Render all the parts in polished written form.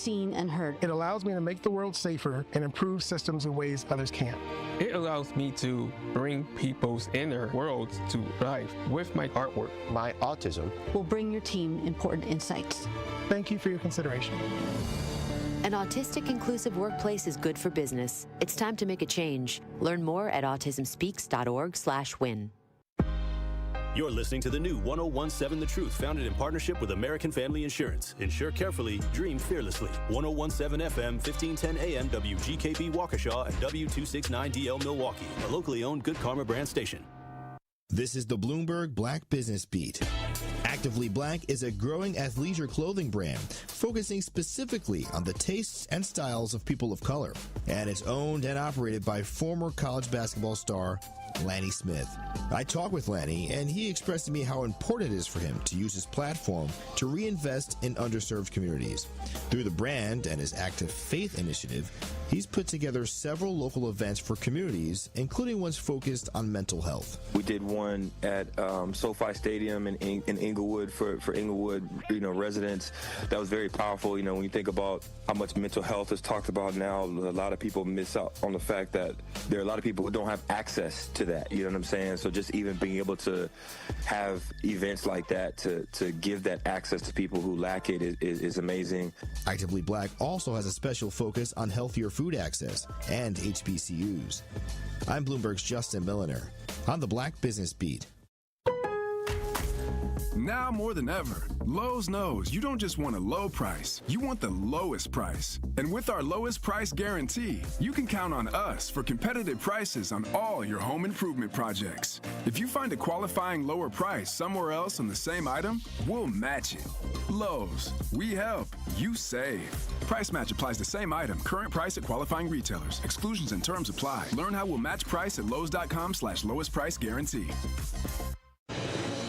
seen and heard. It allows me to make the world safer and improve systems in ways others can't. It allows me to bring people's inner worlds to life with my artwork. My autism will bring your team important insights. Thank you for your consideration. An autistic inclusive workplace is good for business. It's time to make a change. Learn more at autismspeaks.org/win. You're listening to the new 1017 The Truth, founded in partnership with American Family Insurance. Insure carefully, dream fearlessly. 1017 FM, 1510 AM, WGKB Waukesha, and W269DL Milwaukee, a locally owned Good Karma brand station. This is the Bloomberg Black Business Beat. Actively Black is a growing athleisure clothing brand focusing specifically on the tastes and styles of people of color, and it's owned and operated by former college basketball star Lanny Smith. I talked with Lanny, and he expressed to me how important it is for him to use his platform to reinvest in underserved communities. Through the brand and his active faith initiative, he's put together several local events for communities, including ones focused on mental health. We did one at SoFi Stadium in Inglewood for Inglewood, residents. That was very powerful. When you think about how much mental health is talked about now, a lot of people miss out on the fact that there are a lot of people who don't have access to that. You know what I'm saying? So just even being able to have events like that to give that access to people who lack it is amazing. Actively Black also has a special focus on healthier food access and HBCUs. I'm Bloomberg's Justin Milliner on the Black Business Beat. Now more than ever, Lowe's knows you don't just want a low price, you want the lowest price. And with our lowest price guarantee, you can count on us for competitive prices on all your home improvement projects. If you find a qualifying lower price somewhere else on the same item, we'll match it. Lowe's, we help, you save. Price match applies to same item, current price at qualifying retailers. Exclusions and terms apply. Learn how we'll match price at lowes.com/lowest price guarantee.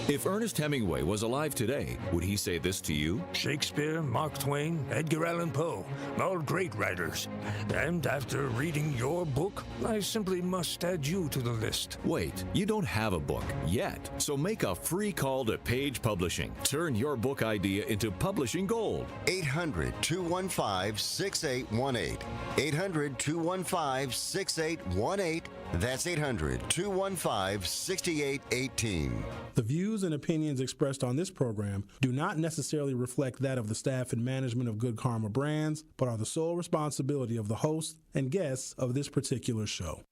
If Ernest Hemingway was alive today, would he say this to you? Shakespeare, Mark Twain, Edgar Allan Poe, all great writers. And after reading your book, I simply must add you to the list. Wait, you don't have a book yet, so make a free call to Page Publishing. Turn your book idea into publishing gold. 800-215-6818. 800-215-6818. That's 800-215-6818. The views and opinions expressed on this program do not necessarily reflect that of the staff and management of Good Karma Brands, but are the sole responsibility of the hosts and guests of this particular show.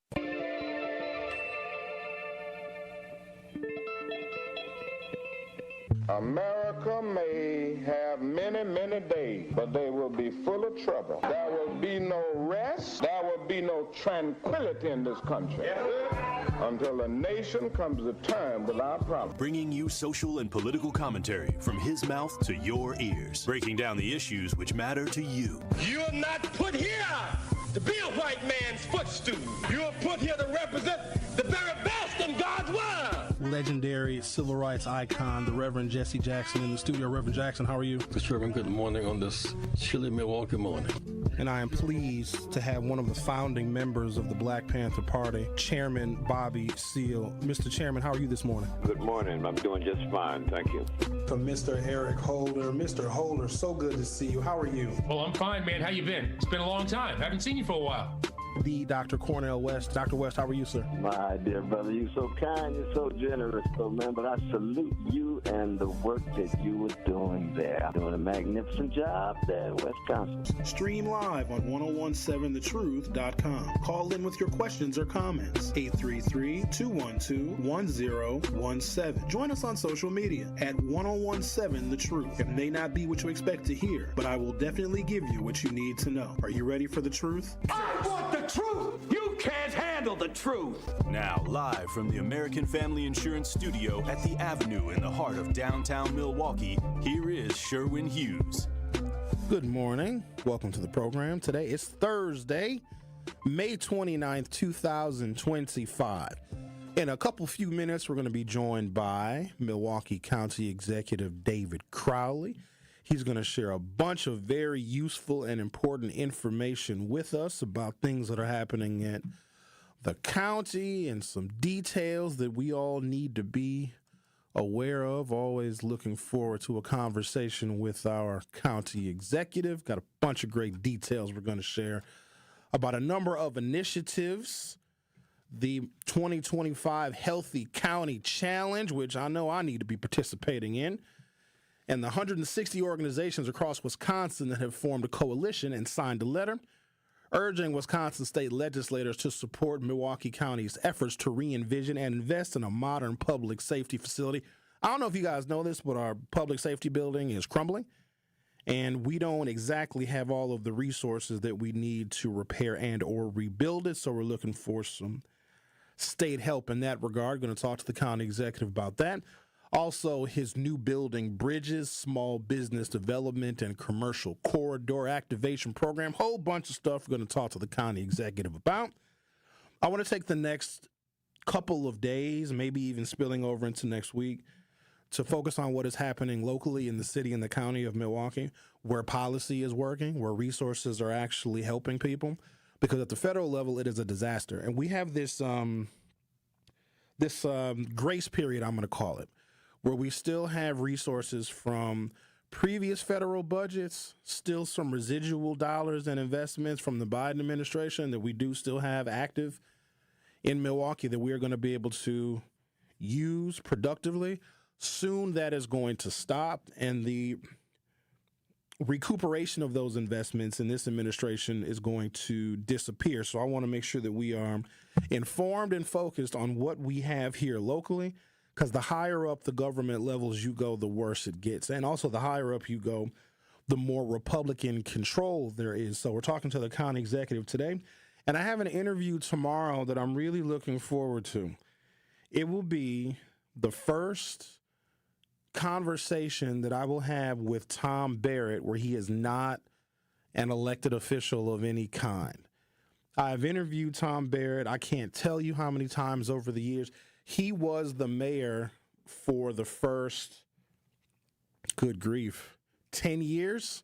America may have many, many days, but they will be full of trouble. There will be no rest. There will be no tranquility in this country until the nation comes to terms with our problems. Bringing you social and political commentary from his mouth to your ears, breaking down the issues which matter to you. You're not put here to be a white man's footstool. You're put here to represent the very best in God's word. Legendary civil rights icon, the Reverend Jesse Jackson, in the studio. Reverend Jackson, how are you? Sherwin, good morning on this chilly Milwaukee morning. And I am pleased to have one of the founding members of the Black Panther Party, Chairman Bobby Seale. Mr. Chairman, how are you this morning? Good morning. I'm doing just fine. Thank you. From Mr. Eric Holder. Mr. Holder, so good to see you. How are you? Well, I'm fine, man. How you been? It's been a long time. Haven't seen you for a while. The Dr. Cornell West. Dr. West, how are you, sir? My dear brother, you're so kind, you're so generous, man, but I salute you and the work that you were doing there. Doing a magnificent job there in Wisconsin. Stream live on 1017thetruth.com. Call in with your questions or comments. 833-212-1017. Join us on social media at 1017 The Truth. It may not be what you expect to hear, but I will definitely give you what you need to know. Are you ready for the truth? I want the truth! You can't handle the truth! Now, live from the American Family Insurance Studio at the Avenue in the heart of downtown Milwaukee, here is Sherwin Hughes. Good morning. Welcome to the program. Today is Thursday, May 29th, 2025. In a few minutes, we're going to be joined by Milwaukee County Executive David Crowley. He's going to share a bunch of very useful and important information with us about things that are happening at the county and some details that we all need to be aware of. Always looking forward to a conversation with our county executive. Got a bunch of great details we're going to share about a number of initiatives. The 2025 Healthy County Challenge, which I know I need to be participating in, and the 160 organizations across Wisconsin that have formed a coalition and signed a letter urging Wisconsin state legislators to support Milwaukee County's efforts to re-envision and invest in a modern public safety facility. I don't know if you guys know this, but our public safety building is crumbling, and we don't exactly have all of the resources that we need to repair and or rebuild it, so we're looking for some state help in that regard. Going to talk to the county executive about that. Also, his new building bridges, small business development, and commercial corridor activation program. Whole bunch of stuff we're going to talk to the county executive about. I want to take the next couple of days, maybe even spilling over into next week, to focus on what is happening locally in the city and the county of Milwaukee, where policy is working, where resources are actually helping people. Because at the federal level, it is a disaster. And we have this grace period, I'm going to call it, where we still have resources from previous federal budgets, still some residual dollars and investments from the Biden administration that we do still have active in Milwaukee that we are going to be able to use productively. Soon that is going to stop, and the recuperation of those investments in this administration is going to disappear. So I want to make sure that we are informed and focused on what we have here locally, because the higher up the government levels you go, the worse it gets. And also the higher up you go, the more Republican control there is. So we're talking to the county executive today, and I have an interview tomorrow that I'm really looking forward to. It will be the first conversation that I will have with Tom Barrett where he is not an elected official of any kind. I've interviewed Tom Barrett. I can't tell you how many times over the years. He was the mayor for the first, good grief, 10 years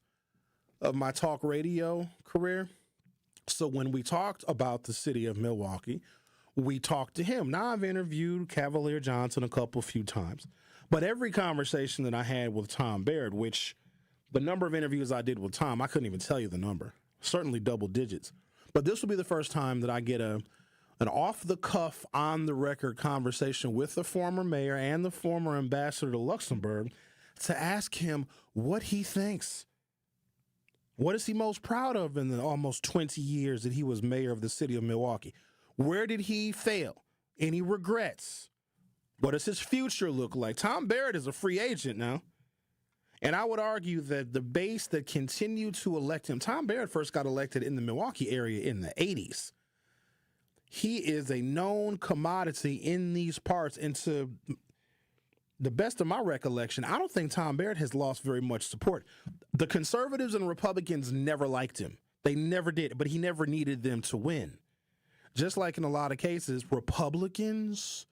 of my talk radio career. So when we talked about the city of Milwaukee, we talked to him. Now I've interviewed Cavalier Johnson a few times, but every conversation that I had with Tom Barrett, which the number of interviews I did with Tom, I couldn't even tell you the number, certainly double digits. But this will be the first time that I get an off-the-cuff, on-the-record conversation with the former mayor and the former ambassador to Luxembourg to ask him what he thinks. What is he most proud of in the almost 20 years that he was mayor of the city of Milwaukee? Where did he fail? Any regrets? What does his future look like? Tom Barrett is a free agent now. And I would argue that the base that continued to elect him, Tom Barrett first got elected in the Milwaukee area in the 80s. He is a known commodity in these parts. And to the best of my recollection, I don't think Tom Barrett has lost very much support. The conservatives and Republicans never liked him. They never did, but he never needed them to win. Just like in a lot of cases, Republicans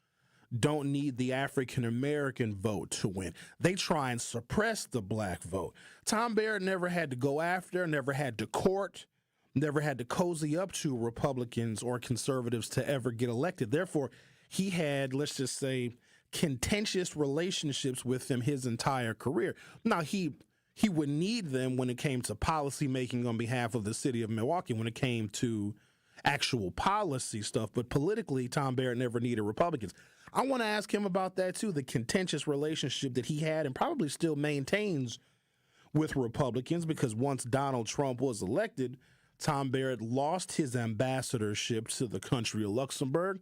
don't need the African-American vote to win. They try and suppress the black vote. Tom Barrett never had to go after, never had to court, never had to cozy up to Republicans or conservatives to ever get elected. Therefore, he had, let's just say, contentious relationships with them his entire career. Now, he would need them when it came to policy making on behalf of the city of Milwaukee, when it came to actual policy stuff. But politically, Tom Barrett never needed Republicans. I want to ask him about that, too, the contentious relationship that he had and probably still maintains with Republicans, because once Donald Trump was elected, Tom Barrett lost his ambassadorship to the country of Luxembourg,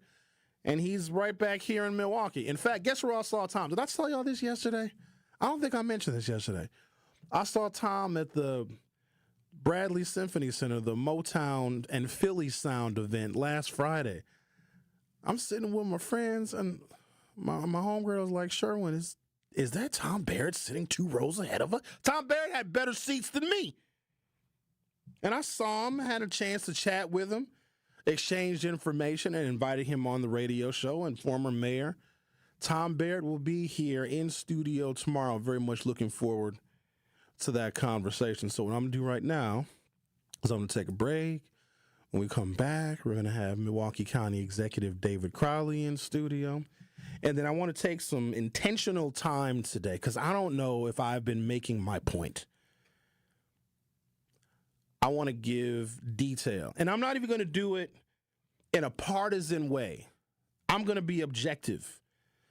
and he's right back here in Milwaukee. In fact, guess where I saw Tom? Did I tell y'all this yesterday? I don't think I mentioned this yesterday. I saw Tom at the Bradley Symphony Center, the Motown and Philly Sound event last Friday. I'm sitting with my friends, and my homegirl's like, Sherwin, is that Tom Barrett sitting 2 rows ahead of us? Tom Barrett had better seats than me. And I saw him, had a chance to chat with him, exchanged information, and invited him on the radio show. And former mayor Tom Barrett will be here in studio tomorrow. Very much looking forward to that conversation. So what I'm going to do right now is I'm going to take a break. When we come back, we're going to have Milwaukee County Executive David Crowley in studio. And then I want to take some intentional time today because I don't know if I've been making my point. I want to give detail. And I'm not even going to do it in a partisan way. I'm going to be objective.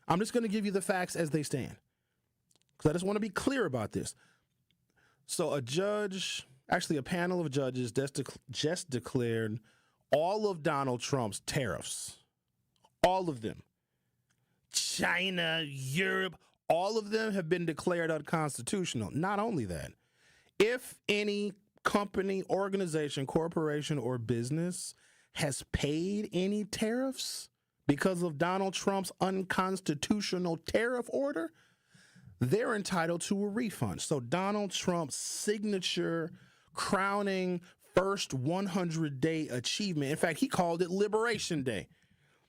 I'm just going to give you the facts as they stand. Because I just want to be clear about this. So a panel of judges just declared all of Donald Trump's tariffs. All of them. China, Europe, all of them have been declared unconstitutional. Not only that, if any company, organization, corporation, or business has paid any tariffs because of Donald Trump's unconstitutional tariff order, they're entitled to a refund. So Donald Trump's signature crowning first 100-day achievement, in fact, he called it Liberation Day,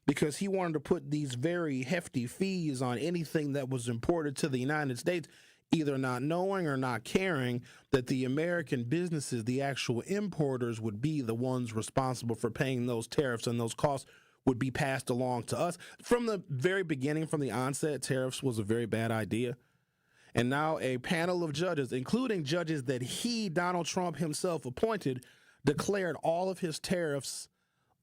because he wanted to put these very hefty fees on anything that was imported to the United States, either not knowing or not caring that the American businesses, the actual importers, would be the ones responsible for paying those tariffs, and those costs would be passed along to us. From the very beginning, from the onset, tariffs was a very bad idea. And now a panel of judges, including judges that Donald Trump himself appointed, declared all of his tariffs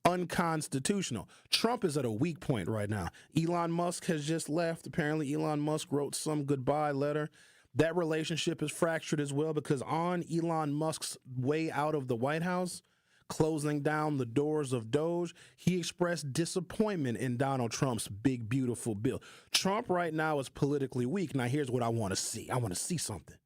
unconstitutional. Trump is at a weak point right now. Elon Musk has just left. Apparently, Elon Musk wrote some goodbye letter. That relationship is fractured as well because on Elon Musk's way out of the White House, closing down the doors of Doge, he expressed disappointment in Donald Trump's big, beautiful bill. Trump right now is politically weak. Now, here's what I want to see. I want to see something.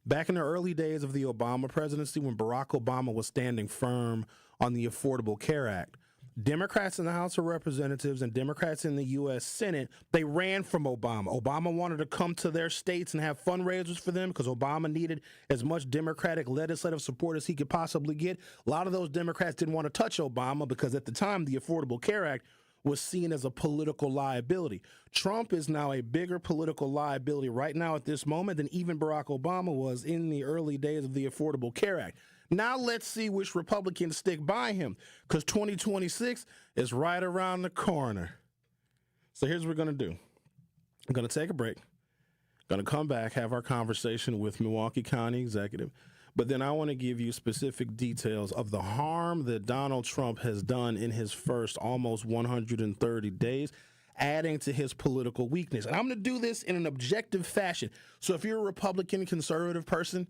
Back in the early days of the Obama presidency, when Barack Obama was standing firm on the Affordable Care Act, Democrats in the House of Representatives and Democrats in the U.S. Senate, they ran from Obama. Obama wanted to come to their states and have fundraisers for them because Obama needed as much Democratic legislative support as he could possibly get. A lot of those Democrats didn't want to touch Obama because at the time, the Affordable Care Act was seen as a political liability. Trump is now a bigger political liability right now at this moment than even Barack Obama was in the early days of the Affordable Care Act. Now let's see which Republicans stick by him, because 2026 is right around the corner. So here's what we're going to do. I'm going to take a break. Going to come back, have our conversation with Milwaukee County Executive. But then I want to give you specific details of the harm that Donald Trump has done in his first almost 130 days, adding to his political weakness. And I'm going to do this in an objective fashion. So if you're a Republican conservative person,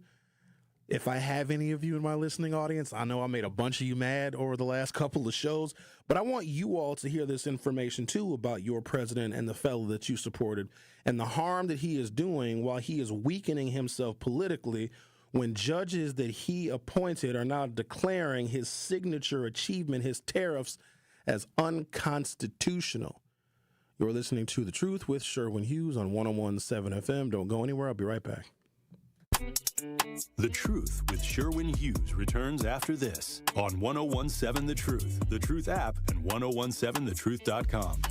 if I have any of you in my listening audience, I know I made a bunch of you mad over the last couple of shows, but I want you all to hear this information too about your president and the fellow that you supported and the harm that he is doing while he is weakening himself politically when judges that he appointed are now declaring his signature achievement, his tariffs, as unconstitutional. You're listening to The Truth with Sherwin Hughes on 101.7 FM. Don't go anywhere. I'll be right back. The Truth with Sherwin Hughes returns after this on 101.7 The Truth app, and 1017thetruth.com.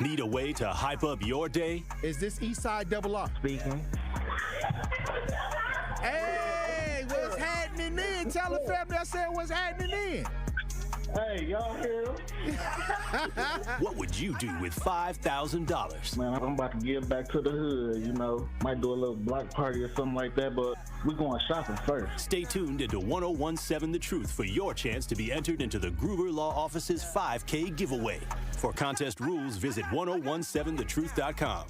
Need a way to hype up your day? Is this Eastside Double R? Speaking. Hey, what's happening then? Tell the family I said what's happening then. Hey, y'all hear him? What would you do with $5,000? Man, I'm about to give back to the hood, you know. Might do a little block party or something like that, but we're going shopping first. Stay tuned into 1017 The Truth for your chance to be entered into the Gruber Law Office's 5K giveaway. For contest rules, visit 1017thetruth.com.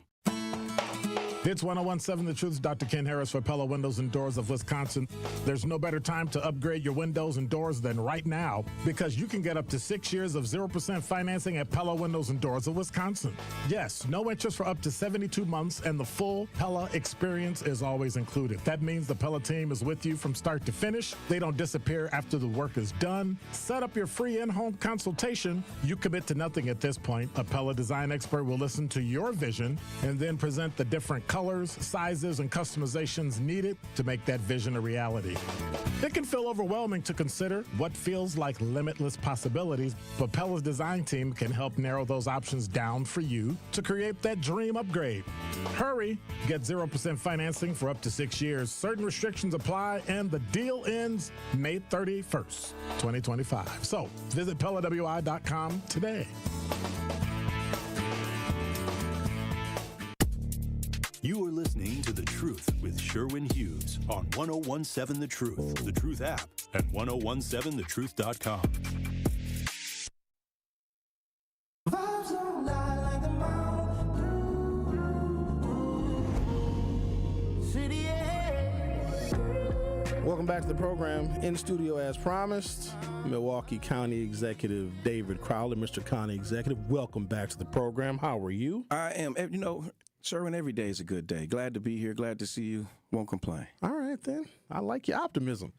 It's 101.7 The Truth's Dr. Ken Harris for Pella Windows and Doors of Wisconsin. There's no better time to upgrade your windows and doors than right now, because you can get up to 6 years of 0% financing at Pella Windows and Doors of Wisconsin. Yes, no interest for up to 72 months, and the full Pella experience is always included. That means the Pella team is with you from start to finish. They don't disappear after the work is done. Set up your free in-home consultation. You commit to nothing at this point. A Pella design expert will listen to your vision and then present the different colors, sizes, and customizations needed to make that vision a reality. It can feel overwhelming to consider what feels like limitless possibilities, but Pella's design team can help narrow those options down for you to create that dream upgrade. Hurry! Get 0% financing for up to 6 years. Certain restrictions apply, and the deal ends May 31st, 2025. So visit PellaWI.com today. You are listening to The Truth with Sherwin Hughes on 1017 The Truth, The Truth app, and 1017thetruth.com. Welcome back to the program. In studio as promised, Milwaukee County Executive David Crowley. Mr. County Executive, welcome back to the program. How are you? I am. You know, Sherwin, every day is a good day. Glad to be here. Glad to see you. Won't complain. All right, then. I like your optimism.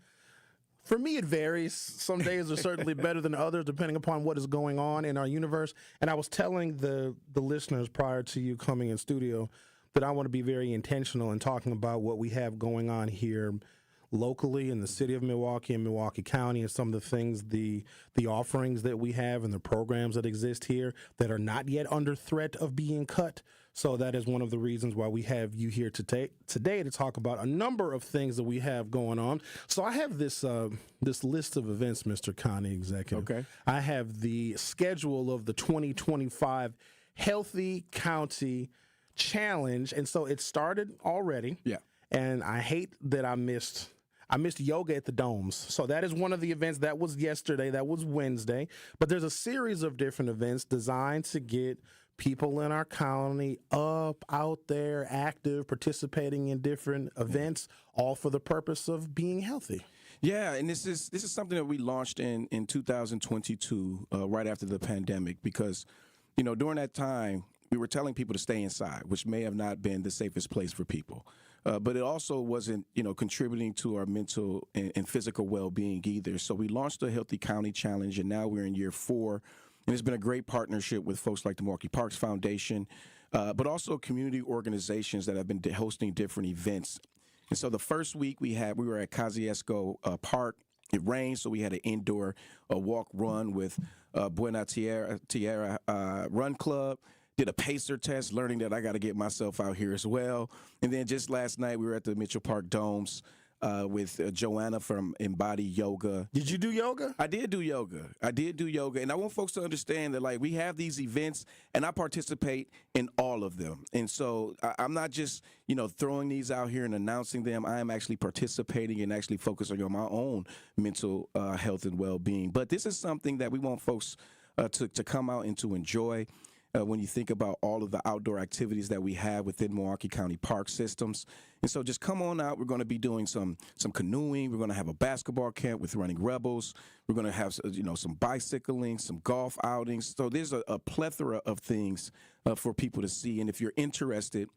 For me, it varies. Some days are certainly better than others, depending upon what is going on in our universe. And I was telling the listeners prior to you coming in studio that I want to be very intentional in talking about what we have going on here locally in the city of Milwaukee and Milwaukee County, and some of the things, the offerings that we have and the programs that exist here that are not yet under threat of being cut. So that is one of the reasons why we have you here today to talk about a number of things that we have going on. So I have this list of events, Mr. County Executive. Okay. I have the schedule of the 2025 Healthy County Challenge, and so it started already. Yeah. And I hate that I missed yoga at the Domes. So that is one of the events. That was yesterday. That was Wednesday. But there's a series of different events designed to get people in our county up, out there, active, participating in different events, all for the purpose of being healthy. Yeah, and this is something that we launched in 2022, right after the pandemic, because, you know, during that time, we were telling people to stay inside, which may have not been the safest place for people. But it also wasn't, you know, contributing to our mental and physical well-being either. So we launched the Healthy County Challenge, and now we're in year 4. And it's been a great partnership with folks like the Milwaukee Parks Foundation, but also community organizations that have been hosting different events. And so the first week we were at Kosciuszko Park. It rained, so we had an indoor walk-run with Buena Tierra Run Club. Did a pacer test, learning that I got to get myself out here as well. And then just last night, we were at the Mitchell Park Domes with Joanna from Embody Yoga. Did you do yoga? I did do yoga. And I want folks to understand that, like, we have these events, and I participate in all of them. And so I'm not just, you know, throwing these out here and announcing them. I am actually participating and actually focusing on my own mental health and well-being. But this is something that we want folks to come out and to enjoy. When you think about all of the outdoor activities that we have within Milwaukee County park systems. And so just come on out. We're going to be doing some canoeing. We're going to have a basketball camp with Running Rebels. We're going to have, you know, some bicycling, some golf outings. So there's a plethora of things for people to see. And if you're interested,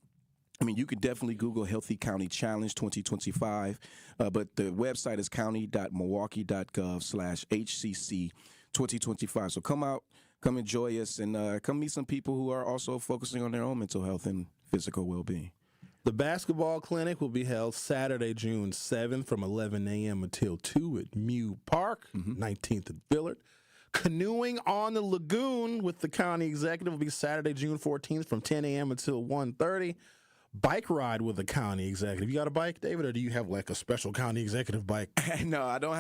I mean, you could definitely Google Healthy County Challenge 2025, but the website is county.milwaukee.gov/HCC 2025. So come out. Come enjoy us, and come meet some people who are also focusing on their own mental health and physical well-being. The basketball clinic will be held Saturday, June 7th from 11 a.m. until 2 at Mew Park, 19th at Villard. Canoeing on the lagoon with the county executive will be Saturday, June 14th from 10 a.m. until 1:30. Bike ride with the county executive. You got a bike, David, or do you have like a special county executive bike? No, I don't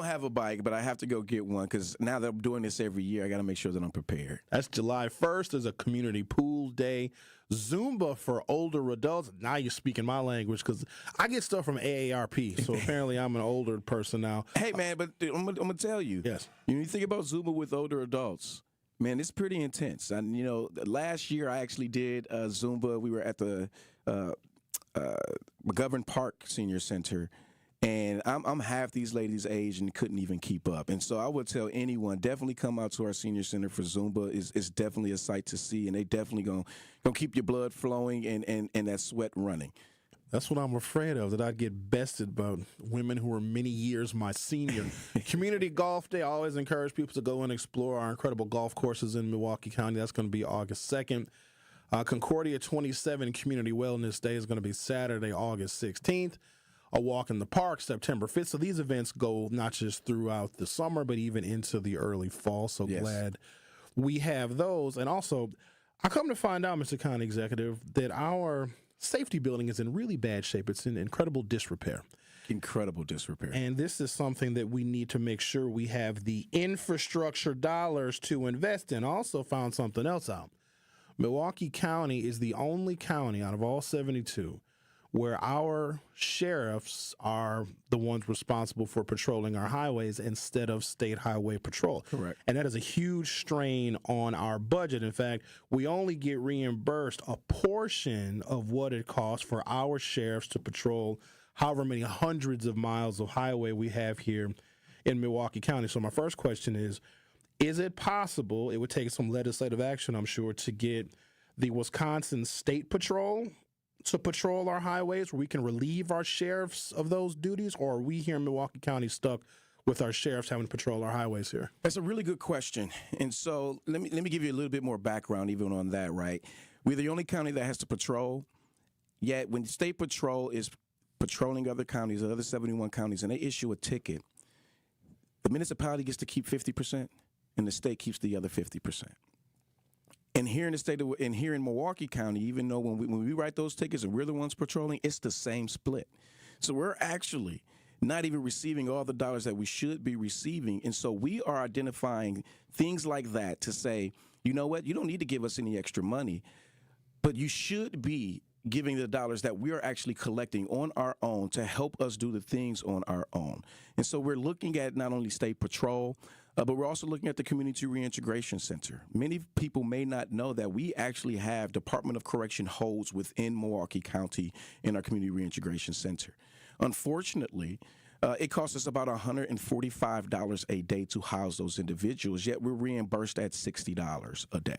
have a bike, but I have to go get one because now that I'm doing this every year, I got to make sure that I'm prepared. That's July 1st. There's a community pool day. Zumba for older adults. Now you're speaking my language because I get stuff from AARP, so apparently I'm an older person now. Hey, man, but I'm going to tell you. Yes. You think about Zumba with older adults, man, it's pretty intense. And, you know, last year I actually did Zumba. We were at the McGovern Park Senior Center, and I'm half these ladies' age and couldn't even keep up. And so I would tell anyone, definitely come out to our Senior Center for Zumba. It's definitely a sight to see, and they definitely gonna keep your blood flowing and that sweat running. That's what I'm afraid of, that I'd get bested by women who are many years my senior. Community Golf Day, I always encourage people to go and explore our incredible golf courses in Milwaukee County. That's going to be August 2nd. Concordia 27 Community Wellness Day is going to be Saturday, August 16th. A walk in the park, September 5th. So these events go not just throughout the summer, but even into the early fall. So glad we have those. And also, I come to find out, Mr. County Executive, that our safety building is in really bad shape. It's in incredible disrepair. Incredible disrepair. And this is something that we need to make sure we have the infrastructure dollars to invest in. I also found something else out. Milwaukee County is the only county out of all 72 where our sheriffs are the ones responsible for patrolling our highways instead of state highway patrol. Correct. And that is a huge strain on our budget. In fact, we only get reimbursed a portion of what it costs for our sheriffs to patrol however many hundreds of miles of highway we have here in Milwaukee County. So my first question is it possible, it would take some legislative action, I'm sure, to get the Wisconsin State Patrol to patrol our highways where we can relieve our sheriffs of those duties, or are we here in Milwaukee County stuck with our sheriffs having to patrol our highways here? That's a really good question. And so let me give you a little bit more background even on that, right? We're the only county that has to patrol, yet when the State Patrol is patrolling other counties, the other 71 counties, and they issue a ticket, the municipality gets to keep 50% and the state keeps the other 50%. And here in the state of, and here in Milwaukee County, even though when we write those tickets and we're the ones patrolling, it's the same split. So we're actually not even receiving all the dollars that we should be receiving. And so we are identifying things like that to say, you know what, you don't need to give us any extra money, but you should be giving the dollars that we are actually collecting on our own to help us do the things on our own. And so we're looking at not only state patrol, but we're also looking at the Community Reintegration Center. Many people may not know that we actually have Department of Correction holds within Milwaukee County in our Community Reintegration Center. Unfortunately, it costs us about $145 a day to house those individuals, yet we're reimbursed at $60 a day.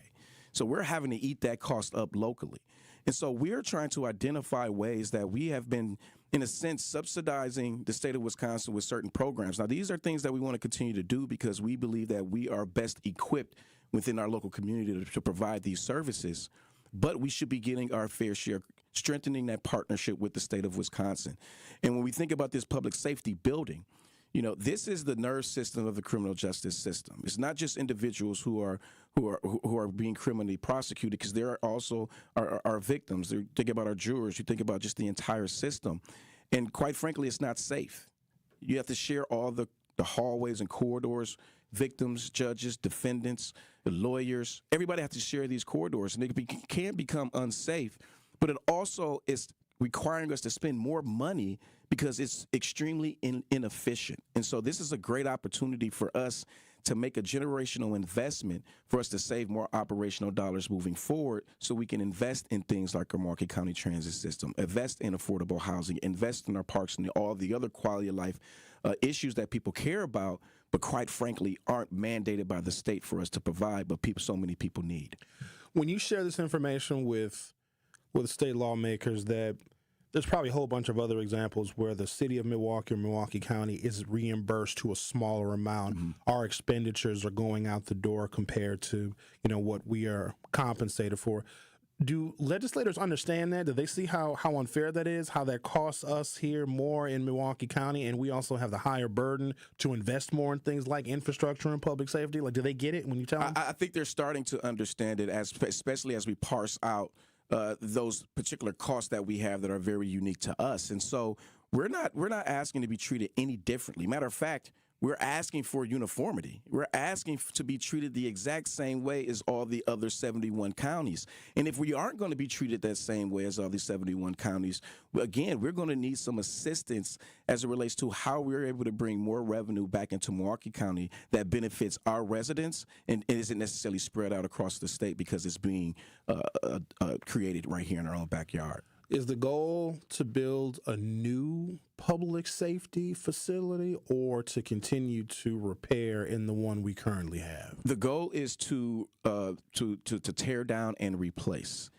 So we're having to eat that cost up locally. And so we're trying to identify ways that we have been, in a sense, subsidizing the state of Wisconsin with certain programs. Now, these are things that we want to continue to do because we believe that we are best equipped within our local community to provide these services, but we should be getting our fair share, strengthening that partnership with the state of Wisconsin. And when we think about this public safety building, you know, this is the nerve system of the criminal justice system. It's not just individuals who are being criminally prosecuted, because there are also our victims. You think about our jurors. You think about just the entire system. And quite frankly, it's not safe. You have to share all the hallways and corridors, victims, judges, defendants, the lawyers. Everybody has to share these corridors, and it can become unsafe. But it also is requiring us to spend more money because it's extremely inefficient. And so this is a great opportunity for us to make a generational investment for us to save more operational dollars moving forward, so we can invest in things like our Milwaukee County transit system, invest in affordable housing, invest in our parks and all the other quality of life issues that people care about, but quite frankly aren't mandated by the state for us to provide, but so many people need. When you share this information with state lawmakers, that there's probably a whole bunch of other examples where the city of Milwaukee or Milwaukee County is reimbursed to a smaller amount. Mm-hmm. Our expenditures are going out the door compared to, what we are compensated for. Do legislators understand that? Do they see how unfair that is, how that costs us here more in Milwaukee County, and we also have the higher burden to invest more in things like infrastructure and public safety? Like, do they get it when you tell them? I think they're starting to understand it, especially as we parse out those particular costs that we have that are very unique to us. And so we're not asking to be treated any differently. Matter of fact, we're asking for uniformity. We're asking to be treated the exact same way as all the other 71 counties. And if we aren't going to be treated that same way as all these 71 counties, again, we're going to need some assistance as it relates to how we're able to bring more revenue back into Milwaukee County that benefits our residents and isn't necessarily spread out across the state because it's being created right here in our own backyard. Is the goal to build a new public safety facility or to continue to repair in the one we currently have? The goal is to tear down and replace.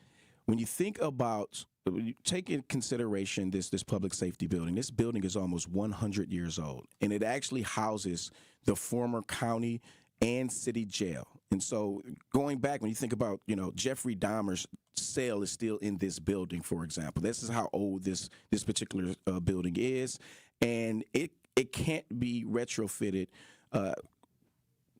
When you think about, you take in consideration this public safety building, this building is almost 100 years old, and it actually houses the former county and city jail. And so going back, when you think about, Jeffrey Dahmer's cell is still in this building, for example. This is how old this particular building is, and it can't be retrofitted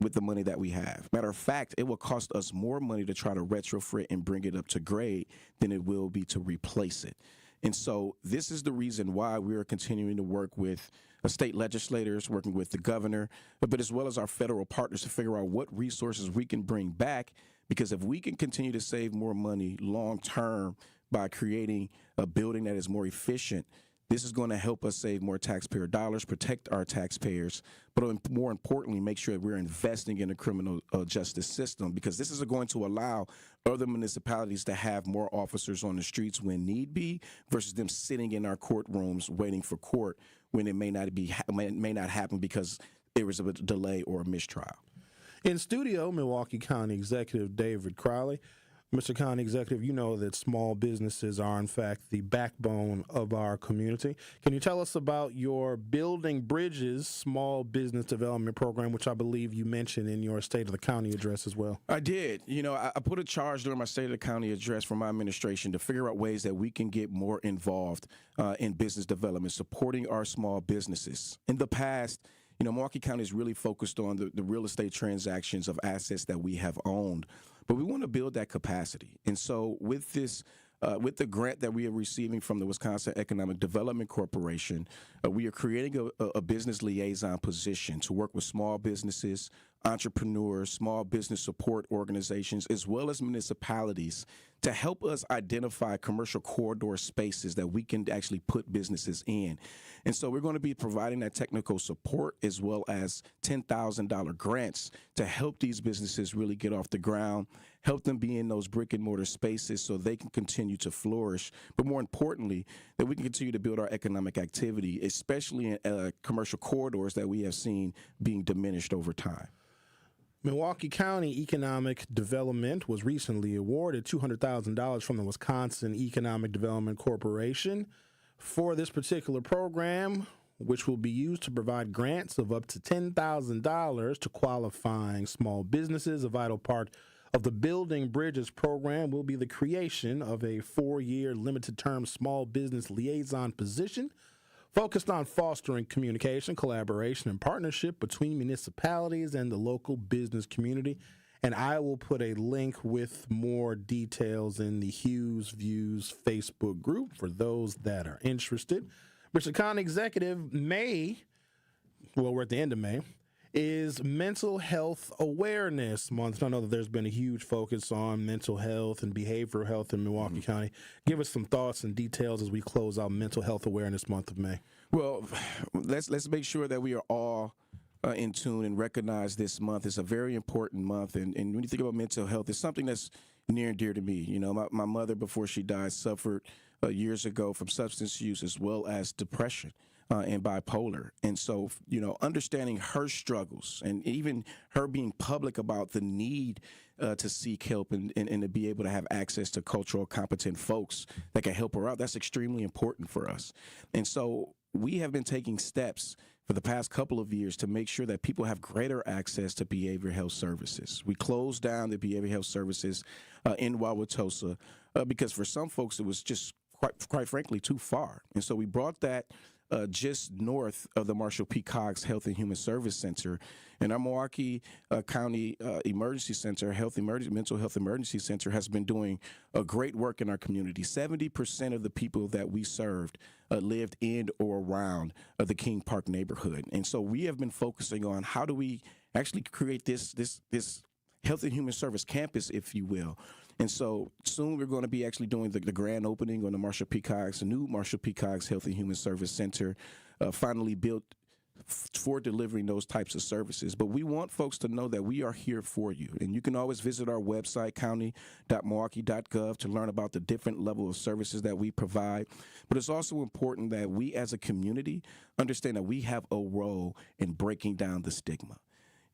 with the money that we have. Matter of fact, it will cost us more money to try to retrofit and bring it up to grade than it will be to replace it. And so this is the reason why we are continuing to work with state legislators, working with the governor, but as well as our federal partners to figure out what resources we can bring back, Because if we can continue to save more money long term by creating a building that is more efficient, this is going to help us save more taxpayer dollars, protect our taxpayers, but more importantly, make sure that we're investing in the criminal justice system, because this is going to allow other municipalities to have more officers on the streets when need be, versus them sitting in our courtrooms waiting for court when it may not happen because there was a delay or a mistrial. In studio, Milwaukee County Executive David Crowley. Mr. County Executive, you know that small businesses are, in fact, the backbone of our community. Can you tell us about your Building Bridges small business development program, which I believe you mentioned in your State of the County address as well? I did. You know, I put a charge during my State of the County address for my administration to figure out ways that we can get more involved in business development, supporting our small businesses. In the past, you know, Milwaukee County is really focused on the real estate transactions of assets that we have owned, but we want to build that capacity. And so with this, with the grant that we are receiving from the Wisconsin Economic Development Corporation, we are creating a business liaison position to work with small businesses, entrepreneurs, small business support organizations, as well as municipalities to help us identify commercial corridor spaces that we can actually put businesses in. And so we're going to be providing that technical support as well as $10,000 grants to help these businesses really get off the ground, help them be in those brick and mortar spaces so they can continue to flourish, but more importantly, that we can continue to build our economic activity, especially in commercial corridors that we have seen being diminished over time. Milwaukee County Economic Development was recently awarded $200,000 from the Wisconsin Economic Development Corporation for this particular program, which will be used to provide grants of up to $10,000 to qualifying small businesses. A vital part of the Building Bridges program will be the creation of a 4-year limited-term small business liaison position focused on fostering communication, collaboration, and partnership between municipalities and the local business community. And I will put a link with more details in the Hughes Views Facebook group for those that are interested. Mr. County Executive, we're at the end of May, is Mental Health Awareness Month. I know that there's been a huge focus on mental health and behavioral health in Milwaukee County. Give us some thoughts and details as we close out Mental Health Awareness Month of May. Well, let's make sure that we are all in tune and recognize this month. It's a very important month. And when you think about mental health, it's something that's near and dear to me. You know, my mother, before she died, suffered years ago from substance use as well as depression. And bipolar. And so, you know, understanding her struggles and even her being public about the need to seek help and to be able to have access to cultural competent folks that can help her out, that's extremely important for us. And so we have been taking steps for the past couple of years to make sure that people have greater access to behavioral health services. We closed down the behavioral health services in Wauwatosa because for some folks it was just quite frankly too far. And so we brought that just north of the Marshall P. Cox Health and Human Service Center. And our Milwaukee County Emergency Center, Mental Health Emergency Center, has been doing great work in our community. 70% of the people that we served lived in or around the King Park neighborhood. And so we have been focusing on how do we actually create this Health and Human Service campus, if you will. And so soon we're going to be actually doing the grand opening on the Marshall P. Cox, the new Marshall P. Cox Health and Human Service Center, finally built for delivering those types of services. But we want folks to know that we are here for you. And you can always visit our website, county.milwaukee.gov, to learn about the different level of services that we provide. But it's also important that we as a community understand that we have a role in breaking down the stigma.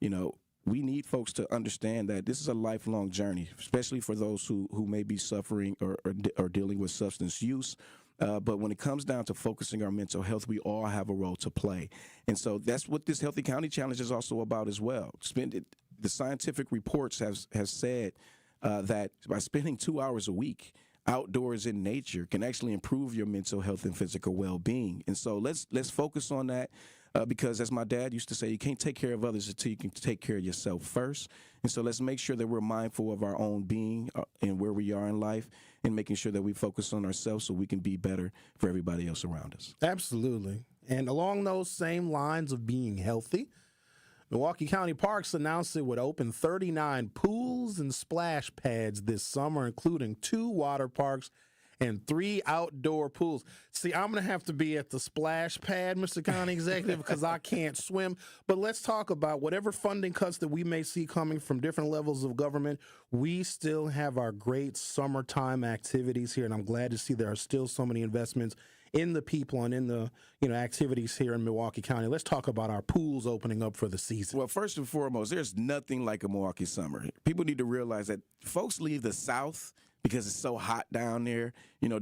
You know, we need folks to understand that this is a lifelong journey, especially for those who may be suffering or dealing with substance use. But when it comes down to focusing our mental health, we all have a role to play. And so that's what this Healthy County Challenge is also about as well. The scientific reports have said that by spending 2 hours a week outdoors in nature can actually improve your mental health and physical well-being. And so let's focus on that. Because as my dad used to say, you can't take care of others until you can take care of yourself first. And so let's make sure that we're mindful of our own being and where we are in life and making sure that we focus on ourselves so we can be better for everybody else around us. Absolutely. And along those same lines of being healthy, Milwaukee County Parks announced it would open 39 pools and splash pads this summer, including 2 water parks and 3 outdoor pools. See, I'm going to have to be at the splash pad, Mr. County Executive, because I can't swim. But let's talk about whatever funding cuts that we may see coming from different levels of government. We still have our great summertime activities here, and I'm glad to see there are still so many investments in the people and in the activities here in Milwaukee County. Let's talk about our pools opening up for the season. Well, first and foremost, there's nothing like a Milwaukee summer. People need to realize that folks leave the South because it's so hot down there,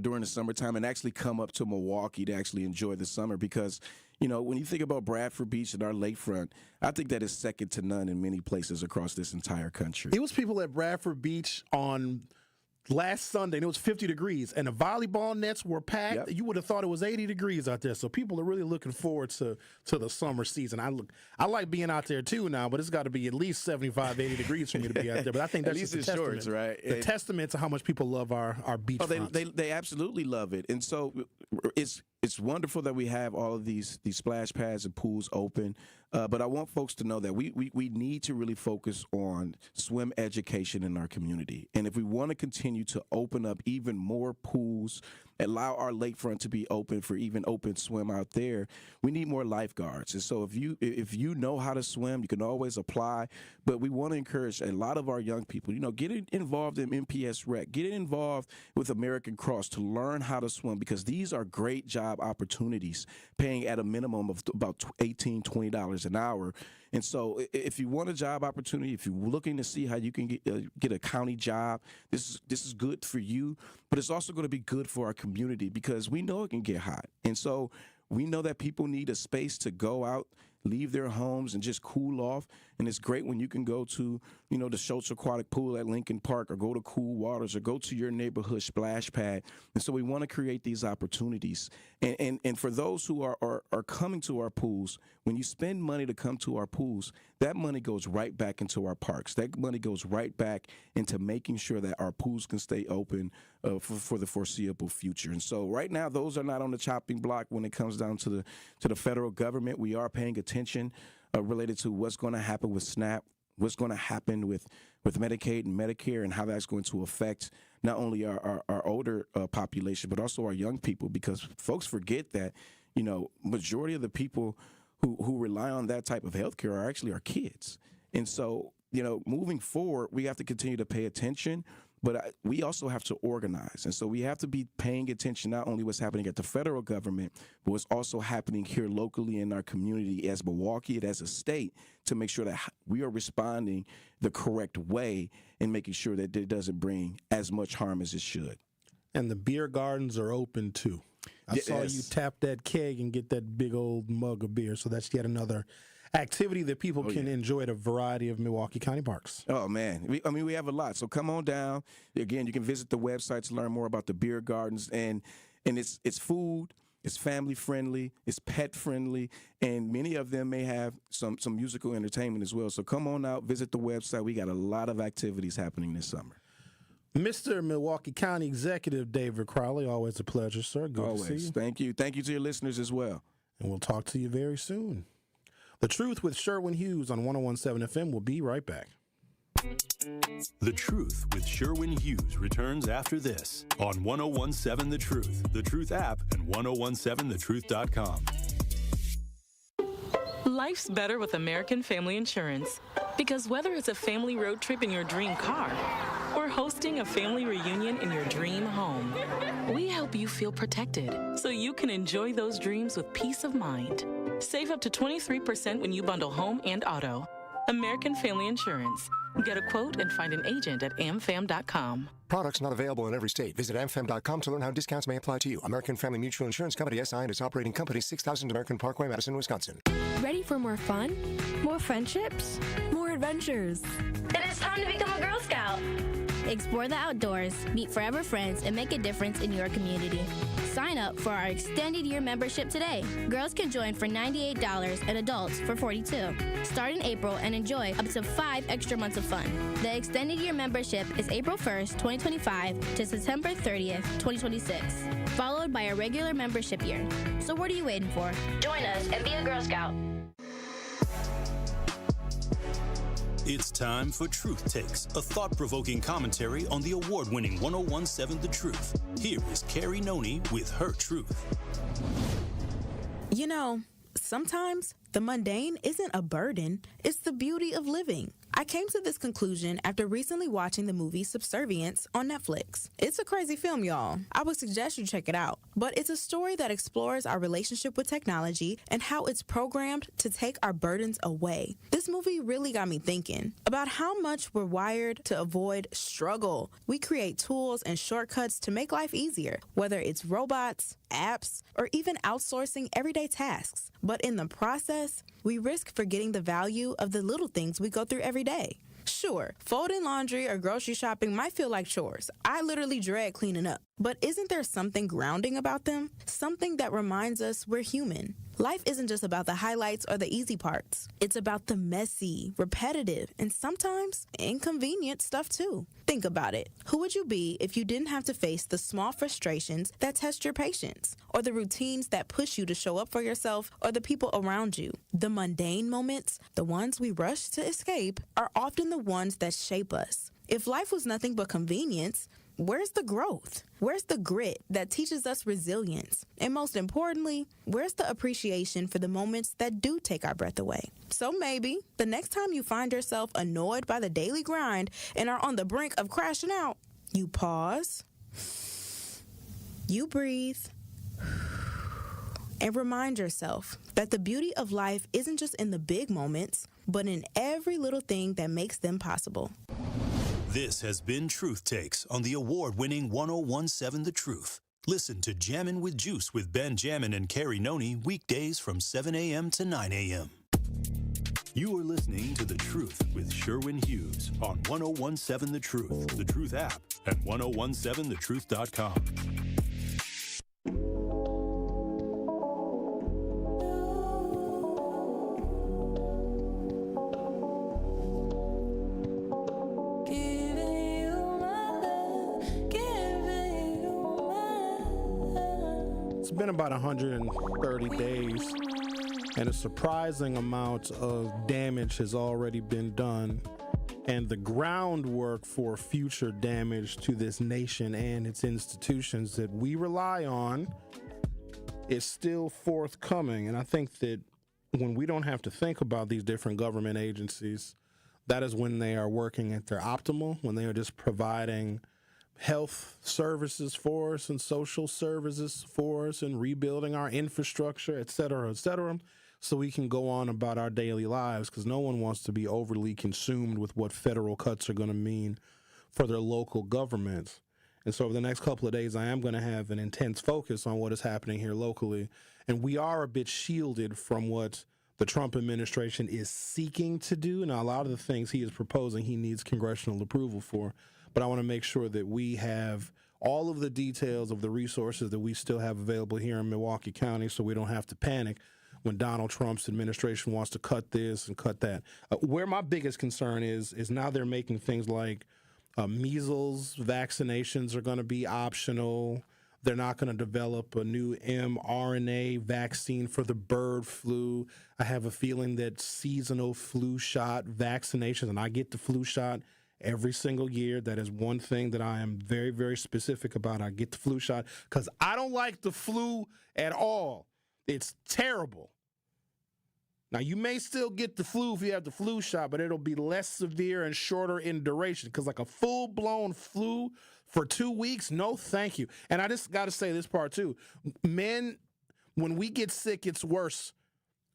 during the summertime, and actually come up to Milwaukee to actually enjoy the summer because, when you think about Bradford Beach and our lakefront, I think that is second to none in many places across this entire country. It was people at Bradford Beach on last Sunday, and it was 50 degrees, and the volleyball nets were packed. Yep. You would have thought it was 80 degrees out there. So people are really looking forward to the summer season. I like being out there too now, but it's got to be at least 75, 80 degrees for me to be out there. But I think that's just a testament, shorts, right? The testament to how much people love our beach fronts. They absolutely love it, and so it's wonderful that we have all of these splash pads and pools open. But I want folks to know that we need to really focus on swim education in our community. And if we want to continue to open up even more pools, allow our lakefront to be open for even open swim out there, we need more lifeguards. And so if you know how to swim, you can always apply. But we want to encourage a lot of our young people, get involved in MPS Rec, get involved with American Cross to learn how to swim, because these are great job opportunities, paying at a minimum of about $18, $20 an hour. And so if you want a job opportunity, if you're looking to see how you can get a county job, this is good for you, but it's also going to be good for our community because we know it can get hot. And so we know that people need a space to go out, leave their homes, and just cool off. And it's great when you can go to, the Schultz Aquatic Pool at Lincoln Park, or go to Cool Waters, or go to your neighborhood splash pad. And so we want to create these opportunities. And for those who are coming to our pools, when you spend money to come to our pools, that money goes right back into our parks. That money goes right back into making sure that our pools can stay open for the foreseeable future. And so right now, those are not on the chopping block when it comes down to the federal government. We are paying attention related to what's going to happen with SNAP, what's going to happen with Medicaid and Medicare, and how that's going to affect not only our older population, but also our young people, because folks forget that, majority of the people who rely on that type of health care are actually our kids. And so, moving forward, we have to continue to pay attention, but we also have to organize. And so we have to be paying attention not only what's happening at the federal government, but what's also happening here locally in our community as Milwaukee and as a state, to make sure that we are responding the correct way and making sure that it doesn't bring as much harm as it should. And the beer gardens are open too. I saw you tap that keg and get that big old mug of beer. So that's yet another activity that people can enjoy at a variety of Milwaukee County parks. Oh, man. We have a lot. So come on down. Again, you can visit the website to learn more about the beer gardens. And it's food, it's family friendly, it's pet friendly, and many of them may have some musical entertainment as well. So come on out, visit the website. We got a lot of activities happening this summer. Mr. Milwaukee County Executive David Crowley, always a pleasure, sir. Good to see you. Thank you. Thank you to your listeners as well. And we'll talk to you very soon. The Truth with Sherwin Hughes on 101.7 FM. We'll be right back. The Truth with Sherwin Hughes returns after this on 101.7 The Truth app, and 1017thetruth.com. Life's better with American Family Insurance, because whether it's a family road trip in your dream car or hosting a family reunion in your dream home, we help you feel protected so you can enjoy those dreams with peace of mind. Save up to 23% when you bundle home and auto. American Family Insurance. Get a quote and find an agent at amfam.com. Products not available in every state. Visit amfam.com to learn how discounts may apply to you. American Family Mutual Insurance Company, SI, and its operating company, 6000 American Parkway, Madison, Wisconsin. Ready for more fun? More friendships? More adventures? Then it's time to become a Girl Scout. Explore the outdoors, meet forever friends, and make a difference in your community. Sign up for our extended year membership today. Girls can join for $98 and adults for $42. Start in April and enjoy up to 5 extra months of fun. The extended year membership is April 1st, 2025 to September 30th, 2026, followed by a regular membership year. So what are you waiting for? Join us and be a Girl Scout. It's time for Truth Takes, a thought-provoking commentary on the award-winning 1017 The Truth. Here is Carrie Noni with her truth. You know, sometimes the mundane isn't a burden, it's the beauty of living. I came to this conclusion after recently watching the movie Subservience on Netflix. It's a crazy film, y'all. I would suggest you check it out. But it's a story that explores our relationship with technology and how it's programmed to take our burdens away. This movie really got me thinking about how much we're wired to avoid struggle. We create tools and shortcuts to make life easier, whether it's robots, apps, or even outsourcing everyday tasks. But in the process, we risk forgetting the value of the little things we go through every day. Sure, folding laundry or grocery shopping might feel like chores. I literally dread cleaning up. But isn't there something grounding about them? Something that reminds us we're human. Life isn't just about the highlights or the easy parts. It's about the messy, repetitive, and sometimes inconvenient stuff too. Think about it. Who would you be if you didn't have to face the small frustrations that test your patience, or the routines that push you to show up for yourself or the people around you? The mundane moments, the ones we rush to escape, are often the ones that shape us. If life was nothing but convenience, where's the growth? Where's the grit that teaches us resilience? And most importantly, where's the appreciation for the moments that do take our breath away? So maybe the next time you find yourself annoyed by the daily grind and are on the brink of crashing out, you pause, you breathe, and remind yourself that the beauty of life isn't just in the big moments, but in every little thing that makes them possible. This has been Truth Takes on the award-winning 1017 The Truth. Listen to Jammin' with Juice with Ben Jammin and Carrie Noni weekdays from 7 a.m. to 9 a.m. You are listening to The Truth with Sherwin Hughes on 1017 The Truth, The Truth app, and 1017thetruth.com. It's been about 130 days, and a surprising amount of damage has already been done, and the groundwork for future damage to this nation and its institutions that we rely on is still forthcoming. And I think that when we don't have to think about these different government agencies, that is when they are working at their optimal, when they are just providing health services for us and social services for us and rebuilding our infrastructure, et cetera, so we can go on about our daily lives, because no one wants to be overly consumed with what federal cuts are going to mean for their local governments. And so over the next couple of days, I am going to have an intense focus on what is happening here locally. And we are a bit shielded from what the Trump administration is seeking to do. Now, a lot of the things he is proposing, he needs congressional approval for. But I want to make sure that we have all of the details of the resources that we still have available here in Milwaukee County, so we don't have to panic when Donald Trump's administration wants to cut this and cut that. Where my biggest concern is now they're making things like measles vaccinations are going to be optional. They're not going to develop a new mRNA vaccine for the bird flu. I have a feeling that seasonal flu shot vaccinations, and I get the flu shot every single year. That is one thing that I am very, very specific about. I get the flu shot because I don't like the flu at all. It's terrible. Now, you may still get the flu if you have the flu shot, but it'll be less severe and shorter in duration, because like a full-blown flu for 2 weeks, no thank you. And I just got to say this part too. Men, when we get sick, it's worse.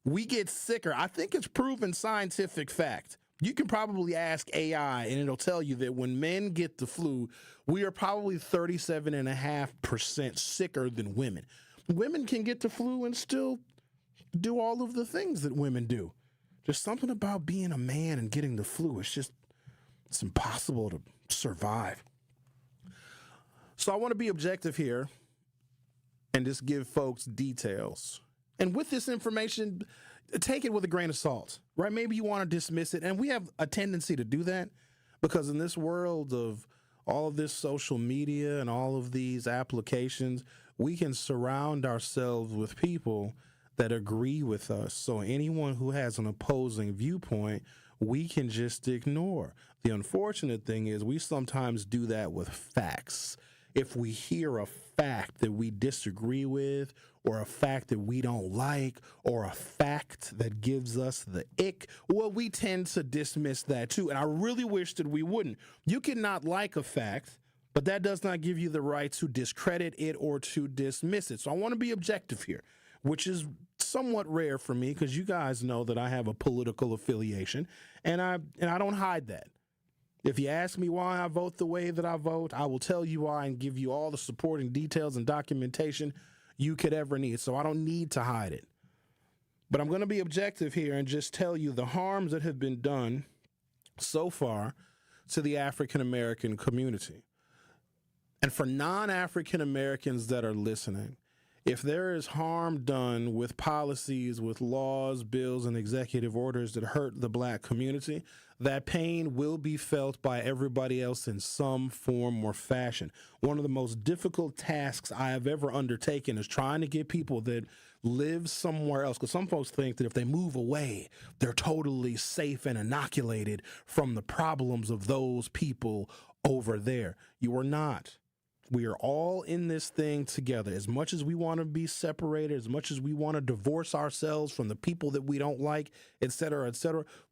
We get sicker. I think it's proven scientific fact. You can probably ask AI, and it'll tell you that when men get the flu, we are probably 37.5% sicker than women. Women can get the flu and still do all of the things that women do. There's something about being a man and getting the flu. It's impossible to survive. So I want to be objective here and just give folks details. And with this information, take it with a grain of salt, right? Maybe you want to dismiss it. And we have a tendency to do that because in this world of all of this social media and all of these applications, we can surround ourselves with people that agree with us. So anyone who has an opposing viewpoint, we can just ignore. The unfortunate thing is we sometimes do that with facts. If we hear a fact that we disagree with, or a fact that we don't like, or a fact that gives us the ick, well, we tend to dismiss that too. And I really wish that we wouldn't. You cannot like a fact, but that does not give you the right to discredit it or to dismiss it. So I want to be objective here, which is somewhat rare for me because you guys know that I have a political affiliation, and I don't hide that. If you ask me why I vote the way that I vote, I will tell you why and give you all the supporting details and documentation you could ever need. So I don't need to hide it. But I'm going to be objective here and just tell you the harms that have been done so far to the African American community. And for non-African Americans that are listening, if there is harm done with policies, with laws, bills, and executive orders that hurt the black community, that pain will be felt by everybody else in some form or fashion. One of the most difficult tasks I have ever undertaken is trying to get people that live somewhere else, because some folks think that if they move away, they're totally safe and inoculated from the problems of those people over there. You are not. We are all in this thing together. As much as we want to be separated, as much as we want to divorce ourselves from the people that we don't like, et cetera,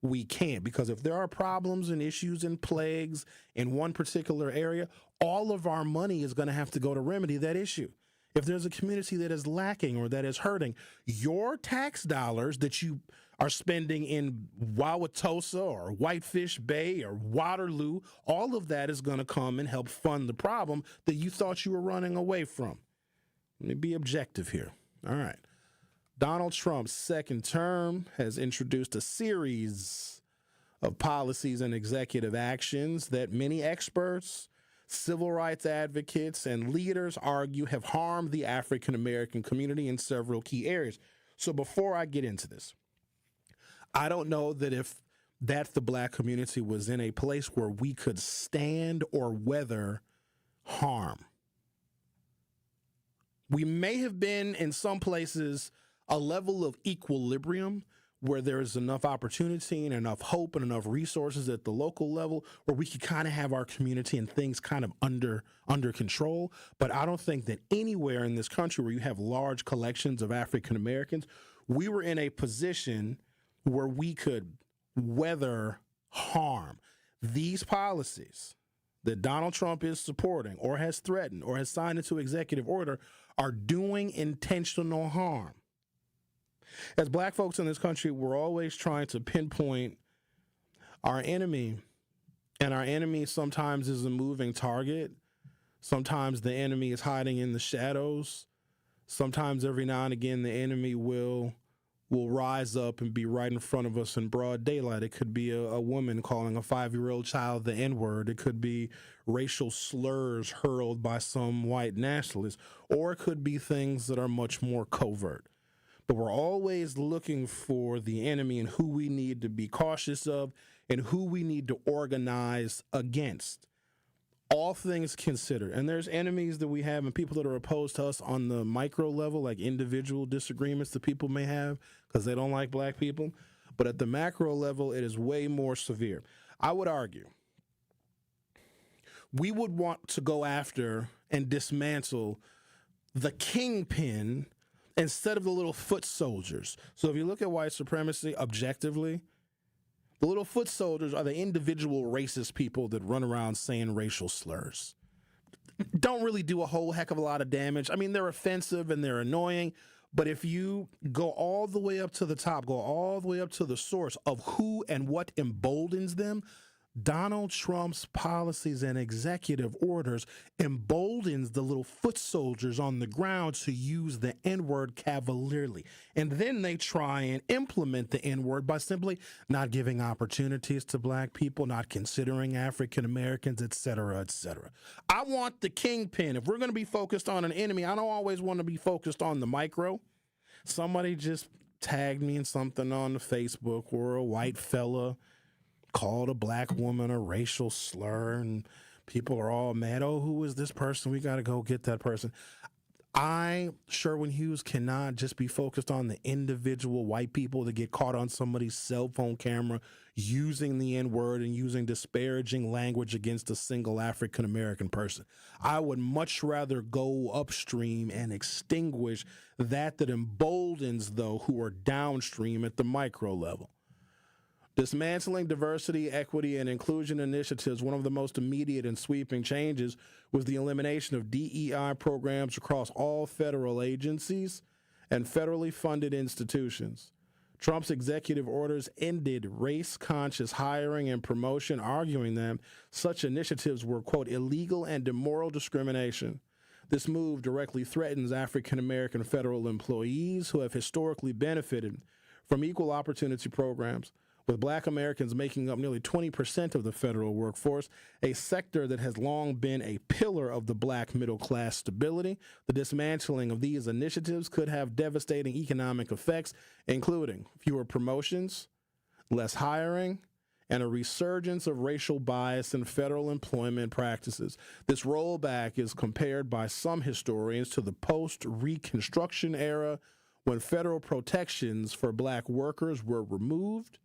we can't. Because if there are problems and issues and plagues in one particular area, all of our money is going to have to go to remedy that issue. If there's a community that is lacking or that is hurting, your tax dollars that you are spending in Wauwatosa or Whitefish Bay or Waterloo, all of that is going to come and help fund the problem that you thought you were running away from. Let me be objective here. All right. Donald Trump's second term has introduced a series of policies and executive actions that many experts, civil rights advocates, and leaders argue have harmed the African American community in several key areas. So before I get into this, I don't know that if the black community was in a place where we could stand or weather harm. We may have been in some places a level of equilibrium where there is enough opportunity and enough hope and enough resources at the local level where we could kind of have our community and things kind of under control. But I don't think that anywhere in this country where you have large collections of African Americans, we were in a position where we could weather harm. These policies that Donald Trump is supporting or has threatened or has signed into executive order are doing intentional harm. As black folks in this country, we're always trying to pinpoint our enemy, and our enemy sometimes is a moving target. Sometimes the enemy is hiding in the shadows. Sometimes every now and again, the enemy will rise up and be right in front of us in broad daylight. It could be a woman calling a 5-year-old child the N-word. It could be racial slurs hurled by some white nationalist, or it could be things that are much more covert. But we're always looking for the enemy and who we need to be cautious of and who we need to organize against. All things considered. And there's enemies that we have and people that are opposed to us on the micro level, like individual disagreements that people may have because they don't like black people. But at the macro level, it is way more severe. I would argue we would want to go after and dismantle the kingpin instead of the little foot soldiers. So if you look at white supremacy objectively, the little foot soldiers are the individual racist people that run around saying racial slurs. Don't really do a whole heck of a lot of damage. I mean, they're offensive and they're annoying, but if you go all the way up to the top, go all the way up to the source of who and what emboldens them, Donald Trump's policies and executive orders emboldens the little foot soldiers on the ground to use the N-word cavalierly. And then they try and implement the N-word by simply not giving opportunities to black people, not considering African Americans, et cetera, et cetera. I want the kingpin. If we're going to be focused on an enemy, I don't always want to be focused on the micro. Somebody just tagged me in something on the Facebook where a white fella called a black woman a racial slur, and people are all mad. Oh, who is this person? We got to go get that person. Sherwin Hughes, cannot just be focused on the individual white people that get caught on somebody's cell phone camera using the N-word and using disparaging language against a single African-American person. I would much rather go upstream and extinguish that emboldens, though, who are downstream at the micro level. Dismantling diversity, equity, and inclusion initiatives, one of the most immediate and sweeping changes was the elimination of DEI programs across all federal agencies and federally funded institutions. Trump's executive orders ended race-conscious hiring and promotion, arguing that such initiatives were, quote, illegal and immoral discrimination. This move directly threatens African-American federal employees who have historically benefited from equal opportunity programs. With Black Americans making up nearly 20% of the federal workforce, a sector that has long been a pillar of the Black middle class stability, the dismantling of these initiatives could have devastating economic effects, including fewer promotions, less hiring, and a resurgence of racial bias in federal employment practices. This rollback is compared by some historians to the post-Reconstruction era, when federal protections for Black workers were removed,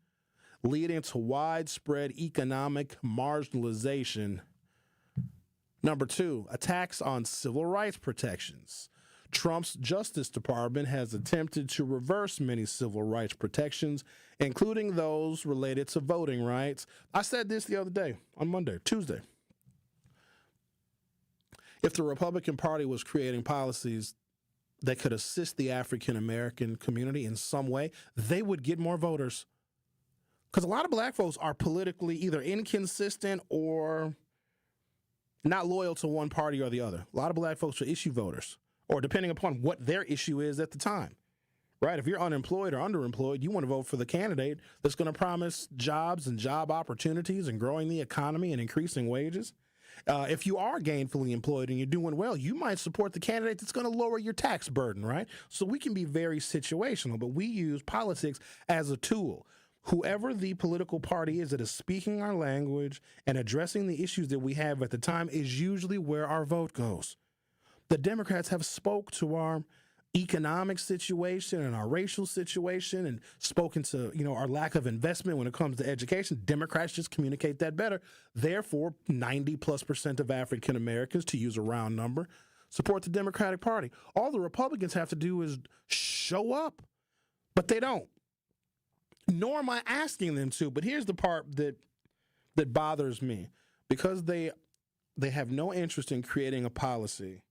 leading to widespread economic marginalization. Number 2, attacks on civil rights protections. Trump's Justice Department has attempted to reverse many civil rights protections, including those related to voting rights. I said this the other day, on Tuesday. If the Republican Party was creating policies that could assist the African American community in some way, they would get more voters. Because a lot of Black folks are politically either inconsistent or not loyal to one party or the other. A lot of Black folks are issue voters, or depending upon what their issue is at the time, right? If you're unemployed or underemployed, you want to vote for the candidate that's going to promise jobs and job opportunities and growing the economy and increasing wages. If you are gainfully employed and you're doing well, you might support the candidate that's going to lower your tax burden, right? So we can be very situational, but we use politics as a tool. Whoever the political party is that is speaking our language and addressing the issues that we have at the time is usually where our vote goes. The Democrats have spoke to our economic situation and our racial situation and spoken to, our lack of investment when it comes to education. Democrats just communicate that better. Therefore, 90+% of African Americans, to use a round number, support the Democratic Party. All the Republicans have to do is show up, but they don't. Nor am I asking them to, but here's the part that bothers me. Because they have no interest in creating a policy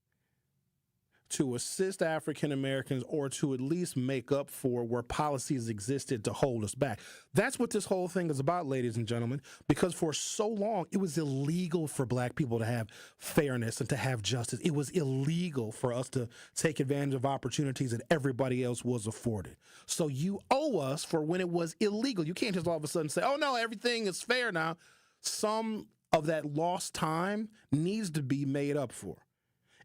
to assist African Americans or to at least make up for where policies existed to hold us back. That's what this whole thing is about, ladies and gentlemen, because for so long it was illegal for Black people to have fairness and to have justice. It was illegal for us to take advantage of opportunities that everybody else was afforded. So you owe us for when it was illegal. You can't just all of a sudden say, oh no, everything is fair now. Some of that lost time needs to be made up for.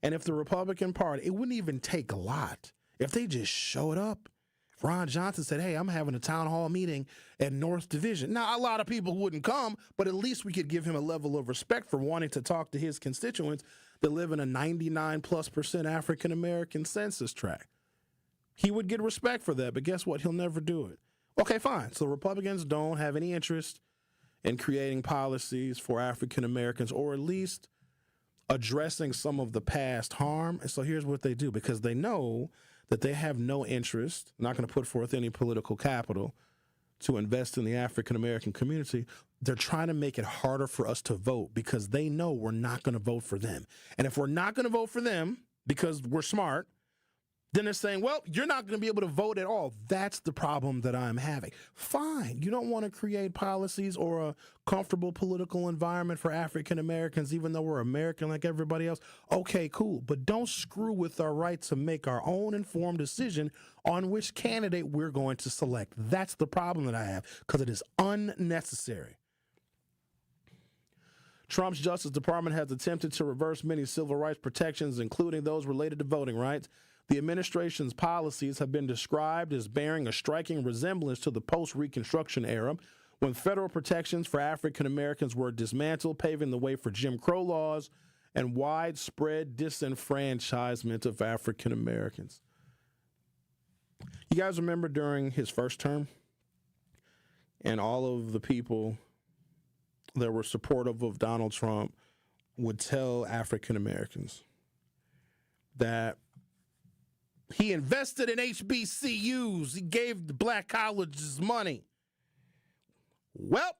And if the Republican Party, it wouldn't even take a lot. If they just showed up, if Ron Johnson said, hey, I'm having a town hall meeting at North Division. Now, a lot of people wouldn't come, but at least we could give him a level of respect for wanting to talk to his constituents that live in a 99+% African-American census tract. He would get respect for that, but guess what? He'll never do it. Okay, fine. So Republicans don't have any interest in creating policies for African-Americans, or at least addressing some of the past harm. And so here's what they do, because they know that they have no interest, not going to put forth any political capital to invest in the African-American community. They're trying to make it harder for us to vote because they know we're not going to vote for them. And if we're not going to vote for them because we're smart, then they're saying, well, you're not going to be able to vote at all. That's the problem that I'm having. Fine. You don't want to create policies or a comfortable political environment for African Americans, even though we're American like everybody else. Okay, cool. But don't screw with our right to make our own informed decision on which candidate we're going to select. That's the problem that I have, because it is unnecessary. Trump's Justice Department has attempted to reverse many civil rights protections, including those related to voting rights. The administration's policies have been described as bearing a striking resemblance to the post-Reconstruction era, when federal protections for African Americans were dismantled, paving the way for Jim Crow laws and widespread disenfranchisement of African Americans. You guys remember during his first term, and all of the people that were supportive of Donald Trump would tell African Americans that he invested in HBCUs. He gave the black colleges money. Well,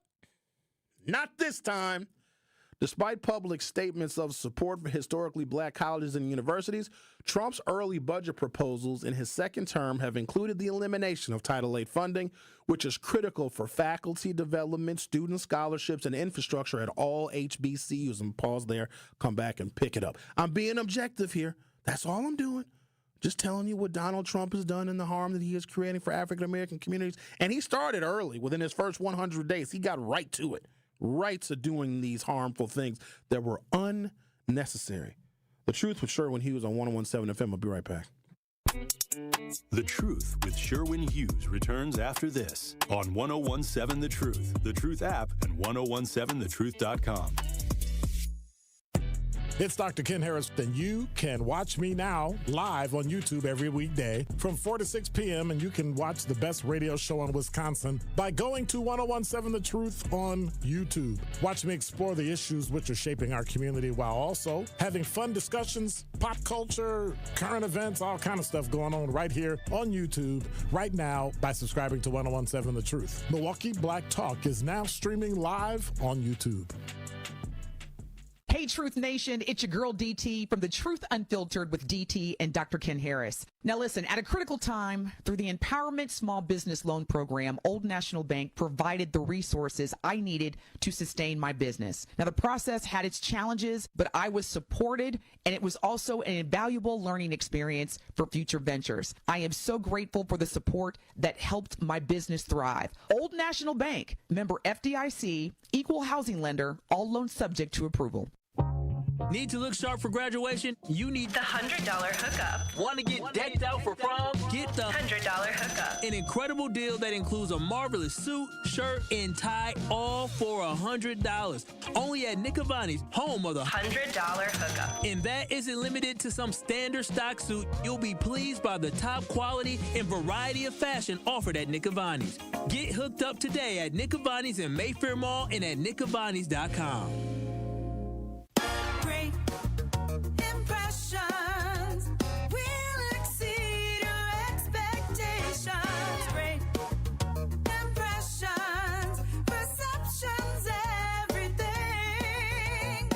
not this time. Despite public statements of support for historically black colleges and universities, Trump's early budget proposals in his second term have included the elimination of Title VIII funding, which is critical for faculty development, student scholarships, and infrastructure at all HBCUs. And pause there, come back and pick it up. I'm being objective here. That's all I'm doing. Just telling you what Donald Trump has done and the harm that he is creating for African-American communities. And he started early. Within his first 100 days, he got right to it. Right to doing these harmful things that were unnecessary. The Truth with Sherwin Hughes on 101.7 FM. I'll be right back. The Truth with Sherwin Hughes returns after this on 101.7 The Truth, The Truth app, and 1017thetruth.com. It's Dr. Ken Harris, and you can watch me now live on YouTube every weekday from 4 to 6 p.m., and you can watch the best radio show in Wisconsin by going to 1017 The Truth on YouTube. Watch me explore the issues which are shaping our community while also having fun discussions, pop culture, current events, all kind of stuff going on right here on YouTube right now by subscribing to 1017 The Truth. Milwaukee Black Talk is now streaming live on YouTube. Hey, Truth Nation, it's your girl DT from The Truth Unfiltered with DT and Dr. Ken Harris. Now listen, at a critical time, through the Empowerment Small Business Loan Program, Old National Bank provided the resources I needed to sustain my business. Now the process had its challenges, but I was supported, and it was also an invaluable learning experience for future ventures. I am so grateful for the support that helped my business thrive. Old National Bank, member FDIC, equal housing lender, all loans subject to approval. Need to look sharp for graduation? You need the $100 hookup. Want to get decked out for prom? Get the $100 hookup. An incredible deal that includes a marvelous suit, shirt, and tie, all for $100. Only at Nick Avani's, home of the $100 hookup. And that isn't limited to some standard stock suit. You'll be pleased by the top quality and variety of fashion offered at Nick Avani's. Get hooked up today at Nick Avani's in Mayfair Mall and at nickavani's.com. Great impressions will exceed your expectations. Great impressions, perceptions, everything.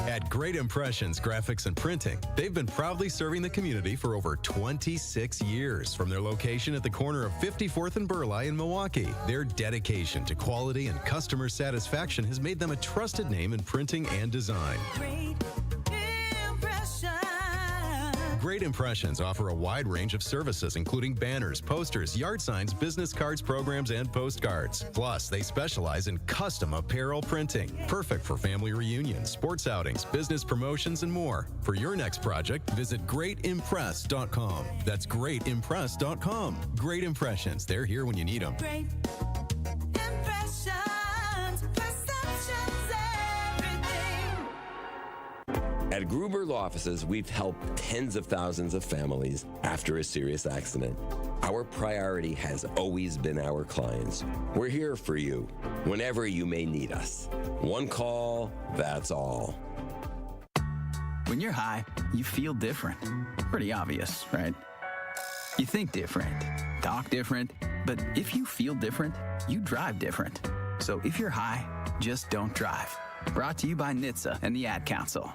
At Great Impressions Graphics and Printing, they've been proudly serving the community for over 26 years. From their location at the corner of 54th and Burleigh in Milwaukee, their dedication to quality and customer satisfaction has made them a trusted name in printing and design. Great Impressions offer a wide range of services, including banners, posters, yard signs, business cards, programs, and postcards. Plus, they specialize in custom apparel printing, perfect for family reunions, sports outings, business promotions, and more. For your next project, visit greatimpress.com. That's greatimpress.com. Great Impressions. They're here when you need them. Great impressions, perceptions, everything. At Gruber Law Offices, we've helped tens of thousands of families after a serious accident. Our priority has always been our clients. We're here for you whenever you may need us. One call, that's all. When you're high, you feel different. Pretty obvious, right? You think different, talk different, but if you feel different, you drive different. So if you're high, just don't drive. Brought to you by NHTSA and the Ad Council.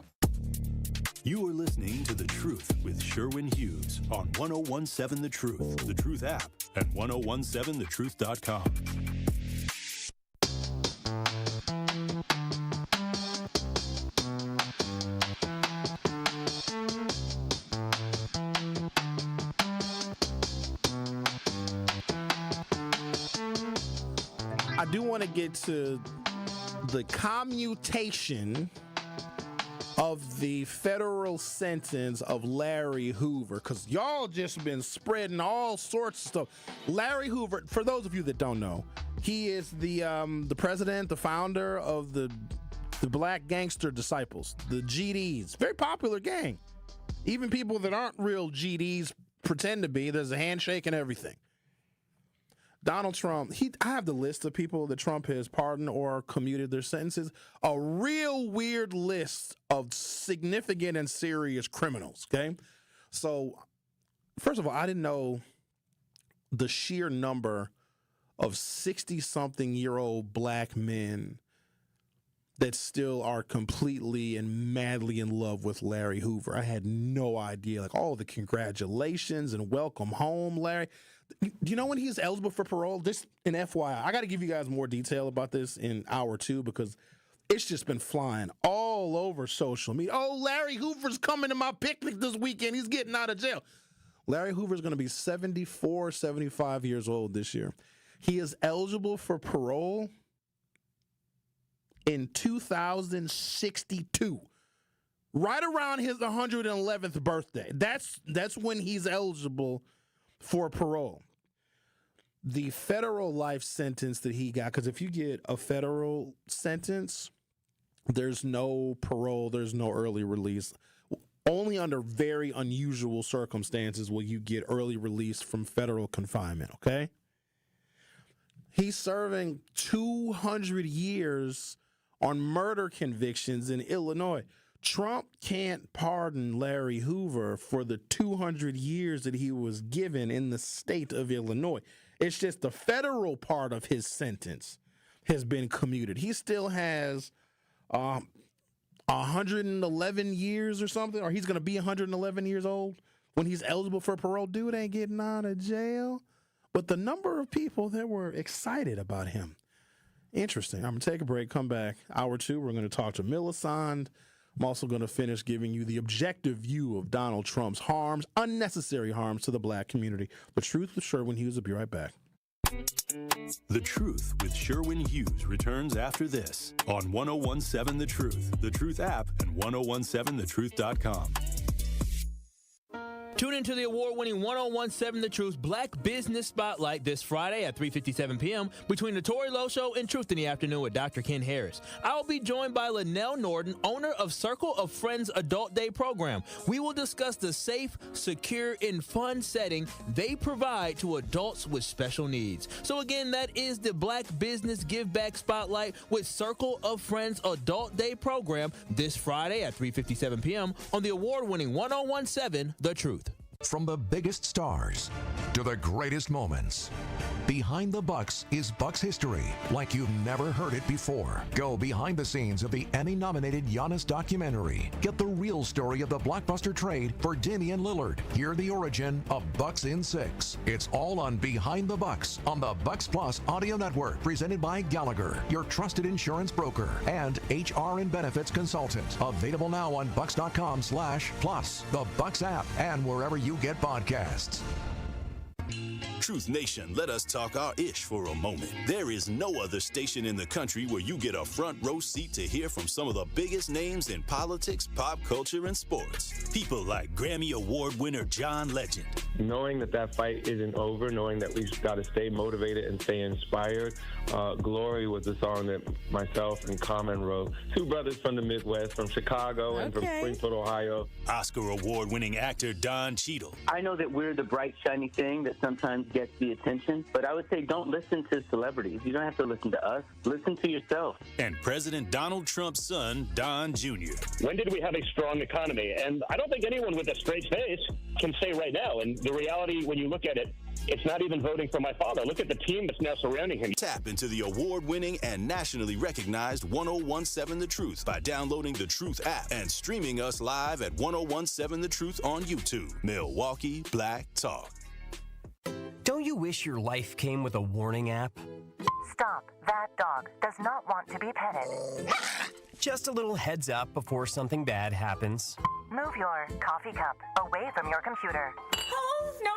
You are listening to The Truth with Sherwin Hughes on 1017 The Truth, The Truth app, and 1017thetruth.com. I do want to get to the commutation of the federal sentence of Larry Hoover, because y'all just been spreading all sorts of stuff. Larry Hoover, for those of you that don't know, he is the president, the founder of the The Black Gangster Disciples, the GDs, very popular gang. Even people that aren't real GDs pretend to be. There's a handshake and everything. Donald Trump, I have the list of people that Trump has pardoned or commuted their sentences. A real weird list of significant and serious criminals, okay? So, first of all, I didn't know the sheer number of 60-something-year-old black men that still are completely and madly in love with Larry Hoover. I had no idea. Like, all the congratulations and welcome home, Larry. Do you know when he's eligible for parole? Just an FYI. I got to give you guys more detail about this in hour 2 because it's just been flying all over social media. Oh, Larry Hoover's coming to my picnic this weekend. He's getting out of jail. Larry Hoover's going to be 74, 75 years old this year. He is eligible for parole in 2062, right around his 111th birthday. That's when he's eligible for parole. The federal life sentence that he got, because if you get a federal sentence, there's no parole, there's no early release. Only under very unusual circumstances will you get early release from federal confinement, okay? He's serving 200 years on murder convictions in Illinois. Trump can't pardon Larry Hoover for the 200 years that he was given in the state of Illinois. It's just the federal part of his sentence has been commuted. He still has 111 years or something, or he's going to be 111 years old when he's eligible for parole. Dude ain't getting out of jail. But the number of people that were excited about him, interesting. I'm going to take a break, come back. Hour 2, we're going to talk to Millicent. I'm also going to finish giving you the objective view of Donald Trump's harms, unnecessary harms to the black community. The Truth with Sherwin Hughes. Will be right back. The Truth with Sherwin Hughes returns after this on 1017 The Truth app, and 1017thetruth.com. Tune into the award-winning 1017 The Truth Black Business Spotlight this Friday at 3:57 p.m. between the Tori Lowe Show and Truth in the Afternoon with Dr. Ken Harris. I will be joined by Linnell Norton, owner of Circle of Friends Adult Day program. We will discuss the safe, secure, and fun setting they provide to adults with special needs. So again, that is the Black Business Give Back Spotlight with Circle of Friends Adult Day program this Friday at 3:57 p.m. on the award-winning 1017 The Truth. From the biggest stars to the greatest moments, Behind the Bucks is Bucks history like you've never heard it before. Go behind the scenes of the Emmy-nominated Giannis documentary. Get the real story of the blockbuster trade for Damian Lillard. Hear the origin of Bucks in 6. It's all on Behind the Bucks on the Bucks Plus audio network, presented by Gallagher, your trusted insurance broker and HR and benefits consultant. Available now on bucks.com/plus, the Bucks app, and wherever you get podcasts. Truth Nation, let us talk our ish for a moment. There is no other station in the country where you get a front row seat to hear from some of the biggest names in politics, pop culture, and sports. People like Grammy Award winner John Legend. Knowing that fight isn't over, knowing that we've got to stay motivated and stay inspired. Glory was a song that myself and Common wrote. Two brothers from the Midwest, from Chicago and from Springfield, Ohio. Oscar Award winning actor Don Cheadle. I know that we're the bright, shiny thing that sometimes gets the attention, but I would say don't listen to celebrities. You don't have to listen to us. Listen to yourself. And President Donald Trump's son, Don Jr. When did we have a strong economy? And I don't think anyone with a straight face can say right now. And the reality, when you look at it, it's not even voting for my father. Look at the team that's now surrounding him. Tap into the award-winning and nationally recognized 1017 The Truth by downloading the Truth app and streaming us live at 1017 The Truth on YouTube. Milwaukee Black Talk. Don't you wish your life came with a warning app? Stop. That dog does not want to be petted. Just a little heads up before something bad happens. Move your coffee cup away from your computer. Oh, no.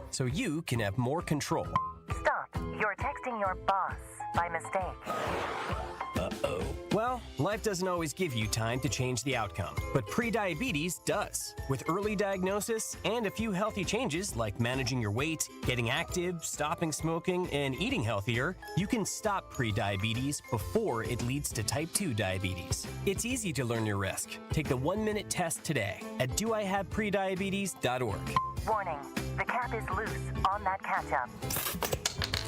So you can have more control. Stop. You're texting your boss by mistake. Uh-oh. Well, Well, life doesn't always give you time to change the outcome, but prediabetes does. With early diagnosis and a few healthy changes like managing your weight, getting active, stopping smoking, and eating healthier, you can stop prediabetes before it leads to type 2 diabetes. It's easy to learn your risk. Take the 1-minute test today at doihaveprediabetes.org. Warning, the cap is loose on that catch-up.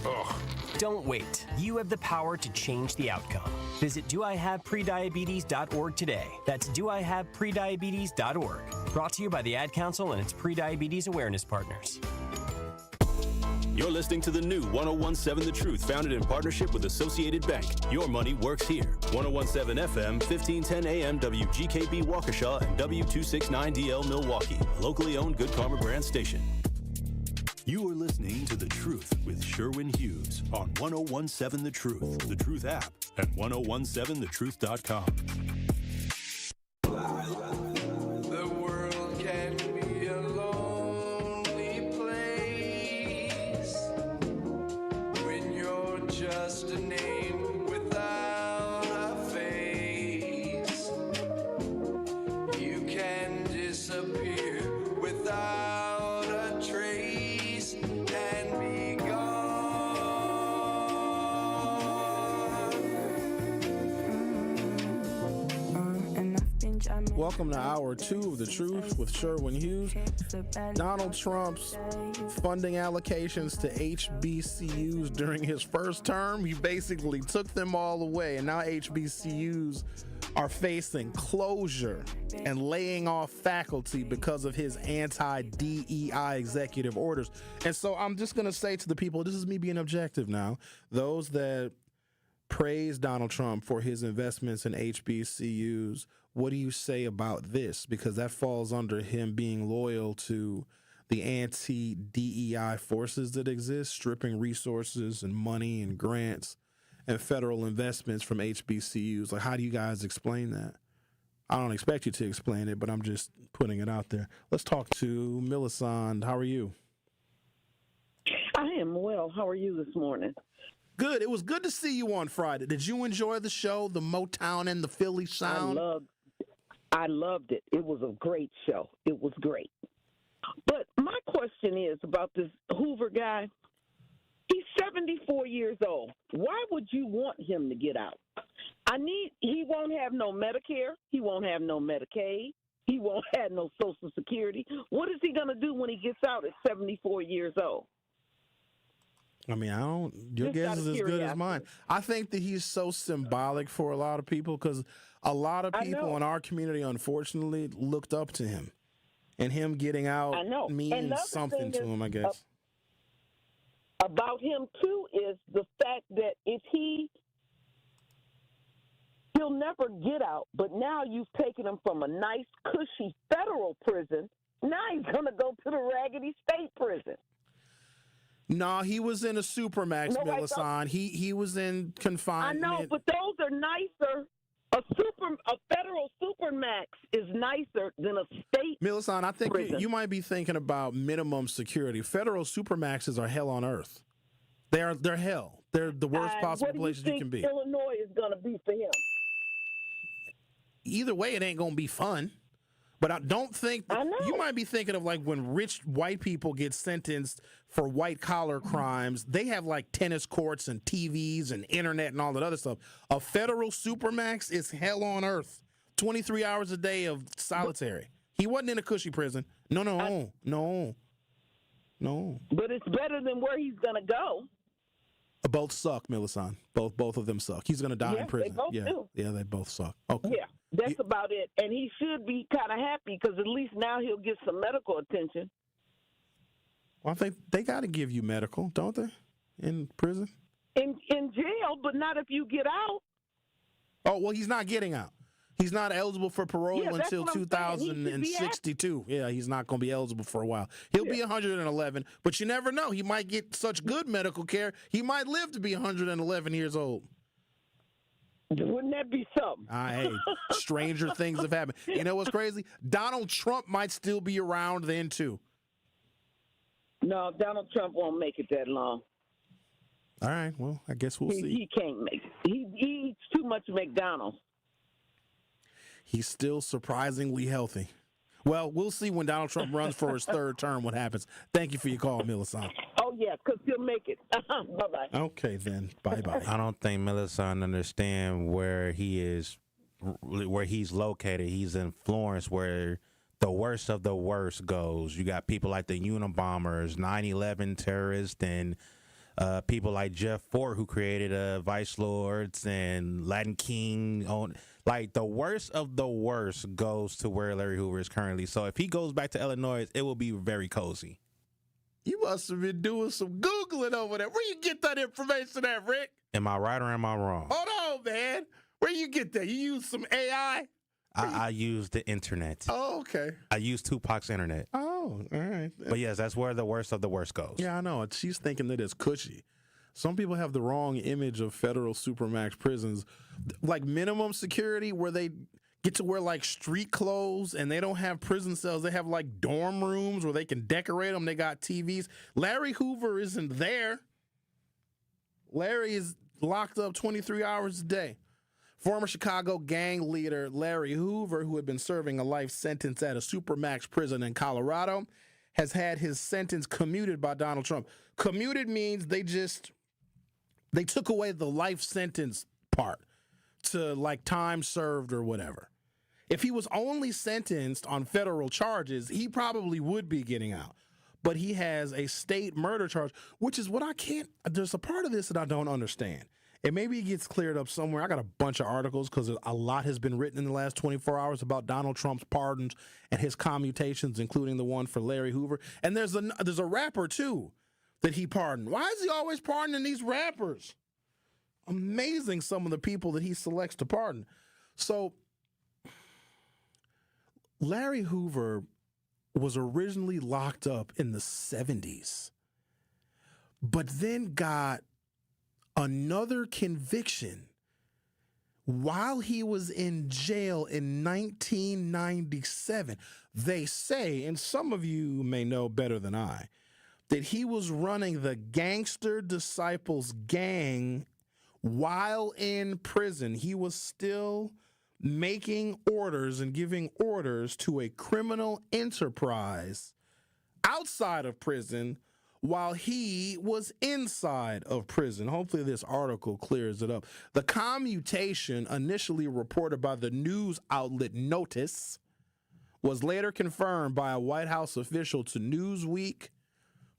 Ugh. Don't wait. You have the power to change the outcome. Visit doihaveprediabetes.org today. That's doihaveprediabetes.org. Brought to you by the Ad Council and its Prediabetes Awareness Partners. You're listening to the new 1017 The Truth, founded in partnership with Associated Bank. Your money works here. 1017 FM, 1510 AM, WGKB Waukesha, and W269DL Milwaukee, a locally owned Good Karma brand station. You are listening to The Truth with Sherwin Hughes on 1017 The Truth, The Truth app, and 1017thetruth.com. The world can be a lonely place when you're just a name without a face. You can disappear without a trace and be gone. Welcome to Hour 2 of The Truth with Sherwin Hughes. Donald Trump's funding allocations to HBCUs during his first term, he basically took them all away, and now HBCUs are facing closure and laying off faculty because of his anti-DEI executive orders. And so I'm just going to say to the people, this is me being objective now, those that praise Donald Trump for his investments in HBCUs, what do you say about this? Because that falls under him being loyal to the anti-DEI forces that exist, stripping resources and money and grants and federal investments from HBCUs. Like, how do you guys explain that? I don't expect you to explain it, but I'm just putting it out there. Let's talk to Millicent. How are you? I am well. How are you this morning? Good. It was good to see you on Friday. Did you enjoy the show, the Motown and the Philly sound? I loved it. It was a great show. It was great. But my question is about this Hoover guy. He's 74 years old. Why would you want him to get out? He won't have no Medicare. He won't have no Medicaid. He won't have no Social Security. What is he going to do when he gets out at 74 years old? I mean, your guess is as good as mine. I think that he's so symbolic for a lot of people because a lot of people in our community, unfortunately, looked up to him. And him getting out means something to him, I guess. About him, too, is the fact that he'll never get out, but now you've taken him from a nice, cushy federal prison. Now he's going to go to the raggedy state prison. No, he was in a Supermax, Millicent. He was in confinement. I know, but those are nicer. A federal Supermax is nicer than a state Millicent, I think prison. you might be thinking about minimum security. Federal Supermaxes are hell on earth. They're hell. They're the worst possible places you can be. Illinois is going to be for him? Either way, it ain't going to be fun. But I don't think you might be thinking of like when rich white people get sentenced for white collar crimes, they have like tennis courts and TVs and internet and all that other stuff. A federal Supermax is hell on earth. 23 hours a day of solitary. He wasn't in a cushy prison. No. But it's better than where he's going to go. Both suck, Millicent. Both of them suck. He's going to die in prison. They both do. Yeah, they both suck. Okay. Yeah, that's about it. And he should be kind of happy because at least now he'll get some medical attention. Well, I think they got to give you medical, don't they, in prison? In jail, but not if you get out. Oh, well, he's not getting out. He's not eligible for parole until 2062. Yeah, he's not going to be eligible for a while. He'll be 111, but you never know. He might get such good medical care, he might live to be 111 years old. Wouldn't that be something? Hey, stranger things have happened. You know what's crazy? Donald Trump might still be around then, too. No, Donald Trump won't make it that long. All right, well, I guess we'll see. He can't make it. He eats too much McDonald's. He's still surprisingly healthy. Well, we'll see when Donald Trump runs for his third term what happens. Thank you for your call, Millicent. Oh, yeah, because he'll make it. Bye-bye. Okay, then. Bye-bye. I don't think Millicent understand where he is, where he's located. He's in Florence, where the worst of the worst goes. You got people like the Unabombers, 9/11 terrorists, and people like Jeff Fort, who created Vice Lords and Latin King. Like, the worst of the worst goes to where Larry Hoover is currently. So if he goes back to Illinois, it will be very cozy. You must have been doing some Googling over there. Where you get that information at, Rick? Am I right or am I wrong? Hold on, man. Where you get that? You use some AI? I use the internet. Oh, okay. I use Tupac's internet. Oh, all right. But yes, that's where the worst of the worst goes. Yeah, I know. She's thinking that it's cushy. Some people have the wrong image of federal supermax prisons, like minimum security, where they get to wear like street clothes and they don't have prison cells. They have like dorm rooms where they can decorate them. They got TVs. Larry Hoover isn't there. Larry is locked up 23 hours a day. Former Chicago gang leader Larry Hoover, who had been serving a life sentence at a supermax prison in Colorado, has had his sentence commuted by Donald Trump. Commuted means they took away the life sentence part to like time served or whatever. If he was only sentenced on federal charges, he probably would be getting out. But he has a state murder charge, which is what there's a part of this that I don't understand. And maybe it gets cleared up somewhere. I got a bunch of articles because a lot has been written in the last 24 hours about Donald Trump's pardons and his commutations, including the one for Larry Hoover. And there's a rapper, too, that he pardoned. Why is he always pardoning these rappers? Amazing, some of the people that he selects to pardon. So Larry Hoover was originally locked up in the 70s, but then got another conviction while he was in jail in 1997. They say, and some of you may know better than I, that he was running the Gangster Disciples gang while in prison. He was still making orders and giving orders to a criminal enterprise outside of prison while he was inside of prison. Hopefully this article clears it up. The commutation, initially reported by the news outlet Notice, was later confirmed by a White House official to Newsweek,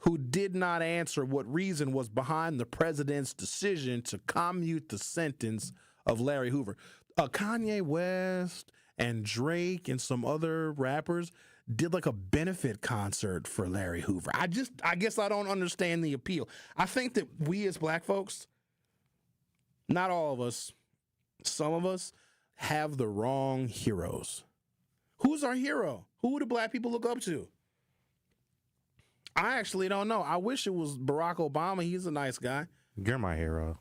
who did not answer what reason was behind the president's decision to commute the sentence of Larry Hoover. Kanye West and Drake and some other rappers did like a benefit concert for Larry Hoover. I guess I don't understand the appeal. I think that we as black folks, not all of us, some of us have the wrong heroes. Who's our hero? Who do black people look up to? I actually don't know. I wish it was Barack Obama. He's a nice guy. You're my hero.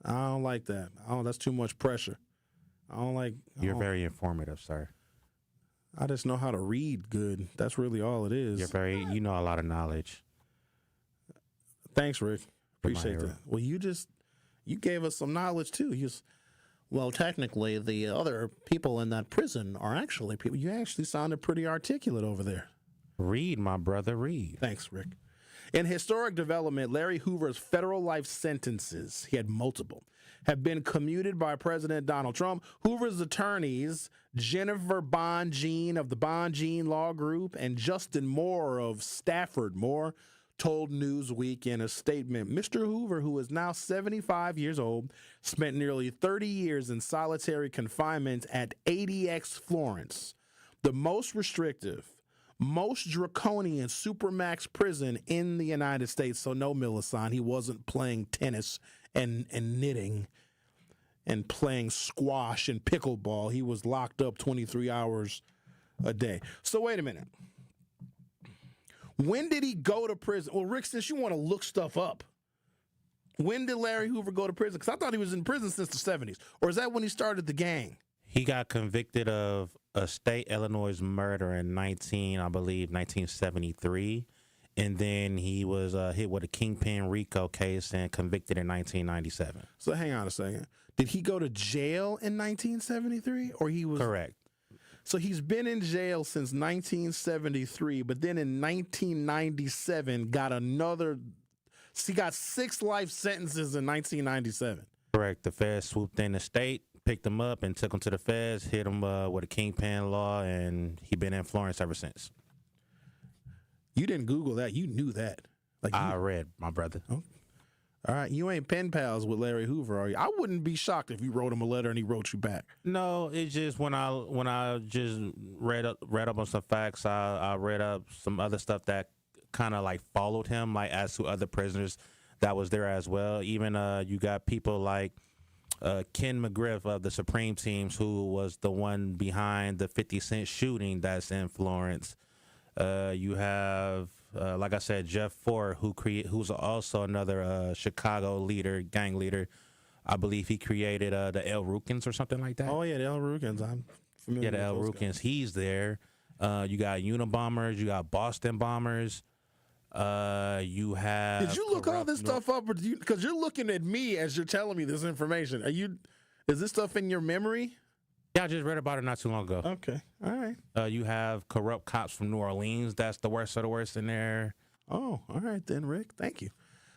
I don't like that. Oh, that's too much pressure. You're very informative, sir. I just know how to read good. That's really all it is. You know a lot of knowledge. Thanks, Rick. Appreciate that. Well, you gave us some knowledge too. Well, technically, the other people in that prison are actually people. You actually sounded pretty articulate over there. Read, my brother, read. Thanks, Rick. In historic development, Larry Hoover's federal life sentences, he had multiple, have been commuted by President Donald Trump. Hoover's attorneys, Jennifer Bonjean of the Bonjean Law Group and Justin Moore of Stafford Moore, told Newsweek in a statement, Mr. Hoover, who is now 75 years old, spent nearly 30 years in solitary confinement at ADX Florence, the most restrictive, most draconian supermax prison in the United States. So no, Millicent, he wasn't playing tennis and knitting and playing squash and pickleball. He was locked up 23 hours a day. So wait a minute. When did he go to prison? Well, Rick, since you want to look stuff up, when did Larry Hoover go to prison? Because I thought he was in prison since the 70s. Or is that when he started the gang? He got convicted of a state Illinois murder in 1973. And then he was hit with a Kingpin RICO case and convicted in 1997. So hang on a second. Did he go to jail in 1973, or he was correct? So he's been in jail since 1973, but then in 1997 got another. He got 6 life sentences in 1997. Correct. The feds swooped in the state, picked him up, and took him to the feds. Hit him with a Kingpin law, and he been in Florence ever since. You didn't Google that. You knew that. I read, my brother. Oh. All right. You ain't pen pals with Larry Hoover, are you? I wouldn't be shocked if you wrote him a letter and he wrote you back. No, it's just when I just read up on some facts, I read up some other stuff that kind of like followed him, like as to other prisoners that was there as well. Even you got people like Ken McGriff of the Supreme Teams, who was the one behind the 50 Cent shooting that's in Florence. You have, like I said, Jeff Ford, who's also another Chicago leader, gang leader. I believe he created the El Rukins or something like that. Oh, yeah, the El Rukins. I'm familiar with the El those Rukins. guys. He's there. You got Unabombers. You got Boston Bombers. You have. Did you look all this stuff up, or because you're looking at me as you're telling me this information? Is this stuff in your memory? Yeah, I just read about it not too long ago. Okay, all right. You have corrupt cops from New Orleans. That's the worst of the worst in there. Oh, all right then, Rick. Thank you.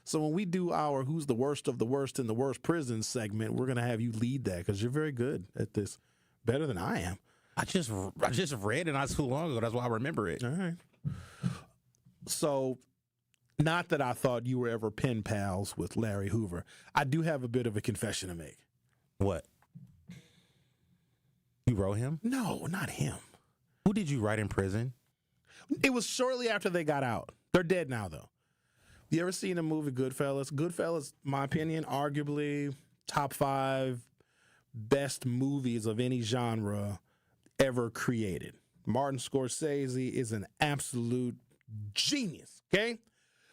So when we do our "Who's the Worst of the Worst in the Worst Prisons" segment, we're gonna have you lead that because you're very good at this, better than I am. I just read it not too long ago. That's why I remember it. All right. So, not that I thought you were ever pen pals with Larry Hoover. I do have a bit of a confession to make. What? You wrote him? No, not him. Who did you write in prison? It was shortly after they got out. They're dead now, though. You ever seen the movie Goodfellas? Goodfellas, my opinion, arguably top 5 best movies of any genre ever created. Martin Scorsese is an absolute genius, okay?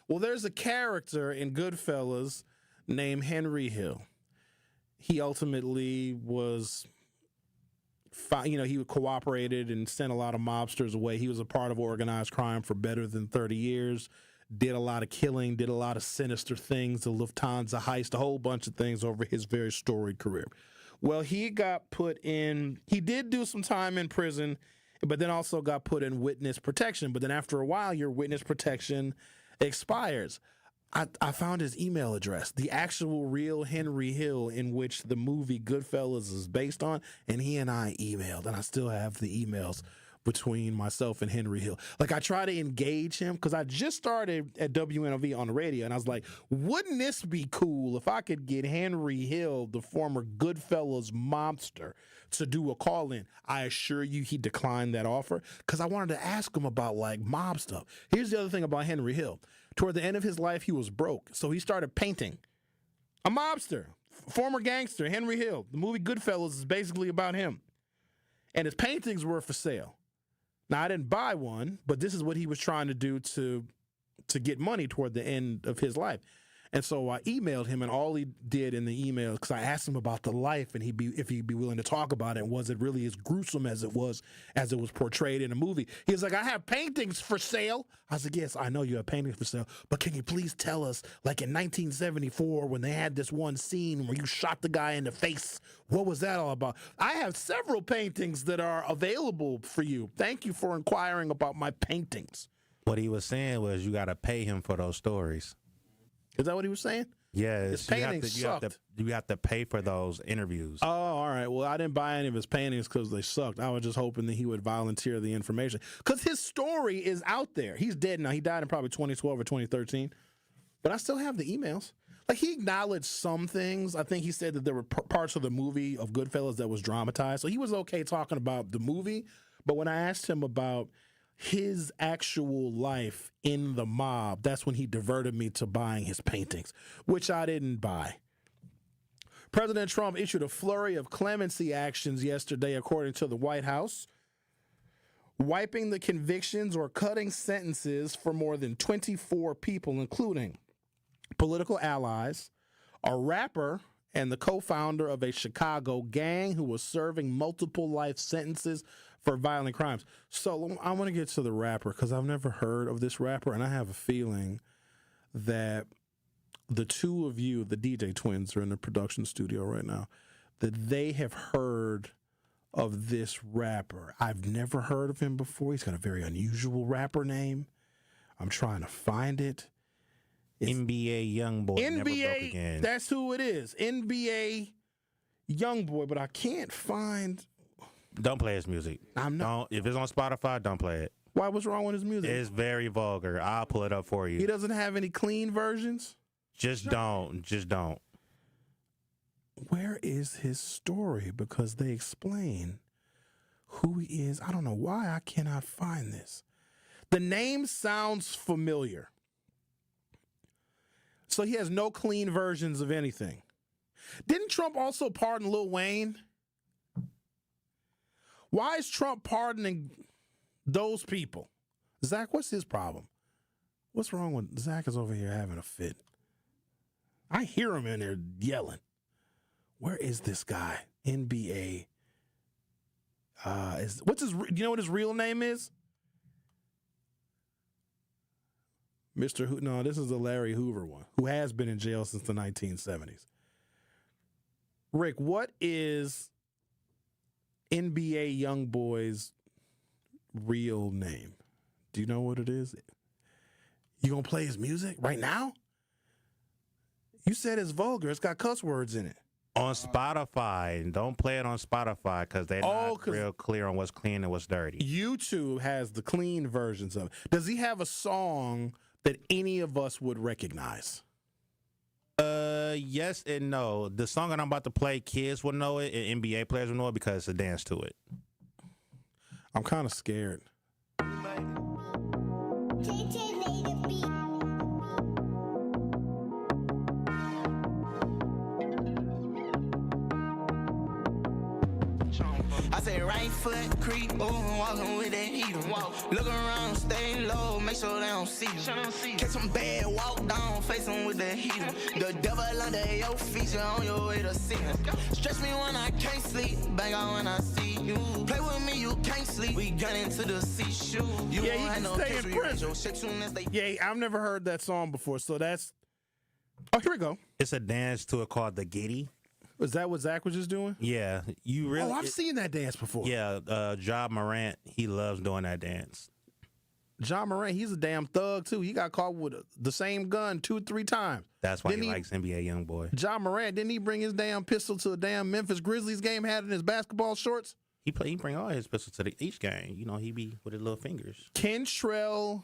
Well, there's a character in Goodfellas named Henry Hill. He ultimately was, he cooperated and sent a lot of mobsters away. He was a part of organized crime for better than 30 years, did a lot of killing, did a lot of sinister things, the Lufthansa heist, a whole bunch of things over his very storied career. Well, he did do some time in prison, but then also got put in witness protection. But then after a while, your witness protection expires. I found his email address, the actual real Henry Hill in which the movie Goodfellas is based on, and he and I emailed, and I still have the emails between myself and Henry Hill. Like, I try to engage him because I just started at WNOV on the radio, and I was like, wouldn't this be cool if I could get Henry Hill, the former Goodfellas mobster, to do a call-in? I assure you he declined that offer because I wanted to ask him about, like, mob stuff. Here's the other thing about Henry Hill. Toward the end of his life, he was broke, so he started painting. A mobster, former gangster, Henry Hill. The movie Goodfellas is basically about him. And his paintings were for sale. Now, I didn't buy one, but this is what he was trying to do to get money toward the end of his life. And so I emailed him, and all he did in the email, because I asked him about the life and if he'd be willing to talk about it, and was it really as gruesome as it was portrayed in the movie. He was like, I have paintings for sale. I was like, yes, I know you have paintings for sale, but can you please tell us, like in 1974, when they had this one scene where you shot the guy in the face, what was that all about? I have several paintings that are available for you. Thank you for inquiring about my paintings. What he was saying was you got to pay him for those stories. Is that what he was saying? Yes. His paintings sucked. You have to pay for those interviews. Oh, all right. Well, I didn't buy any of his paintings because they sucked. I was just hoping that he would volunteer the information. Because his story is out there. He's dead now. He died in probably 2012 or 2013. But I still have the emails. Like, he acknowledged some things. I think he said that there were parts of the movie of Goodfellas that was dramatized. So he was okay talking about the movie. But when I asked him about his actual life in the mob, that's when he diverted me to buying his paintings, which I didn't buy. President Trump issued a flurry of clemency actions yesterday, according to the White House, wiping the convictions or cutting sentences for more than 24 people, including political allies, a rapper, and the co-founder of a Chicago gang who was serving multiple life sentences for violent crimes. So I want to get to the rapper because I've never heard of this rapper, and I have a feeling that the two of you, the DJ twins, are in the production studio right now, that they have heard of this rapper. I've never heard of him before. He's got a very unusual rapper name. I'm trying to find it. NBA Youngboy. NBA, Never Broke Again. That's who it is. NBA Youngboy, but I can't find. Don't play his music. I'm not. If it's on Spotify, don't play it. Why? What's wrong with his music? It's very vulgar. I'll pull it up for you. He doesn't have any clean versions? Just don't. Just don't. Where is his story? Because they explain who he is. I don't know why I cannot find this. The name sounds familiar. So he has no clean versions of anything. Didn't Trump also pardon Lil Wayne? Why is Trump pardoning those people? Zach, what's his problem? What's wrong with Zach is over here having a fit? I hear him in there yelling. Where is this guy? NBA. Do you know what his real name is? Mr. No, this is the Larry Hoover one, who has been in jail since the 1970s. Rick, what is NBA Youngboy's real name? Do you know what it is? You gonna play his music right now? You said it's vulgar. It's got cuss words in it. On Spotify. Don't play it on Spotify because they're not real clear on what's clean and what's dirty. YouTube has the clean versions of it. Does he have a song that any of us would recognize? Yes and no. The song that I'm about to play, kids will know it, and NBA players will know it because it's a dance to it. I'm kind of scared. I say right foot creep, walking with that heater. Look around, stay low, make sure they don't see you. Catch some bad, walk down, face them with the heater. The devil under your feet, you're on your way to see him. Stretch me when I can't sleep, bang on when I see you. Play with me, you can't sleep. We got into the seashore. You yeah, you can stay in prison. Yeah, I've never heard that song before, so that's. Oh, here we go. It's a dance to it called the Giddy. Is that what Zach was just doing? Yeah, you really. Oh, I've seen that dance before. Yeah, Ja Morant, he loves doing that dance. Ja Morant, he's a damn thug too. He got caught with the same gun 2-3 times. That's why he likes NBA Youngboy. Ja Morant, didn't he bring his damn pistol to a damn Memphis Grizzlies game? Had it in his basketball shorts. He bring all his pistols to each game. You know, he be with his little fingers. Kentrell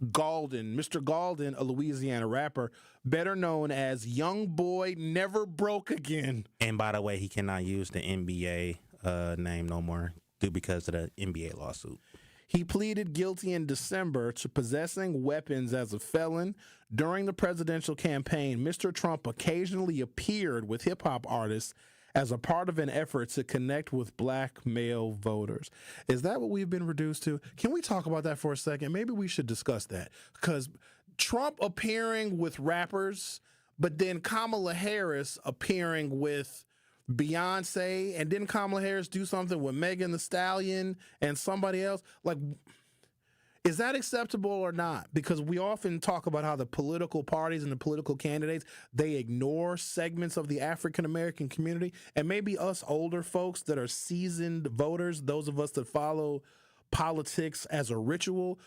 Gaulden, Mr. Gaulden, a Louisiana rapper, better known as Young Boy Never Broke Again. And by the way, he cannot use the NBA name no more because of the NBA lawsuit. He pleaded guilty in December to possessing weapons as a felon. During the presidential campaign, Mr. Trump occasionally appeared with hip-hop artists as a part of an effort to connect with black male voters. Is that what we've been reduced to? Can we talk about that for a second? Maybe we should discuss that. Because Trump appearing with rappers, but then Kamala Harris appearing with Beyonce, and didn't Kamala Harris do something with Megan Thee Stallion and somebody else? Like, is that acceptable or not? Because we often talk about how the political parties and the political candidates, they ignore segments of the African-American community. And maybe us older folks that are seasoned voters, those of us that follow politics as a ritual,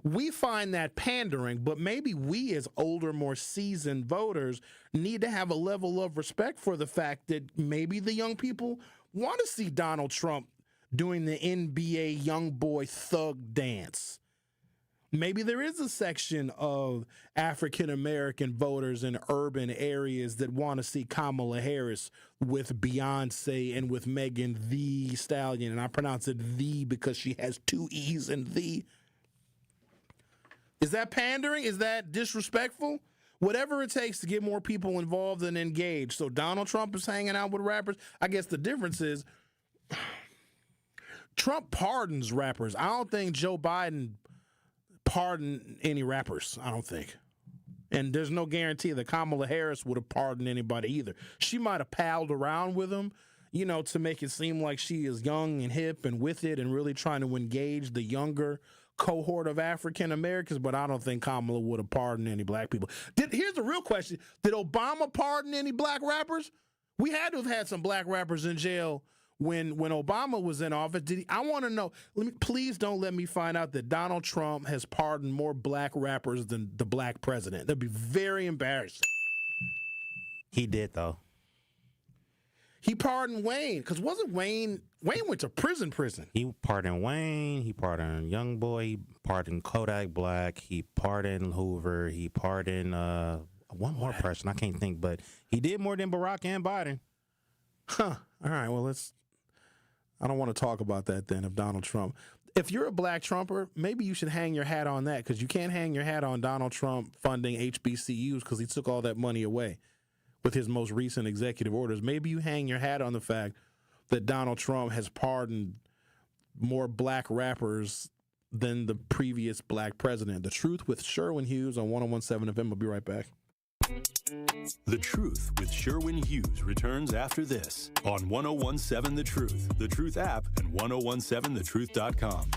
we find that pandering, but maybe we as older, more seasoned voters need to have a level of respect for the fact that maybe the young people want to see Donald Trump doing the NBA Youngboy thug dance. Maybe there is a section of African-American voters in urban areas that want to see Kamala Harris with Beyonce and with Megan Thee Stallion. And I pronounce it "the" because she has 2 E's in "the." Is that pandering? Is that disrespectful? Whatever it takes to get more people involved and engaged. So Donald Trump is hanging out with rappers. I guess the difference is Trump pardons rappers. I don't think Joe Biden pardoned any rappers. I don't think. And there's no guarantee that Kamala Harris would have pardoned anybody either. She might have palled around with him. to make it seem like she is young and hip and with it and really trying to engage the younger cohort of African Americans, but I don't think Kamala would have pardoned any black people. Here's the real question. Did Obama pardon any black rappers? We had to have had some black rappers in jail when Obama was in office. I want to know, please don't let me find out that Donald Trump has pardoned more black rappers than the black president. That'd be very embarrassing. He did, though. He pardoned Wayne, because wasn't Wayne went to prison. He pardoned Wayne, he pardoned Young Boy, he pardoned Kodak Black, he pardoned Hoover, he pardoned one more person, I can't think, but he did more than Barack and Biden. Huh. All right, well, I don't want to talk about that then of Donald Trump. If you're a black Trumper, maybe you should hang your hat on that, because you can't hang your hat on Donald Trump funding HBCUs because he took all that money away with his most recent executive orders. Maybe you hang your hat on the fact that Donald Trump has pardoned more black rappers than the previous black president. The Truth with Sherwin Hughes on 101.7 FM. We'll be right back. The Truth with Sherwin Hughes returns after this on 101.7 The Truth, The Truth app, and 1017thetruth.com.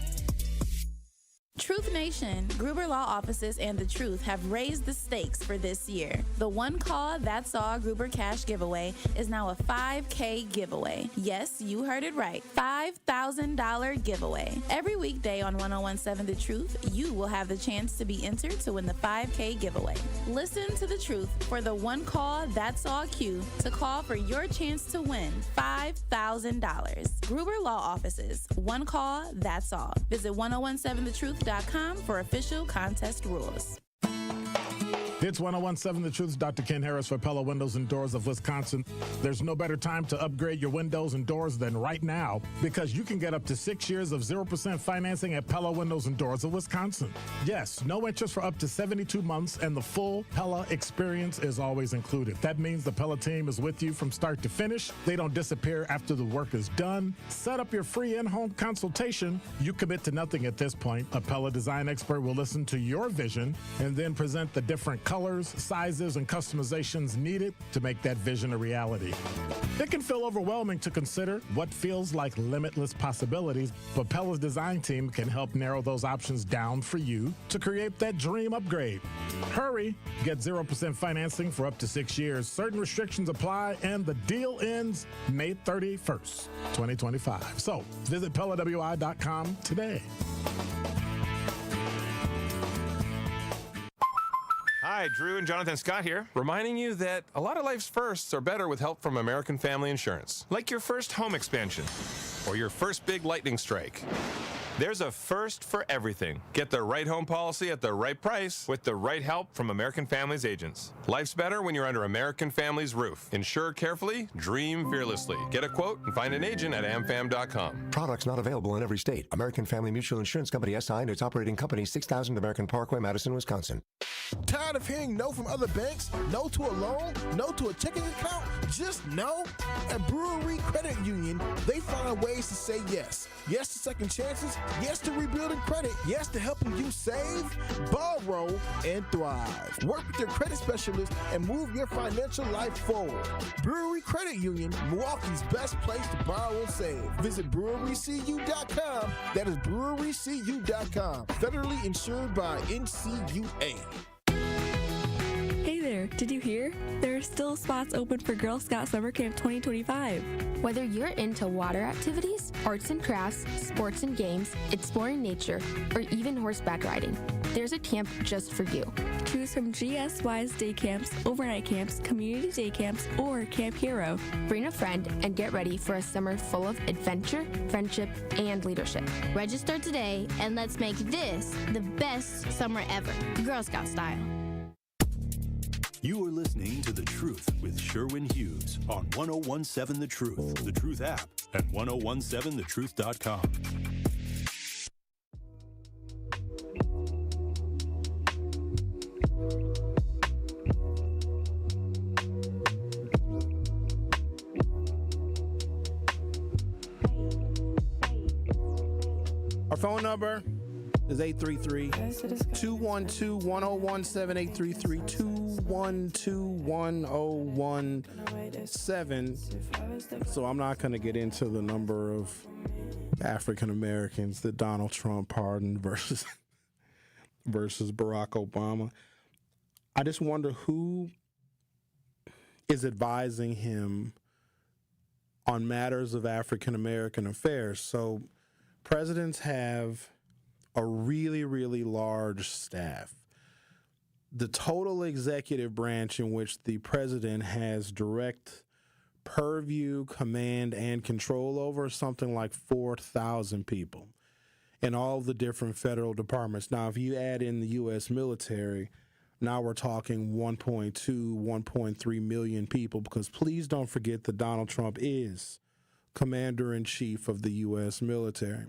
Truth Nation, Gruber Law Offices and The Truth have raised the stakes for this year. The One Call That's All Gruber Cash Giveaway is now a $5K giveaway. Yes, you heard it right. $5,000 giveaway. Every weekday on 1017 The Truth, you will have the chance to be entered to win the $5K giveaway. Listen to The Truth for the One Call That's All cue to call for your chance to win $5,000. Gruber Law Offices, One Call That's All. Visit 1017thetruth.com for official contest rules. It's 101.7 The Truth's Dr. Ken Harris for Pella Windows and Doors of Wisconsin. There's no better time to upgrade your windows and doors than right now, because you can get up to 6 years of 0% financing at Pella Windows and Doors of Wisconsin. Yes, no interest for up to 72 months, and the full Pella experience is always included. That means the Pella team is with you from start to finish. They don't disappear after the work is done. Set up your free in-home consultation. You commit to nothing at this point. A Pella design expert will listen to your vision and then present the different colors, sizes, and customizations needed to make that vision a reality. It can feel overwhelming to consider what feels like limitless possibilities, but Pella's design team can help narrow those options down for you to create that dream upgrade. Hurry! Get 0% financing for up to 6 years. Certain restrictions apply, and the deal ends May 31st, 2025. So visit PellaWI.com today. Hi, Drew and Jonathan Scott here, reminding you that a lot of life's firsts are better with help from American Family Insurance. Like your first home expansion or your first big lightning strike. There's a first for everything. Get the right home policy at the right price with the right help from American Family's agents. Life's better when you're under American Family's roof. Insure carefully, dream fearlessly. Get a quote and find an agent at amfam.com. Products not available in every state. American Family Mutual Insurance Company SI and its operating company, 6000 American Parkway, Madison, Wisconsin. Tired of hearing no from other banks? No to a loan? No to a checking account? Just no? At Brewery Credit Union, they find ways to say yes. Yes to second chances. Yes to rebuilding credit. Yes to helping you save, borrow, and thrive. Work with your credit specialist and move your financial life forward. Brewery Credit Union, Milwaukee's best place to borrow and save. Visit brewerycu.com. That is brewerycu.com. Federally insured by NCUA. Hey there, did you hear? There are still spots open for Girl Scout Summer Camp 2025. Whether you're into water activities, arts and crafts, sports and games, exploring nature, or even horseback riding, there's a camp just for you. Choose from GSY's day camps, overnight camps, community day camps, or Camp Hero. Bring a friend and get ready for a summer full of adventure, friendship, and leadership. Register today and let's make this the best summer ever, Girl Scout style. You are listening to The Truth with Sherwin Hughes on 1017 The Truth, The Truth app, and 1017thetruth.com. Our phone number, is 833-212-1017, 833-212-1017. So I'm not going to get into the number of African Americans that Donald Trump pardoned versus Barack Obama. I just wonder who is advising him on matters of African American affairs. So presidents have a really, really large staff. The total executive branch in which the president has direct purview, command, and control over something like 4,000 people in all the different federal departments. Now, if you add in the U.S. military, now we're talking 1.2, 1.3 million people, because please don't forget that Donald Trump is commander-in-chief of the U.S. military.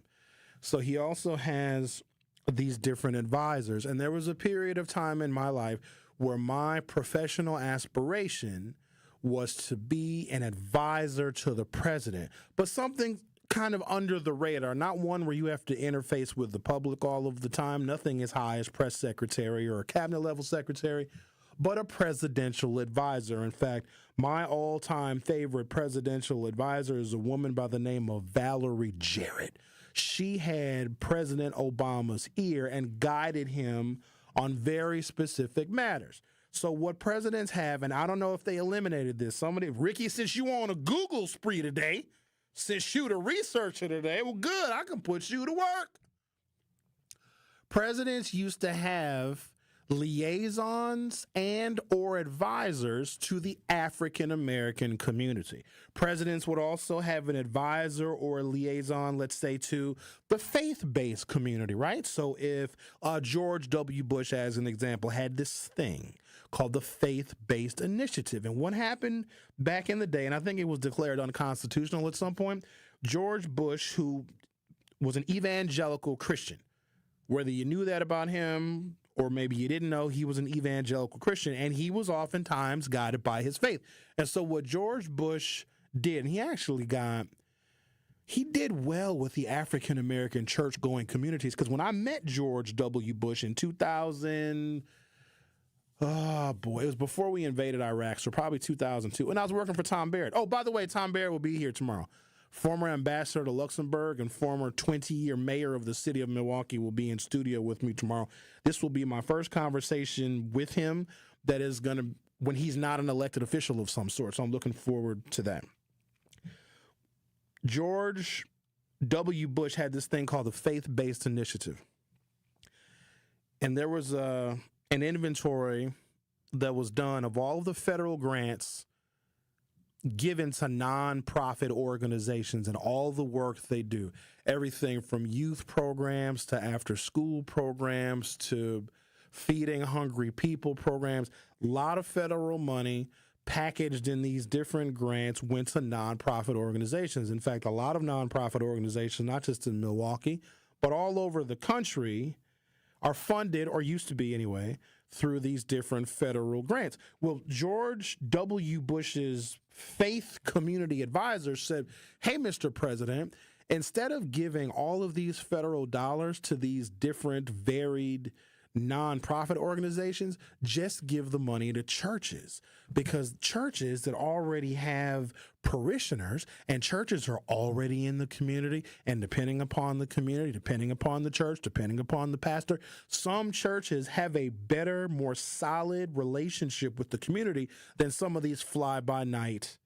So he also has these different advisors. And there was a period of time in my life where my professional aspiration was to be an advisor to the president, but something kind of under the radar, not one where you have to interface with the public all of the time. Nothing as high as press secretary or a cabinet level secretary, but a presidential advisor. In fact, my all-time favorite presidential advisor is a woman by the name of Valerie Jarrett. She had President Obama's ear and guided him on very specific matters. So what presidents have, and I don't know if they eliminated this. Ricky, since you on a Google spree today, since you the researcher today, well, good, I can put you to work. Presidents used to have liaisons and or advisors to the African American community. Presidents would also have an advisor or a liaison, let's say, to the faith-based community, right? So if George W. Bush, as an example, had this thing called the Faith-Based Initiative. And what happened back in the day, and I think it was declared unconstitutional at some point, George Bush, who was an evangelical Christian, whether you knew that about him or maybe you didn't know, he was an evangelical Christian, and he was oftentimes guided by his faith. And so what George Bush did, and he did well with the African-American church-going communities, because when I met George W. Bush in 2000, it was before we invaded Iraq, so probably 2002, and I was working for Tom Barrett. Oh, by the way, Tom Barrett will be here tomorrow. Former ambassador to Luxembourg and former 20-year mayor of the city of Milwaukee will be in studio with me tomorrow. This will be my first conversation with him that is going to, when he's not an elected official of some sort. So I'm looking forward to that. George W. Bush had this thing called the Faith-Based Initiative. And there was an inventory that was done of all of the federal grants given to nonprofit organizations and all the work they do. Everything from youth programs to after-school programs to feeding hungry people programs. A lot of federal money packaged in these different grants went to nonprofit organizations. In fact, a lot of nonprofit organizations, not just in Milwaukee, but all over the country, are funded, or used to be anyway, through these different federal grants. Well, George W. Bush's faith community advisor said, hey, Mr. President, instead of giving all of these federal dollars to these different varied nonprofit organizations, just give the money to churches, because churches that already have parishioners and churches are already in the community, and depending upon the community, depending upon the church, depending upon the pastor, some churches have a better, more solid relationship with the community than some of these fly-by-night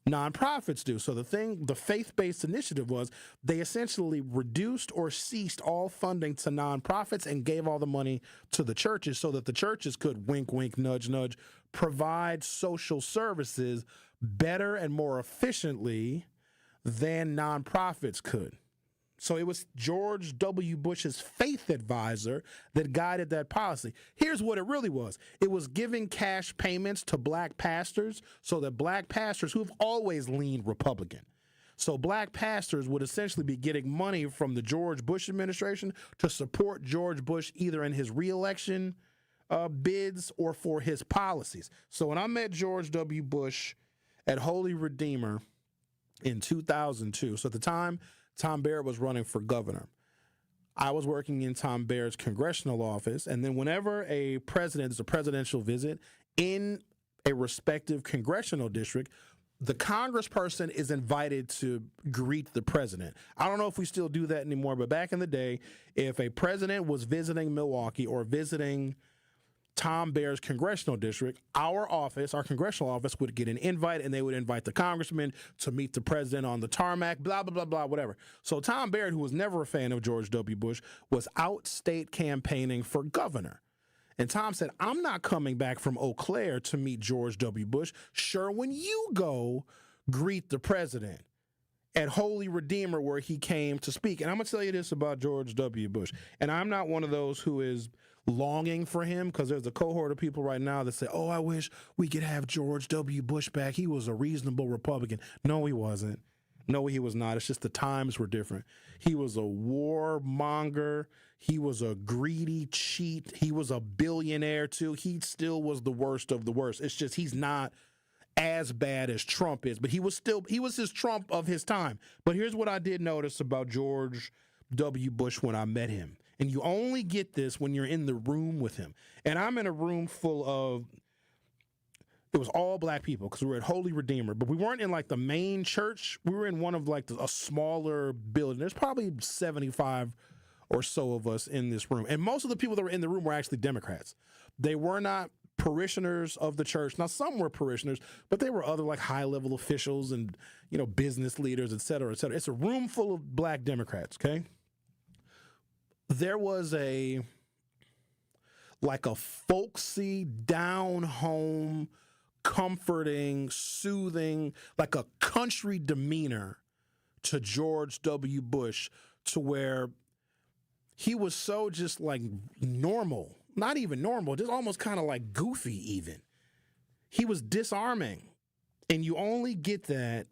nonprofits do. So the faith-based initiative was they essentially reduced or ceased all funding to nonprofits and gave all the money to the churches so that the churches could, wink, wink, nudge, nudge, provide social services better and more efficiently than nonprofits could. So it was George W. Bush's faith advisor that guided that policy. Here's what it really was. It was giving cash payments to black pastors so that black pastors who have always leaned Republican. So black pastors would essentially be getting money from the George Bush administration to support George Bush either in his reelection bids or for his policies. So when I met George W. Bush at Holy Redeemer in 2002, so at the time, Tom Barrett was running for governor. I was working in Tom Baird's congressional office, and then whenever a president is a presidential visit in a respective congressional district, the congressperson is invited to greet the president. I don't know if we still do that anymore, but back in the day, if a president was visiting Milwaukee or visiting Tom Baird's congressional district, our congressional office would get an invite, and they would invite the congressman to meet the president on the tarmac, blah, blah, blah, blah, whatever. So Tom Baird, who was never a fan of George W. Bush, was outstate campaigning for governor. And Tom said, I'm not coming back from Eau Claire to meet George W. Bush. Sherwin, you go greet the president at Holy Redeemer, where he came to speak. And I'm going to tell you this about George W. Bush. And I'm not one of those who is longing for him, because there's a cohort of people right now that say, oh, I wish we could have George W. Bush back. He was a reasonable Republican. No, he wasn't. No, he was not. It's just the times were different. He was a warmonger. He was a greedy cheat. He was a billionaire, too. He still was the worst of the worst. It's just he's not as bad as Trump is, but he was his Trump of his time. But here's what I did notice about George W. Bush when I met him. And you only get this when you're in the room with him. And I'm in a room full of, it was all black people because we were at Holy Redeemer, but we weren't in like the main church. We were in one of like a smaller building. There's probably 75 or so of us in this room. And most of the people that were in the room were actually Democrats. They were not parishioners of the church. Now, some were parishioners, but they were other like high-level officials and, business leaders, et cetera, et cetera. It's a room full of black Democrats, okay? There was a folksy, down-home, comforting, soothing, like a country demeanor to George W. Bush, to where he was so just like normal, not even normal, just almost kind of like goofy even. He was disarming. And you only get that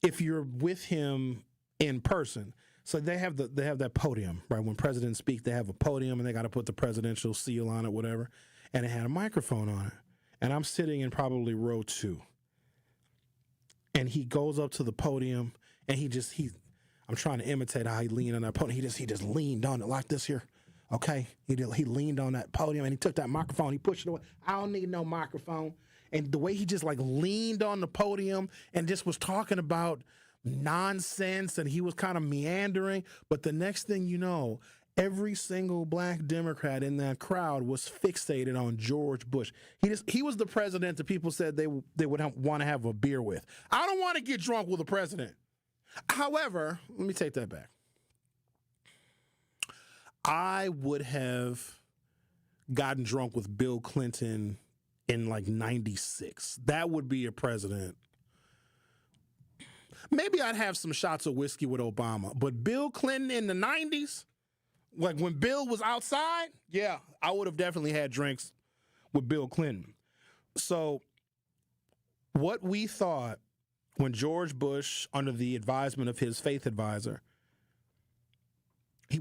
if you're with him in person. So they have that podium, right? When presidents speak, they have a podium and they got to put the presidential seal on it, whatever. And it had a microphone on it. And I'm sitting in probably row 2. And he goes up to the podium and I'm trying to imitate how he leaned on that podium. He just leaned on it like this here. Okay? He leaned on that podium and he took that microphone. He pushed it away. I don't need no microphone. And the way he just like leaned on the podium and just was talking about nonsense, and he was kind of meandering. But the next thing you know, every single black Democrat in that crowd was fixated on George Bush. He was the president that people said they would want to have a beer with. I don't want to get drunk with the president. However, let me take that back. I would have gotten drunk with Bill Clinton in like 96. That would be a president. Maybe I'd have some shots of whiskey with Obama, but Bill Clinton in the 90s, like when Bill was outside, yeah, I would have definitely had drinks with Bill Clinton. So what we thought when George Bush, under the advisement of his faith advisor,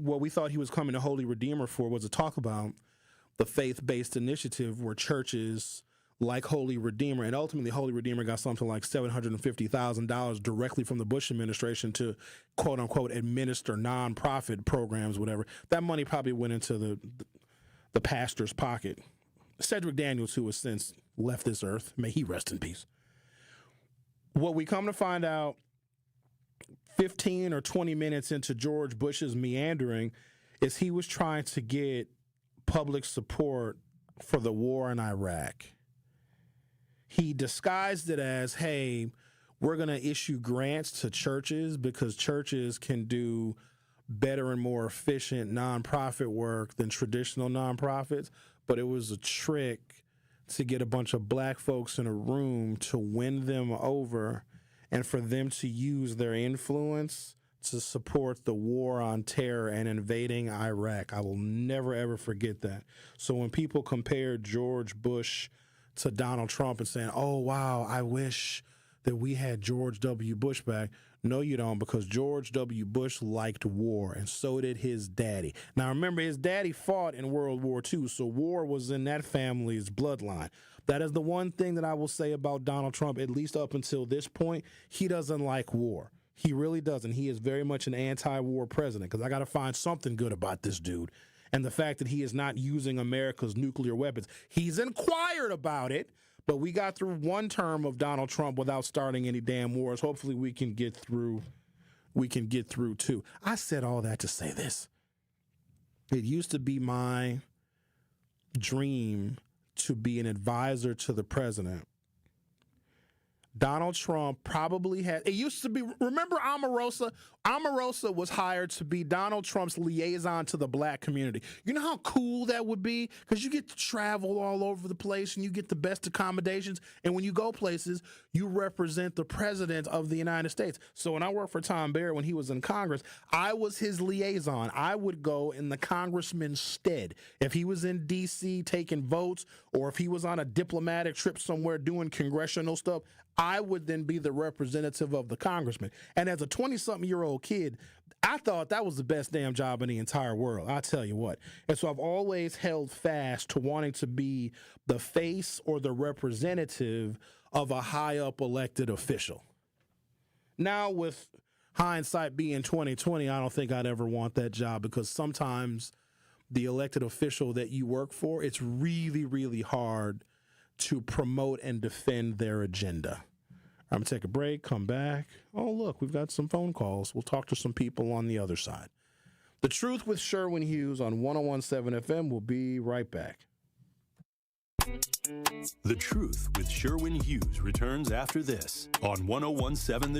what we thought he was coming to Holy Redeemer for was to talk about the faith-based initiative where churches like Holy Redeemer, and ultimately Holy Redeemer got something like $750,000 directly from the Bush administration to, quote unquote, administer nonprofit programs, whatever. That money probably went into the pastor's pocket. Cedric Daniels, who has since left this earth, may he rest in peace. What we come to find out 15 or 20 minutes into George Bush's meandering is he was trying to get public support for the war in Iraq. He disguised it as, hey, we're going to issue grants to churches because churches can do better and more efficient nonprofit work than traditional nonprofits. But it was a trick to get a bunch of black folks in a room to win them over and for them to use their influence to support the war on terror and invading Iraq. I will never, ever forget that. So when people compare George Bush to Donald Trump and saying, oh, wow, I wish that we had George W. Bush back. No, you don't, because George W. Bush liked war, and so did his daddy. Now, remember, his daddy fought in World War II, so war was in that family's bloodline. That is the one thing that I will say about Donald Trump, at least up until this point. He doesn't like war. He really doesn't. He is very much an anti-war president because I got to find something good about this dude. And the fact that he is not using America's nuclear weapons. He's inquired about it, but we got through one term of Donald Trump without starting any damn wars. Hopefully we can get through two. I said all that to say this. It used to be my dream to be an advisor to the president. Donald Trump probably had, it used to be, remember Omarosa? Omarosa was hired to be Donald Trump's liaison to the black community. You know how cool that would be? Because you get to travel all over the place and you get the best accommodations. And when you go places, you represent the president of the United States. So when I worked for Tom Baer when he was in Congress, I was his liaison. I would go in the congressman's stead. If he was in D.C. taking votes or if he was on a diplomatic trip somewhere doing congressional stuff, I would then be the representative of the congressman. And as a 20-something-year-old kid, I thought that was the best damn job in the entire world. I'll tell you what. And so I've always held fast to wanting to be the face or the representative of a high-up elected official. Now, with hindsight being 2020, I don't think I'd ever want that job because sometimes the elected official that you work for, it's really, really hard to promote and defend their agenda. I'm going to take a break, come back. Oh, look, we've got some phone calls. We'll talk to some people on the other side. The Truth with Sherwin Hughes on 101.7 FM. We'll be right back. The Truth with Sherwin Hughes returns after this on 101.7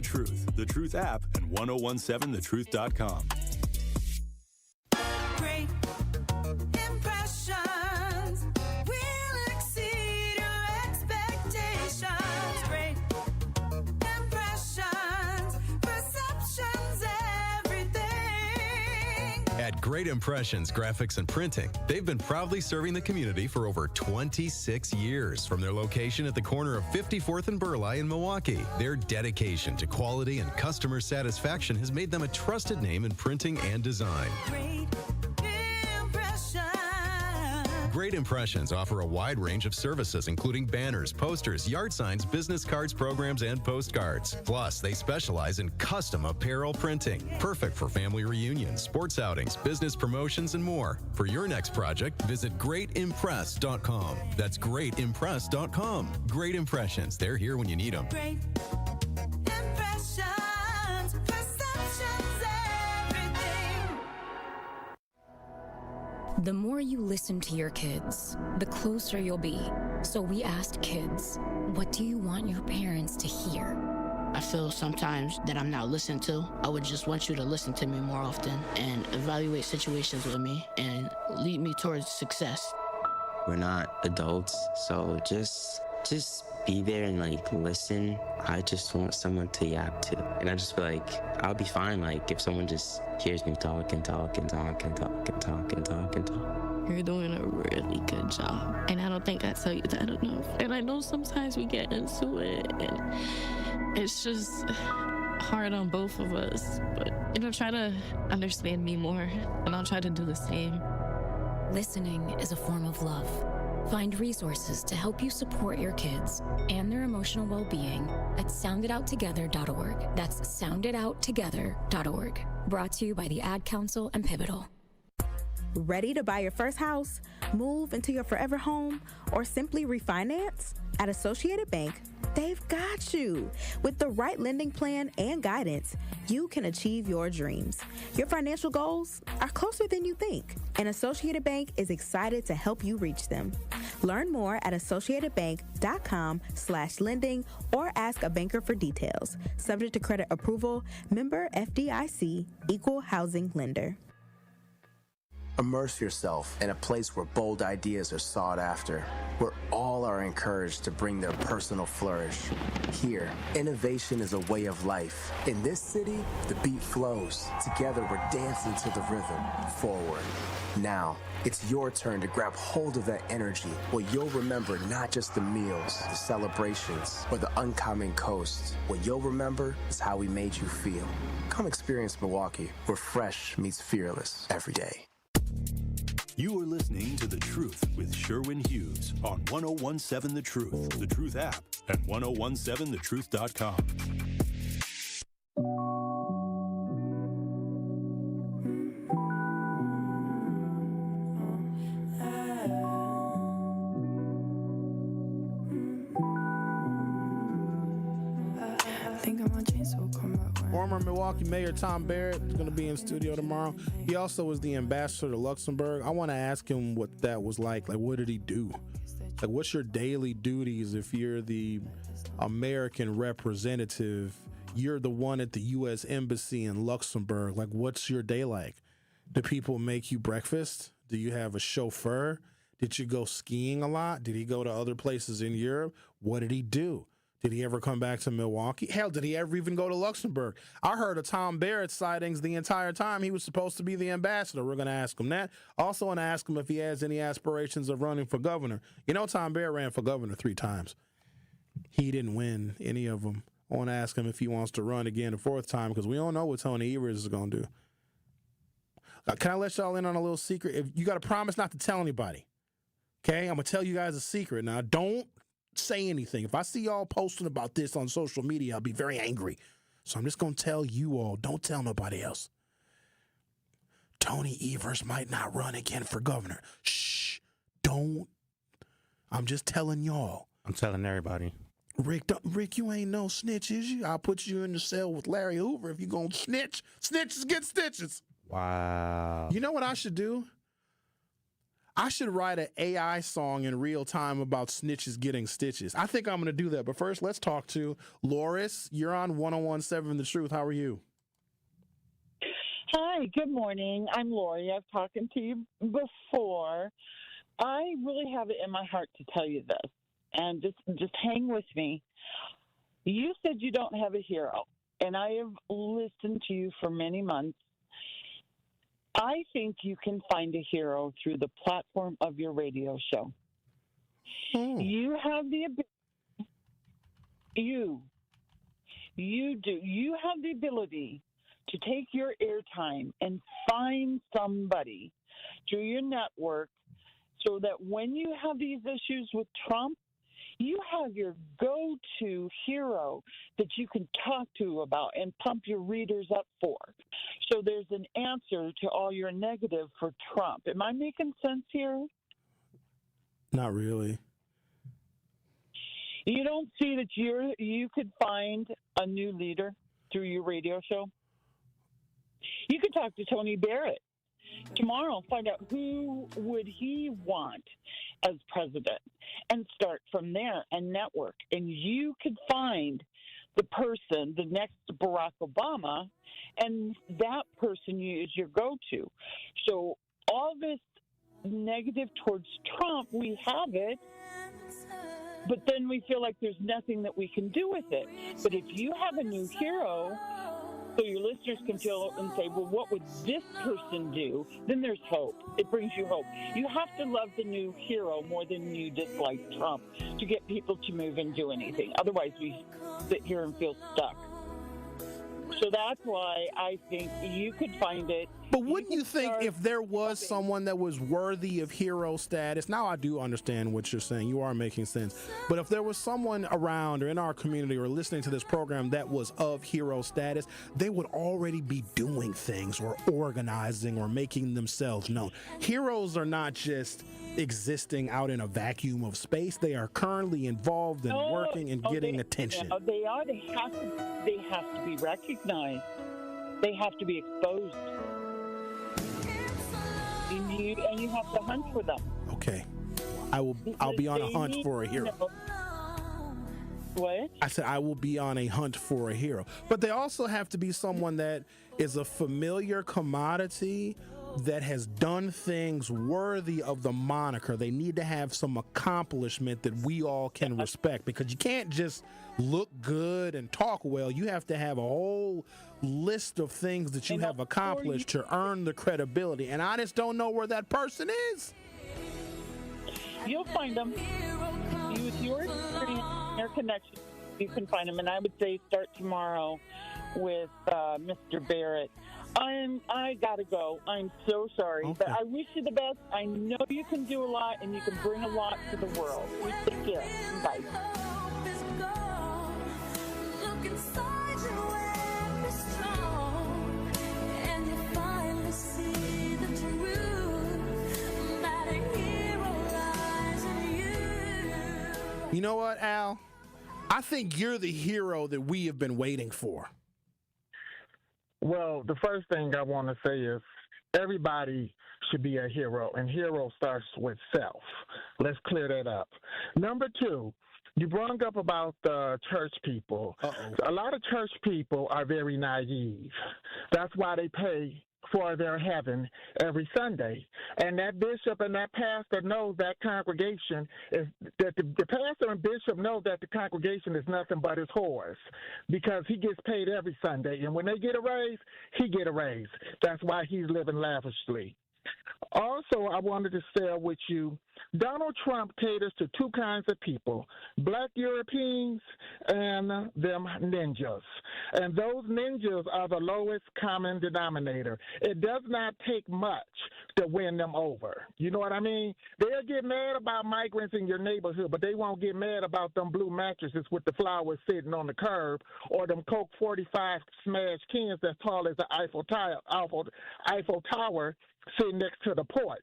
The Truth app, and 1017thetruth.com. Great impressions will exceed your expectations. Great impressions, perceptions, everything. At Great Impressions Graphics and Printing, they've been proudly serving the community for over 26 years. From their location at the corner of 54th and Burleigh in Milwaukee, their dedication to quality and customer satisfaction has made them a trusted name in printing and design. Great Impressions offer a wide range of services, including banners, posters, yard signs, business cards, programs, and postcards. Plus, they specialize in custom apparel printing, perfect for family reunions, sports outings, business promotions, and more. For your next project, visit greatimpress.com. That's greatimpress.com. Great Impressions. They're here when you need them. Great impressions, perceptions, everything. The more you listen to your kids, the closer you'll be. So we asked kids, what do you want your parents to hear? I feel sometimes that I'm not listened to. I would just want you to listen to me more often and evaluate situations with me and lead me towards success. We're not adults, so just be there and listen. I just want someone to yap to. And I just feel like I'll be fine if someone just hears me talk and talk and talk and talk and talk and talk and talk. You're doing a really good job. And I don't think I tell you that enough. And I know sometimes we get into it and it's just hard on both of us. But, try to understand me more and I'll try to do the same. Listening is a form of love. Find resources to help you support your kids and their emotional well-being at soundidouttogether.org. That's soundidouttogether.org. Brought to you by the Ad Council and Pivotal. Ready to buy your first house, move into your forever home, or simply refinance? At Associated Bank, they've got you. With the right lending plan and guidance, you can achieve your dreams. Your financial goals are closer than you think, and Associated Bank is excited to help you reach them. Learn more at associatedbank.com/lending or ask a banker for details. Subject to credit approval, member FDIC, equal housing lender. Immerse yourself in a place where bold ideas are sought after, where all are encouraged to bring their personal flourish. Here, innovation is a way of life. In this city, the beat flows. Together, we're dancing to the rhythm. Forward. Now, it's your turn to grab hold of that energy, where you'll remember not just the meals, the celebrations, or the uncommon coast. What you'll remember is how we made you feel. Come experience Milwaukee, where fresh meets fearless every day. You are listening to The Truth with Sherwin Hughes on 1017 The Truth app, and 1017thetruth.com. think I'm on chain, so come back when. Former Milwaukee Mayor Tom Barrett is going to be in studio tomorrow. He also was the ambassador to Luxembourg. I want to ask him what that was like. Like, what did he do? Like, what's your daily duties if you're the American representative? You're the one at the U.S. Embassy in Luxembourg. Like, what's your day like? Do people make you breakfast? Do you have a chauffeur? Did you go skiing a lot? Did he go to other places in Europe? What did he do? Did he ever come back to Milwaukee? Hell, did he ever even go to Luxembourg? I heard of Tom Barrett sightings the entire time he was supposed to be the ambassador. We're going to ask him that. Also want to ask him if he has any aspirations of running for governor. You know, Tom Barrett ran for governor 3 times. He didn't win any of them. I want to ask him if he wants to run again a 4th time because we don't know what Tony Evers is going to do. Can I let y'all in on a little secret? If you got to promise not to tell anybody. Okay? I'm going to tell you guys a secret. Now, don't say anything. If I see y'all posting about this on social media, I'll be very angry. So I'm just going to tell you all. Don't tell nobody else. Tony Evers might not run again for governor. Shh. Don't. I'm just telling y'all. I'm telling everybody. Rick, you ain't no snitch, is you? I'll put you in the cell with Larry Hoover if you gonna snitch. Snitches get stitches. Wow. You know what I should do? I should write an AI song in real time about snitches getting stitches. I think I'm going to do that. But first, let's talk to Loris. You're on 101.7 The Truth. How are you? Hi, good morning. I'm Lori. I've talked to you before. I really have it in my heart to tell you this, and just hang with me. You said you don't have a hero, and I have listened to you for many months. I think you can find a hero through the platform of your radio show. You have the ability. You do. You have the ability to take your airtime and find somebody through your network so that when you have these issues with Trump, you have your go-to hero that you can talk to about and pump your readers up for. So there's an answer to all your negative for Trump. Am I making sense here? Not really. You don't see that you could find a new leader through your radio show? You could talk to Tony Barrett tomorrow, find out who would he want as president and start from there and network. And you could find the person, the next Barack Obama, and that person is your go-to. So all this negative towards Trump, we have it, but then we feel like there's nothing that we can do with it. But if you have a new hero, so your listeners can feel and say, well, what would this person do? Then there's hope. It brings you hope. You have to love the new hero more than you dislike Trump to get people to move and do anything. Otherwise, we sit here and feel stuck. So that's why I think you could find it. But wouldn't you think if there was someone that was worthy of hero status, now I do understand what you're saying, you are making sense, but if there was someone around or in our community or listening to this program that was of hero status, they would already be doing things or organizing or making themselves known. Heroes are not just existing out in a vacuum of space. They are currently involved in working and getting attention. They are. They have to be recognized. They have to be exposed. And you have to hunt for them. Okay. I'll be on a hunt for a hero. What? I said I will be on a hunt for a hero. But they also have to be someone that is a familiar commodity that has done things worthy of the moniker. They need to have some accomplishment that we all can respect, because you can't just look good and talk well. You have to have a whole list of things that you have accomplished to earn the credibility. And I just don't know where that person is. You'll find them. With your experience, your connection, you can find them. And I would say start tomorrow with Mr. Barrett. I gotta go. I'm so sorry, but I wish you the best. I know you can do a lot, and you can bring a lot to the world. You take care. Bye. You know what, Al? I think you're the hero that we have been waiting for. Well, the first thing I want to say is everybody should be a hero, and hero starts with self. Let's clear that up. Number two, you brought up about church people. A lot of church people are very naive. That's why they pay for their heaven every Sunday. And that bishop and that pastor knows that congregation is, that the pastor and bishop know that the congregation is nothing but his whores, because he gets paid every Sunday. And when they get a raise, he get a raise. That's why he's living lavishly. Also, I wanted to share with you, Donald Trump caters to two kinds of people, black Europeans and them ninjas. And those ninjas are the lowest common denominator. It does not take much to win them over. You know what I mean? They'll get mad about migrants in your neighborhood, but they won't get mad about them blue mattresses with the flowers sitting on the curb, or them Coke 45 smash cans that's tall as the Eiffel Tower sitting next to the porch.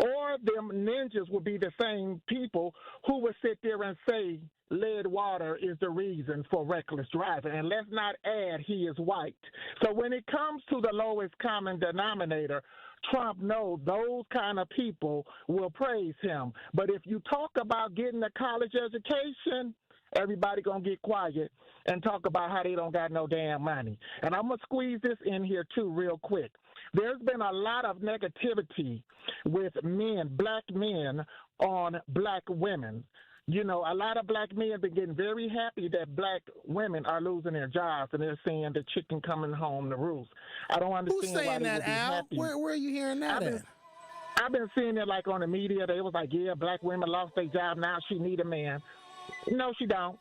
Or them ninjas will be the same people who will sit there and say lead water is the reason for reckless driving. And let's not add he is white. So when it comes to the lowest common denominator, Trump knows those kind of people will praise him. But if you talk about getting a college education, everybody gonna get quiet and talk about how they don't got no damn money. And I'm gonna squeeze this in here too real quick. There's been a lot of negativity with men, black men, on black women. You know, a lot of black men have been getting very happy that black women are losing their jobs, and they're saying the chicken coming home to roost. I don't understand. Who's saying why they that, would be Al? happy. Where are you hearing that at? I've been seeing it like on the media. They was like, yeah, black women lost their job. Now she need a man. No, she don't.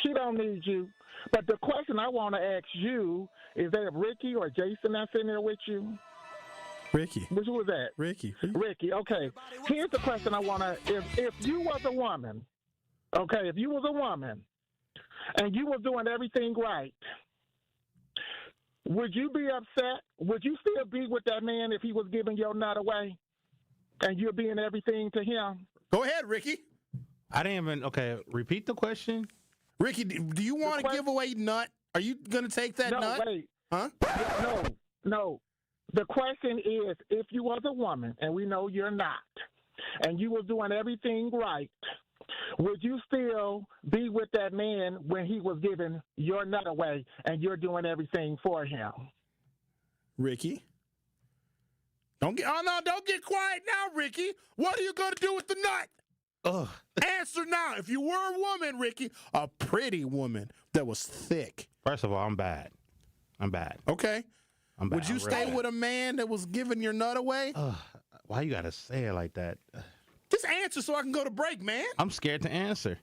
She don't need you. But the question I want to ask you, is that Ricky or Jason that's in there with you? Ricky. Which was that? Ricky. Ricky, okay. Here's the question I want to, if you was a woman, okay, if you was a woman and you was doing everything right, would you be upset? Would you still be with that man if he was giving your nut away and you're being everything to him? Go ahead, Ricky. I didn't even, okay, repeat the question. Ricky, do you want to give away nut? Are you going to take that nut? No, wait. Huh? No. The question is, if you was a woman, and we know you're not, and you was doing everything right, would you still be with that man when he was giving your nut away and you're doing everything for him? Ricky? Don't get quiet now, Ricky. What are you going to do with the nut? Ugh. Answer now. If you were a woman, Ricky, a pretty woman that was thick. First of all, I'm bad. Okay. I'm bad. Would you stay with a man that was giving your nut away? Why you gotta say it like that? Just answer so I can go to break, man. I'm scared to answer.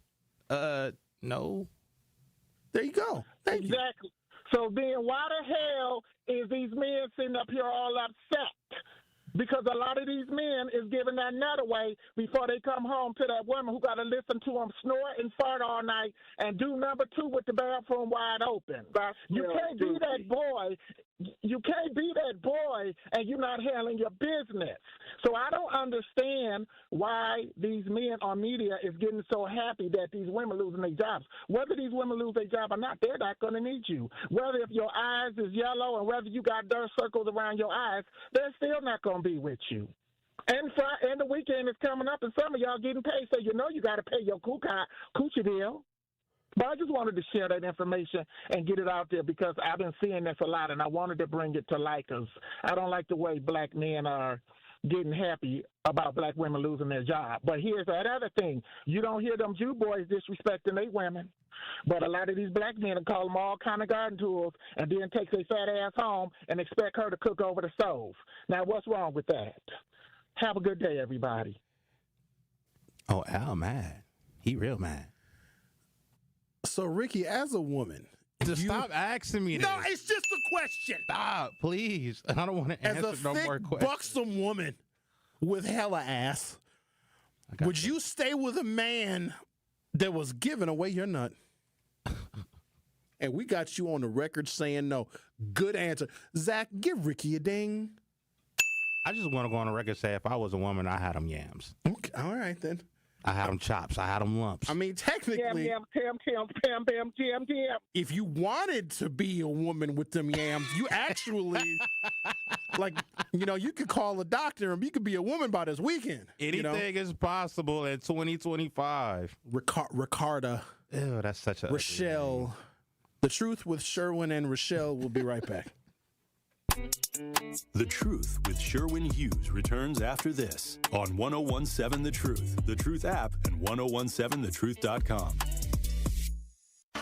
No. There you go. Thank you. Exactly. So then why the hell is these men sitting up here all upset? Because a lot of these men is giving that nut away before they come home to that woman who got to listen to them snort and fart all night and do number two with the bathroom wide open. You can't be that boy. You can't be that boy and you're not handling your business. So I don't understand why these men on media is getting so happy that these women losing their jobs. Whether these women lose their job or not, they're not going to need you. Whether if your eyes is yellow and whether you got dirt circles around your eyes, they're still not going to be with you. And the weekend is coming up, and some of y'all getting paid, so you know you got to pay your coochie bill. But I just wanted to share that information and get it out there because I've been seeing this a lot, and I wanted to bring it to light because I don't like the way black men are getting happy about black women losing their job. But here's that other thing. You don't hear them Jew boys disrespecting their women. But a lot of these black men call them all kind of garden tools and then take their fat ass home and expect her to cook over the stove. Now, what's wrong with that? Have a good day, everybody. Oh, Al mad. He real mad. So, Ricky, as a woman, just stop asking me this. No, it's just a question. Stop, please. I don't want to answer no more questions. As a buxom woman with hella ass, would you stay with a man that was giving away your nut? And we got you on the record saying no. Good answer. Zach, give Ricky a ding. I just want to go on the record and say if I was a woman, I had them yams. Okay, all right then. I had them chops. I had them lumps. I mean, technically, Yam, pam, jam. if you wanted to be a woman with them yams, you actually, like, you could call a doctor and you could be a woman by this weekend. Anything is possible in 2025. Ricarda. Ew, that's such a Rochelle. The Truth with Sherwin and Rochelle will be right back. The Truth with Sherwin Hughes returns after this on 1017 The Truth app, and 1017thetruth.com.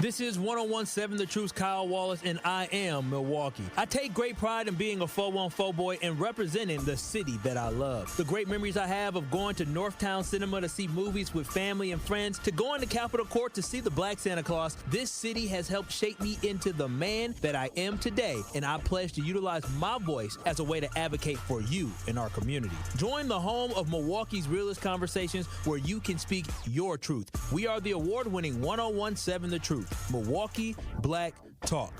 This is 1017 The Truth's Kyle Wallace, and I am Milwaukee. I take great pride in being a 414 boy and representing the city that I love. The great memories I have of going to Northtown Cinema to see movies with family and friends, to going to Capitol Court to see the Black Santa Claus, this city has helped shape me into the man that I am today, and I pledge to utilize my voice as a way to advocate for you in our community. Join the home of Milwaukee's realest conversations where you can speak your truth. We are the award-winning 1017 The Truth. Milwaukee Black Talk.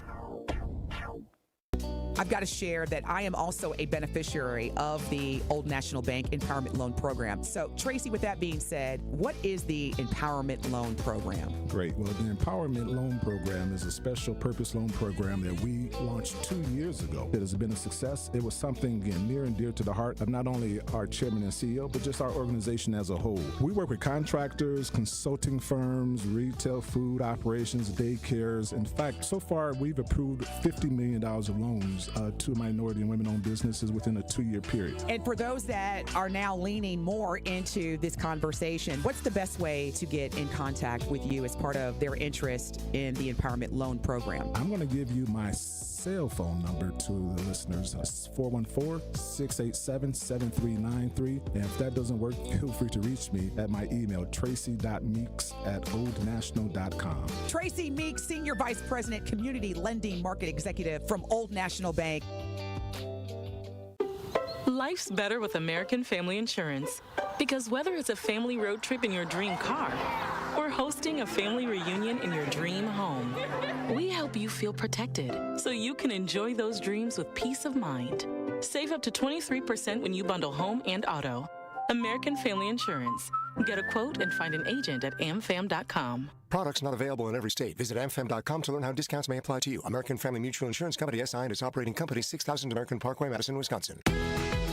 I've got to share that I am also a beneficiary of the Old National Bank Empowerment Loan Program. So, Tracy, with that being said, what is the Empowerment Loan Program? Great. Well, the Empowerment Loan Program is a special purpose loan program that we launched 2 years ago. It has been a success. It was something near and dear to the heart of not only our chairman and CEO, but just our organization as a whole. We work with contractors, consulting firms, retail food operations, daycares. In fact, so far, we've approved $50 million of loans to minority and women-owned businesses within a 2-year period. And for those that are now leaning more into this conversation, what's the best way to get in contact with you as part of their interest in the Empowerment Loan Program? I'm going to give you my cell phone number to the listeners. It's 414-687-7393. And if that doesn't work, feel free to reach me at my email, tracy.meeks@oldnational.com. Tracy Meeks, Senior Vice President, Community Lending Market Executive from Old National Bank. Life's better with American Family Insurance, because whether it's a family road trip in your dream car or hosting a family reunion in your dream home, we help you feel protected so you can enjoy those dreams with peace of mind. Save up to 23% when you bundle home and auto. American Family Insurance. Get a quote and find an agent at amfam.com. Products not available in every state. Visit amfam.com to learn how discounts may apply to you. American Family Mutual Insurance Company, SI, and its operating company, 6000 American Parkway, Madison, Wisconsin.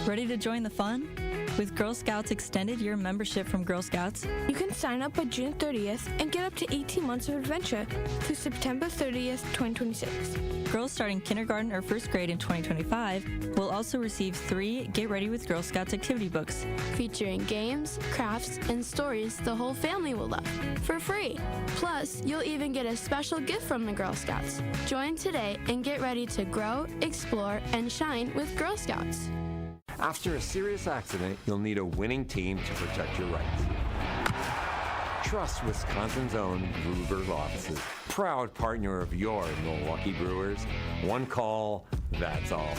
Ready to join the fun? With Girl Scouts Extended Year Membership from Girl Scouts, You can sign up by June 30th and get up to 18 months of adventure through September 30th, 2026. girls starting kindergarten or first grade in 2025 will also receive 3 Get Ready with Girl Scouts activity books. Featuring games, crafts, and stories the whole family will love for free. Plus, you'll even get a special gift from the Girl Scouts. Join today and get ready to grow, explore, and shine with Girl Scouts. After a serious accident, you'll need a winning team to protect your rights. Trust Wisconsin's own Gruber Law Offices, proud partner of your Milwaukee Brewers. One call, that's all.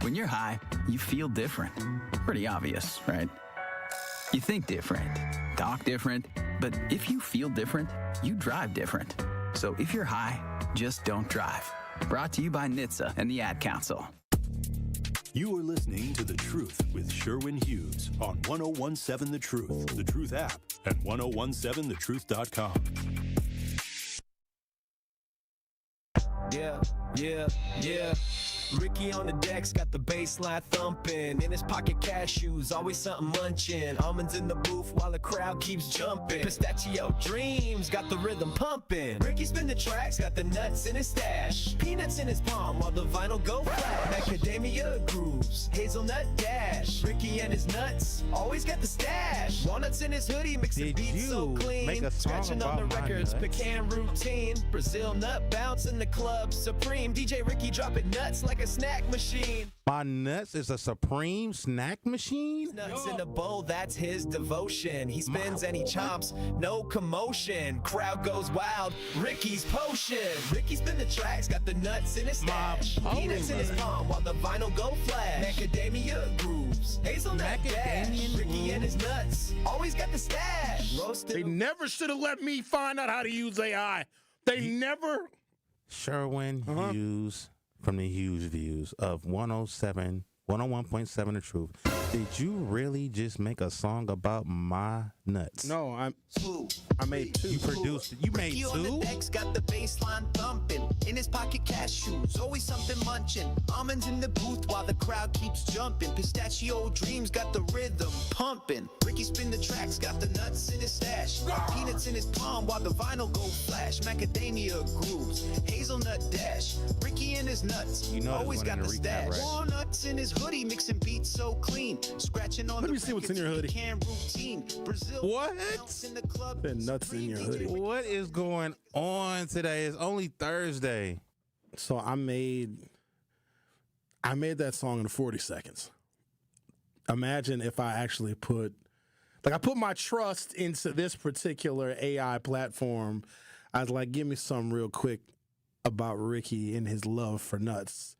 When you're high, you feel different. Pretty obvious, right? You think different, talk different, but if you feel different, you drive different. So if you're high, just don't drive. Brought to you by NHTSA and the Ad Council. You are listening to The Truth with Sherwin Hughes on 1017 The Truth, The Truth app, and 1017thetruth.com. Yeah. Ricky on the decks got the bass line thumping. In his pocket cashews, always something munching. Almonds in the booth while the crowd keeps jumping. Pistachio dreams got the rhythm pumping. Ricky spin the tracks, got the nuts in his stash. Peanuts in his palm while the vinyl go flat. Macadamia grooves, hazelnut dash. Ricky and his nuts, always got the stash. Walnuts in his hoodie, mixing beats so clean. Scratching on the records, pecan routine. Brazil nut bounce in the club supreme. DJ Ricky dropping nuts like a snack machine. My nuts is a supreme snack machine? Nuts in a bowl, that's his devotion. He spins and he chomps, no commotion. Crowd goes wild, Ricky's potion. Ricky spin the tracks, got the nuts in his stash. Peanuts in his palm while the vinyl go flash. Macadamia grooves, hazelnut dash. Ricky and his nuts, always got the stash. Roasted. They never should have let me find out how to use AI. They never. Sherwin Hughes from the Hughes Views of 1017 101.7 The Truth. Did you really just make a song about my nuts? No, I made two. You produced it. You made Ricky two? on the decks got the bass line thumping. In his pocket cashews, always something munching. Almonds in the booth while the crowd keeps jumping. Pistachio dreams got the rhythm pumping. Ricky spin the tracks, got the nuts in his stash. Peanuts in his palm while the vinyl go flash. Macadamia grooves, hazelnut dash. Ricky and his nuts, You know always this one got in the the recap, stash. right? Walnuts in his hoodie, mixing beats so clean. Scratching on Let the me see what's in your hoodie. can routine. Brazil What? in the club. Said nuts in your hoodie. What is going on today? It's only Thursday. So I made that song in 40 seconds. Imagine if I actually put my trust into this particular AI platform. I was like, give me something real quick about Ricky and his love for nuts.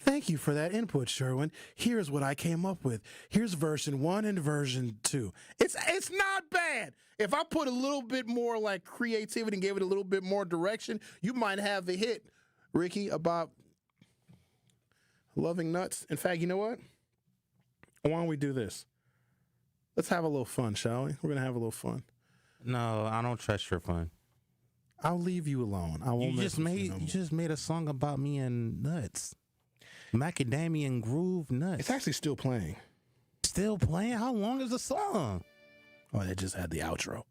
Thank you for that input, Sherwin. Here's what I came up with. Here's version 1 and version 2. It's not bad. If I put a little bit more like creativity and gave it a little bit more direction, you might have a hit, Ricky, about loving nuts. In fact, you know what? Why don't we do this? Let's have a little fun, shall we? We're going to have a little fun. No, I don't trust your fun. I'll leave you alone. I won't. You just made a song about me and nuts. Macadamia and groove nuts. It's actually still playing. Still playing? How long is the song? Oh, they just had the outro.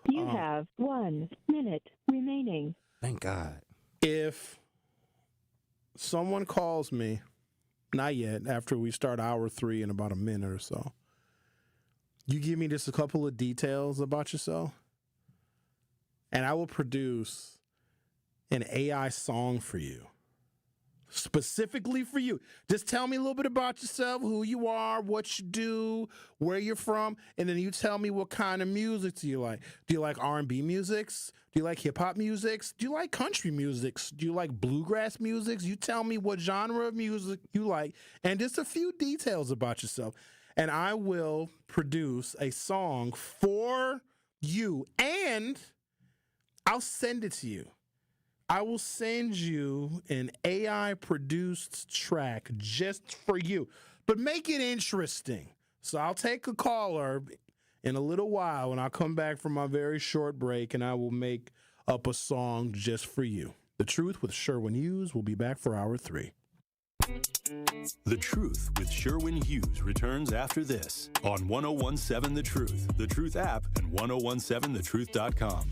You have 1 minute remaining. Thank God. If someone calls me, not yet, after we start hour 3 in about a minute or so, you give me just a couple of details about yourself, and I will produce an AI song for you. Specifically for you. Just tell me a little bit about yourself, who you are, what you do, where you're from, and then you tell me what kind of music do you like. Do you like R&B musics? Do you like hip-hop musics? Do you like country musics? Do you like bluegrass musics? You tell me what genre of music you like, and just a few details about yourself. And I will produce a song for you, and I'll send it to you. I will send you an AI-produced track just for you, but make it interesting. So I'll take a caller in a little while, and I'll come back from my very short break, and I will make up a song just for you. The Truth with Sherwin Hughes will be back for hour 3. The Truth with Sherwin Hughes returns after this on 101.7 The Truth, The Truth app, and 1017thetruth.com.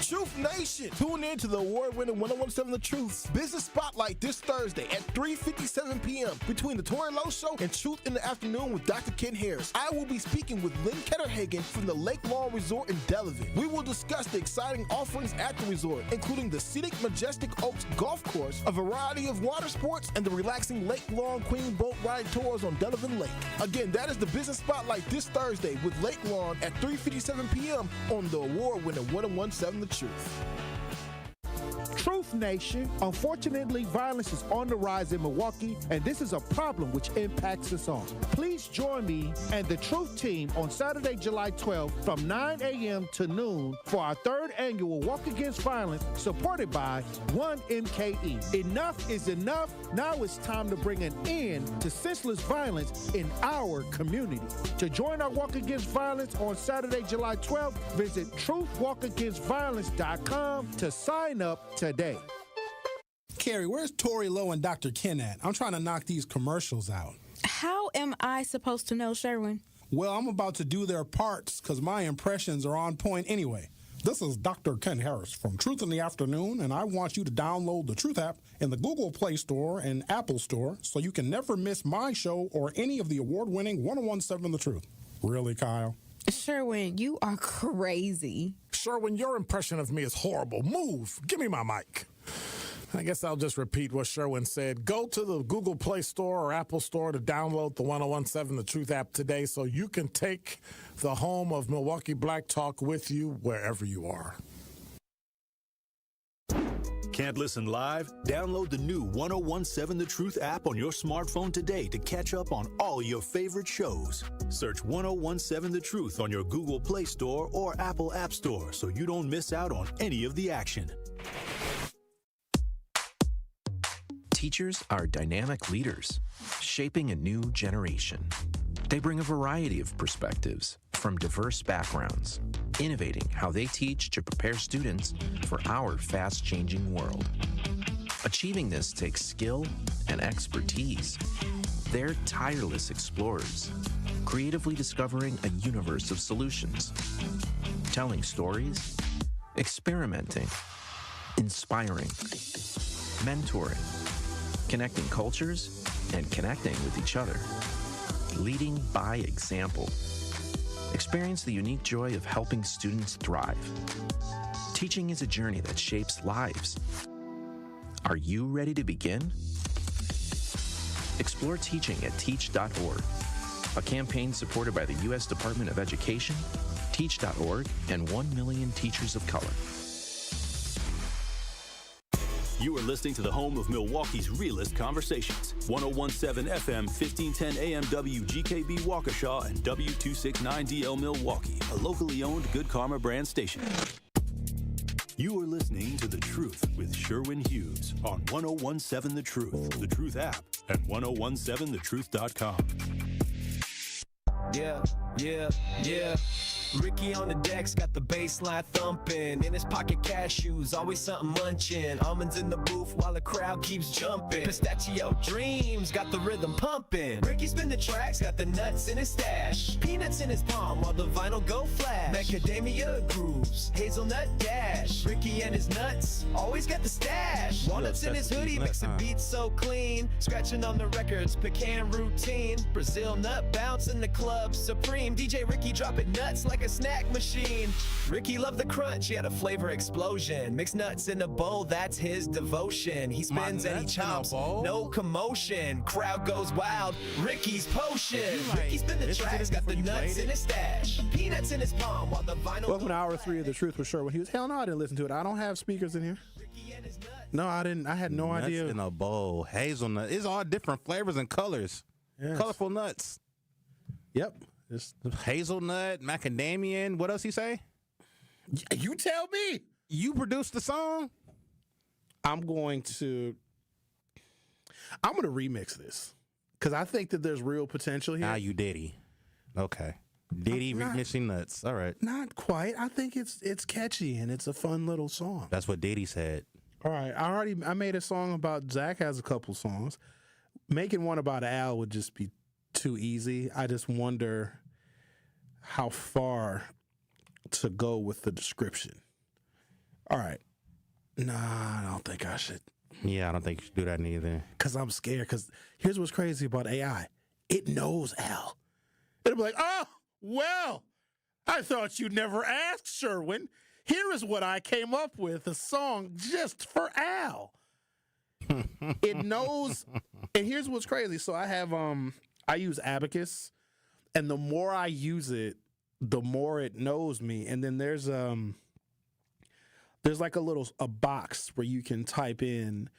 Truth Nation, tune in to the award-winning 101.7 The Truth's Business Spotlight this Thursday at 3:57 p.m. between the Tori Lowe Show and Truth in the Afternoon with Dr. Ken Harris. I will be speaking with Lynn Ketterhagen from the Lake Lawn Resort in Delavan. We will discuss the exciting offerings at the resort, including the scenic Majestic Oaks Golf Course, a variety of water sports, and the relaxing Lake Lawn Queen Boat Ride Tours on Delavan Lake. Again, that is the Business Spotlight this Thursday with Lake Lawn at 3:57 p.m. on the award-winning 101.7 The Truth. Truth Nation, unfortunately, violence is on the rise in Milwaukee, and this is a problem which impacts us all. Please join me and the Truth team on Saturday, July 12th from 9 a.m. to noon for our 3rd annual Walk Against Violence, supported by 1MKE. Enough is enough. Now it's time to bring an end to senseless violence in our community. To join our Walk Against Violence on Saturday, July 12th, visit truthwalkagainstviolence.com to sign up today. Carrie, where's Tori Lowe and Dr. Ken at? I'm trying to knock these commercials out. How am I supposed to know, Sherwin? Well, I'm about to do their parts because my impressions are on point anyway. This is Dr. Ken Harris from Truth in the Afternoon, and I want you to download the Truth app in the Google Play Store and Apple Store so you can never miss my show or any of the award-winning 101.7 The Truth. Really, Kyle? Sherwin, you are crazy. Sherwin, your impression of me is horrible. Move. Give me my mic. I guess I'll just repeat what Sherwin said. Go to the Google Play Store or Apple Store to download the 101.7 The Truth app today so you can take the home of Milwaukee Black Talk with you wherever you are. Can't listen live? Download the new 101.7 The Truth app on your smartphone today to catch up on all your favorite shows. Search 101.7 The Truth on your Google Play Store or Apple App Store so you don't miss out on any of the action. teachers are dynamic leaders, shaping a new generation. They bring a variety of perspectives from diverse backgrounds, innovating how they teach to prepare students for our fast-changing world. Achieving this takes skill and expertise. They're tireless explorers, creatively discovering a universe of solutions, telling stories, experimenting, inspiring, mentoring, connecting cultures, and connecting with each other. Leading by example. Experience the unique joy of helping students thrive. Teaching is a journey that shapes lives. Are you ready to begin? Explore teaching at teach.org, a campaign supported by the U.S. Department of Education, Teach.org, and 1 million teachers of color. You are listening to the home of Milwaukee's realest conversations. 1017 FM, 1510 AM WGKB Waukesha, and W269DL Milwaukee, a locally owned Good Karma brand station. You are listening to The Truth with Sherwin Hughes on 1017 The Truth, The Truth app, and 1017thetruth.com. Yeah. Ricky on the decks, got the bass line thumping. In his pocket cashews, always something munching. Almonds in the booth while the crowd keeps jumping. Pistachio dreams, got the rhythm pumping. Ricky spin the tracks, got the nuts in his stash. Peanuts in his palm while the vinyl go flash. Macadamia grooves, hazelnut dash. Ricky and his nuts, always got the stash. Walnuts in his hoodie, mixing beats so clean. Scratching on the records, pecan routine. Brazil nut bounce in the club supreme. DJ Ricky dropping nuts like a snack machine. Ricky loved the crunch, he had a flavor explosion. Mixed nuts in a bowl, that's his devotion. He spins and he chomps, no commotion. Crowd goes wild, Ricky's potion. Ricky spin the tracks, got the nuts in his stash. Peanuts in his palm while the vinyl. Welcome to hour 3 of The Truth with Sherwin Hughes. Hell no, I didn't listen to it. I don't have speakers in here. No, I didn't. I had no nuts idea. In a bowl, hazelnut. It's all different flavors and colors. Yes. Colorful nuts. Yep. Just hazelnut, macadamia. What else he say? You tell me. You produced the song. I'm going to remix this because I think that there's real potential here. Now you Diddy. Okay. Diddy remixing nuts. All right. Not quite. I think it's catchy and it's a fun little song. That's what Diddy said. All right. I made a song about Zach has a couple songs. Making one about Al would just be too easy. I just wonder how far to go with the description. All right. Nah, I don't think I should. Yeah, I don't think you should do that neither. Because I'm scared. Because here's what's crazy about AI. It knows Al. It'll be like, oh, well, I thought you'd never ask, Sherwin. Here is what I came up with, a song just for Al. It knows. And here's what's crazy. So I use Abacus, and the more I use it, the more it knows me. And then there's like a box where you can type in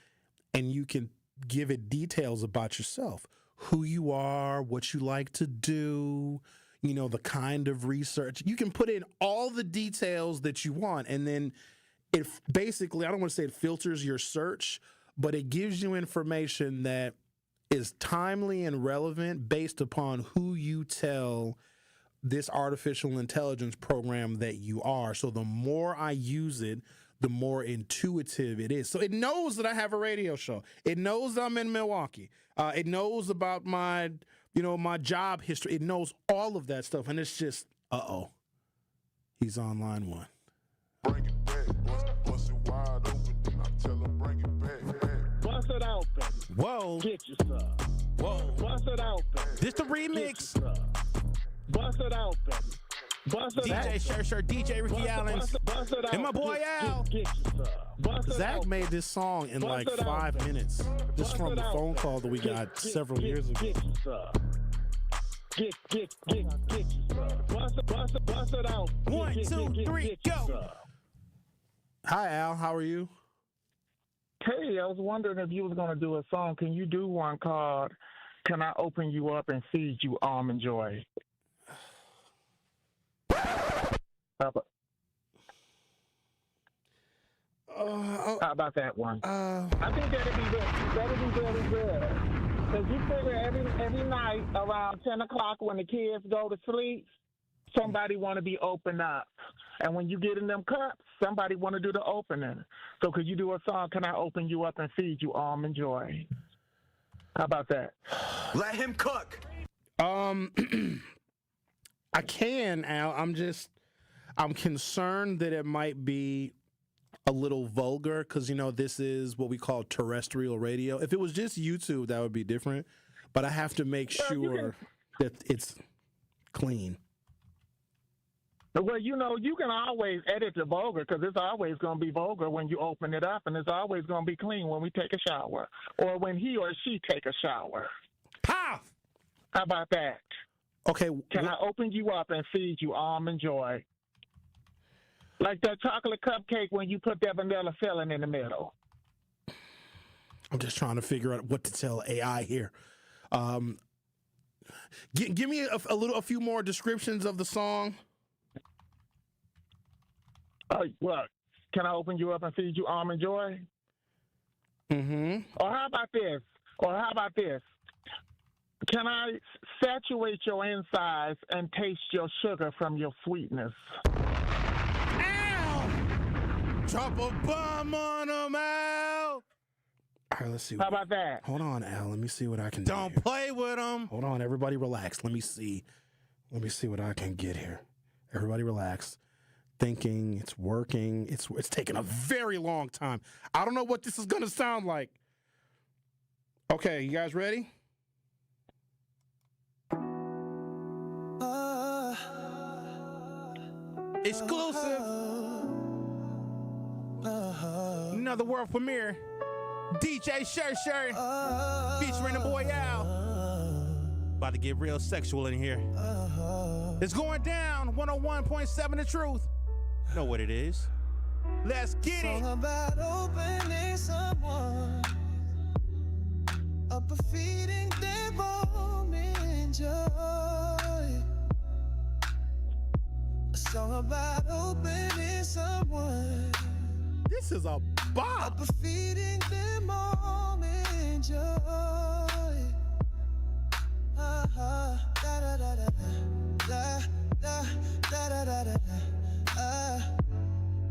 and you can give it details about yourself, who you are, what you like to do, the kind of research. You can put in all the details that you want, and then it basically, I don't want to say it filters your search, but it gives you information that is timely and relevant based upon who you tell this artificial intelligence program that you are. So the more I use it, the more intuitive it is. So it knows that I have a radio show. It knows that I'm in Milwaukee. It knows about my job history. It knows all of that stuff. And it's just, he's on line one. Bring it back, bust it wide open. I tell him bring it back. Bust it out, baby. Whoa. Get your stuff. Whoa. Bust it out, baby. This the remix. Bust it out, baby. Bust it out. DJ Ricky Allen. And my boy Al. Zach made this song in like 5 minutes. Just from the phone call that we got several years ago. Get your stuff. Bust it out. 1, 2, 3, go. Hi, Al. How are you? Hey, I was wondering if you was going to do a song. Can you do one called Can I Open You Up and Feed You Almond Joy? How about that one? I think that'd be good. That'd be really good. Because you figure every night around 10 o'clock when the kids go to sleep, somebody want to be opened up. And when you get in them cups, somebody want to do the opening. So could you do a song, Can I Open You Up and Feed You Almond Joy? How about that? Let him cook. I can, Al. I'm concerned that it might be a little vulgar because, you know, this is what we call terrestrial radio. If it was just YouTube, that would be different. But I have to make sure that it's clean. Well, you know, you can always edit the vulgar because it's always going to be vulgar when you open it up, and it's always going to be clean when we take a shower or when he or she take a shower. Pow! How about that? Okay. Can I open you up and feed you almond joy? Like that chocolate cupcake when you put that vanilla filling in the middle. I'm just trying to figure out what to tell AI here. Give me a few more descriptions of the song. What? Can I open you up and feed you almond joy? Mm-hmm. Or how about this? Can I saturate your insides and taste your sugar from your sweetness? Drop a bomb on them, Al. All right, let's see. How about that? Hold on, Al. Let me see what I can do. Don't play with them. Hold on, everybody relax. Let me see what I can get here. Everybody relax. Thinking, it's working. It's taking a very long time. I don't know what this is going to sound like. Okay, you guys ready? Exclusive. Another world premiere. DJ Sherwin featuring the boy Al. About to get real sexual in here. It's going down. 101.7 The Truth. Know what it is. Let's get it. About opening someone up, feeding them almond joy. A song about opening someone. This is a bop. Up, feeding them almond joy. Da da da da da da da da da da.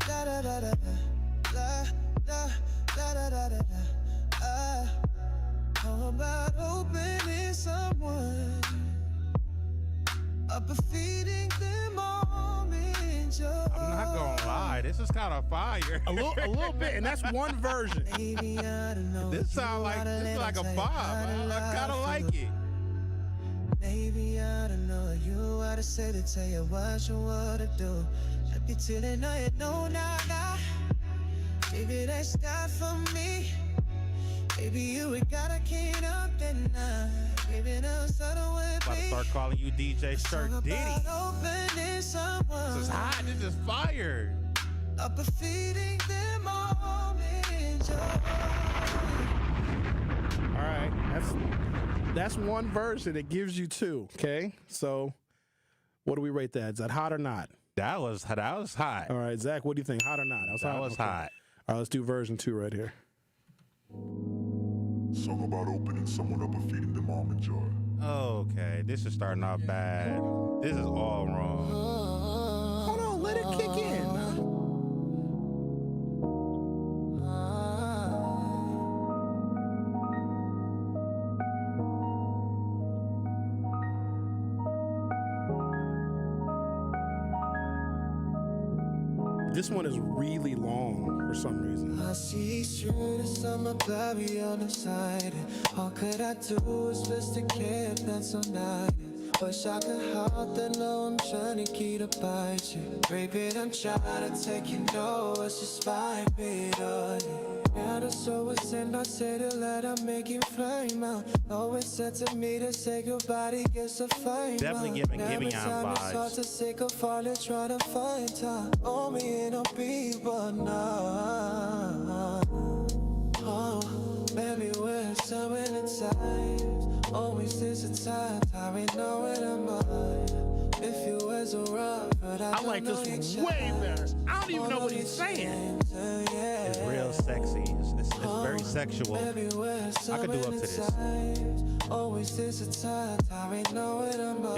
Da da da da da da da da da da. How about opening someone up, feeding them almond joy? I'm not gonna lie, this is kind of fire. A little bit, and that's one version. Baby, I don't know. This sounds like a bob. I kind of like it. Maybe I don't know you ought to say to tell you what you want to do. Happy till they know you know now. Maybe that's not for me. Maybe you would gotta clean up that night. Maybe no subtle way. About to start calling you DJ Shirt Diddy. This is hot. This is fire. Up, feeding them almond joy. All right, that's one version. It gives you two. Okay, so what do we rate that? Is that hot or not? That was hot. All right, Zach, what do you think? Hot or not? That was hot. All right, let's do version 2 right here. Song about opening someone up and feeding them almond joy. Okay, this is starting off bad. This is all wrong. Hold on, let it kick in. This one is really long for some reason. I see through the summer baby on the side. All could I do is just to care, that's so nice. Wish I could help the know I'm trying to keep a bite you. Baby, I'm trying to take you, know it's just 5 feet on you. Yeah, that's always and I say to let her make him flame out. Always said to me to say goodbye to get so fine. Definitely giving out vibes. Hard to sick of falling, try to find time. Oh, me ain't no people now. Oh, baby, we're so in the times. Always is a time, I know what I'm on. If you was around, but I like this one way better. I don't even know what he's saying. It's real sexy. It's very sexual. I could do up to this.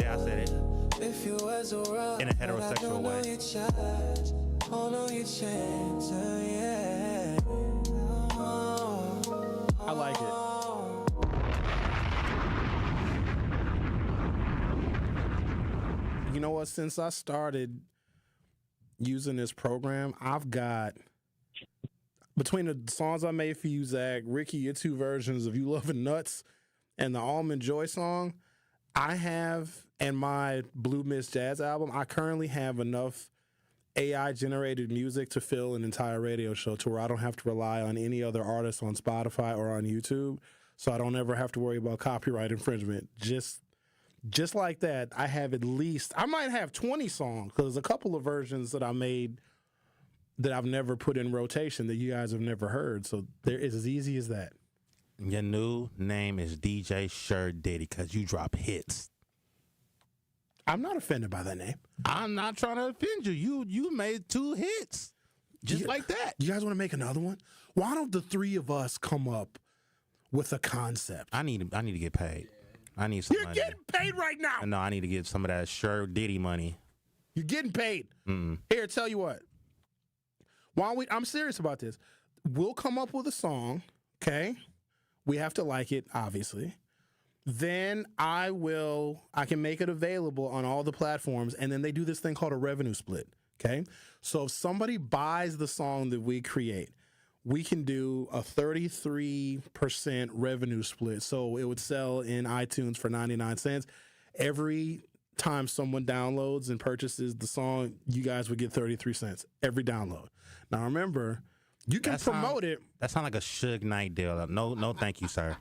Yeah, I said it. In a heterosexual way. I like it. You know what? Since I started using this program, I've got, between the songs I made for you, Zach, Ricky, your 2 versions of You Lovin' Nuts and the Almond Joy song, I have, and my Blue Mist Jazz album, I currently have enough AI-generated music to fill an entire radio show to where I don't have to rely on any other artists on Spotify or on YouTube, so I don't ever have to worry about copyright infringement. Just like that, I have at least, I might have 20 songs, because there's a couple of versions that I made that I've never put in rotation that you guys have never heard. So it's as easy as that. Your new name is DJ Sher Diddy because you drop hits. I'm not offended by that name. I'm not trying to offend you. You made 2 hits just like that. You guys want to make another one? Why don't the 3 of us come up with a concept? I need to get paid. I need some You're money. getting paid right now. No, I need to get some of that Sher Diddy money. You're getting paid. Mm-mm. Here, tell you what. I'm serious about this. We'll come up with a song, okay? We have to like it, obviously. Then I can make it available on all the platforms, and then they do this thing called a revenue split, okay? So if somebody buys the song that we create, we can do a 33% revenue split. So it would sell in iTunes for 99 cents. Every time someone downloads and purchases the song, you guys would get 33 cents every download. Now remember, you can promote it. That sounds like a Suge Knight deal. No, thank you, sir.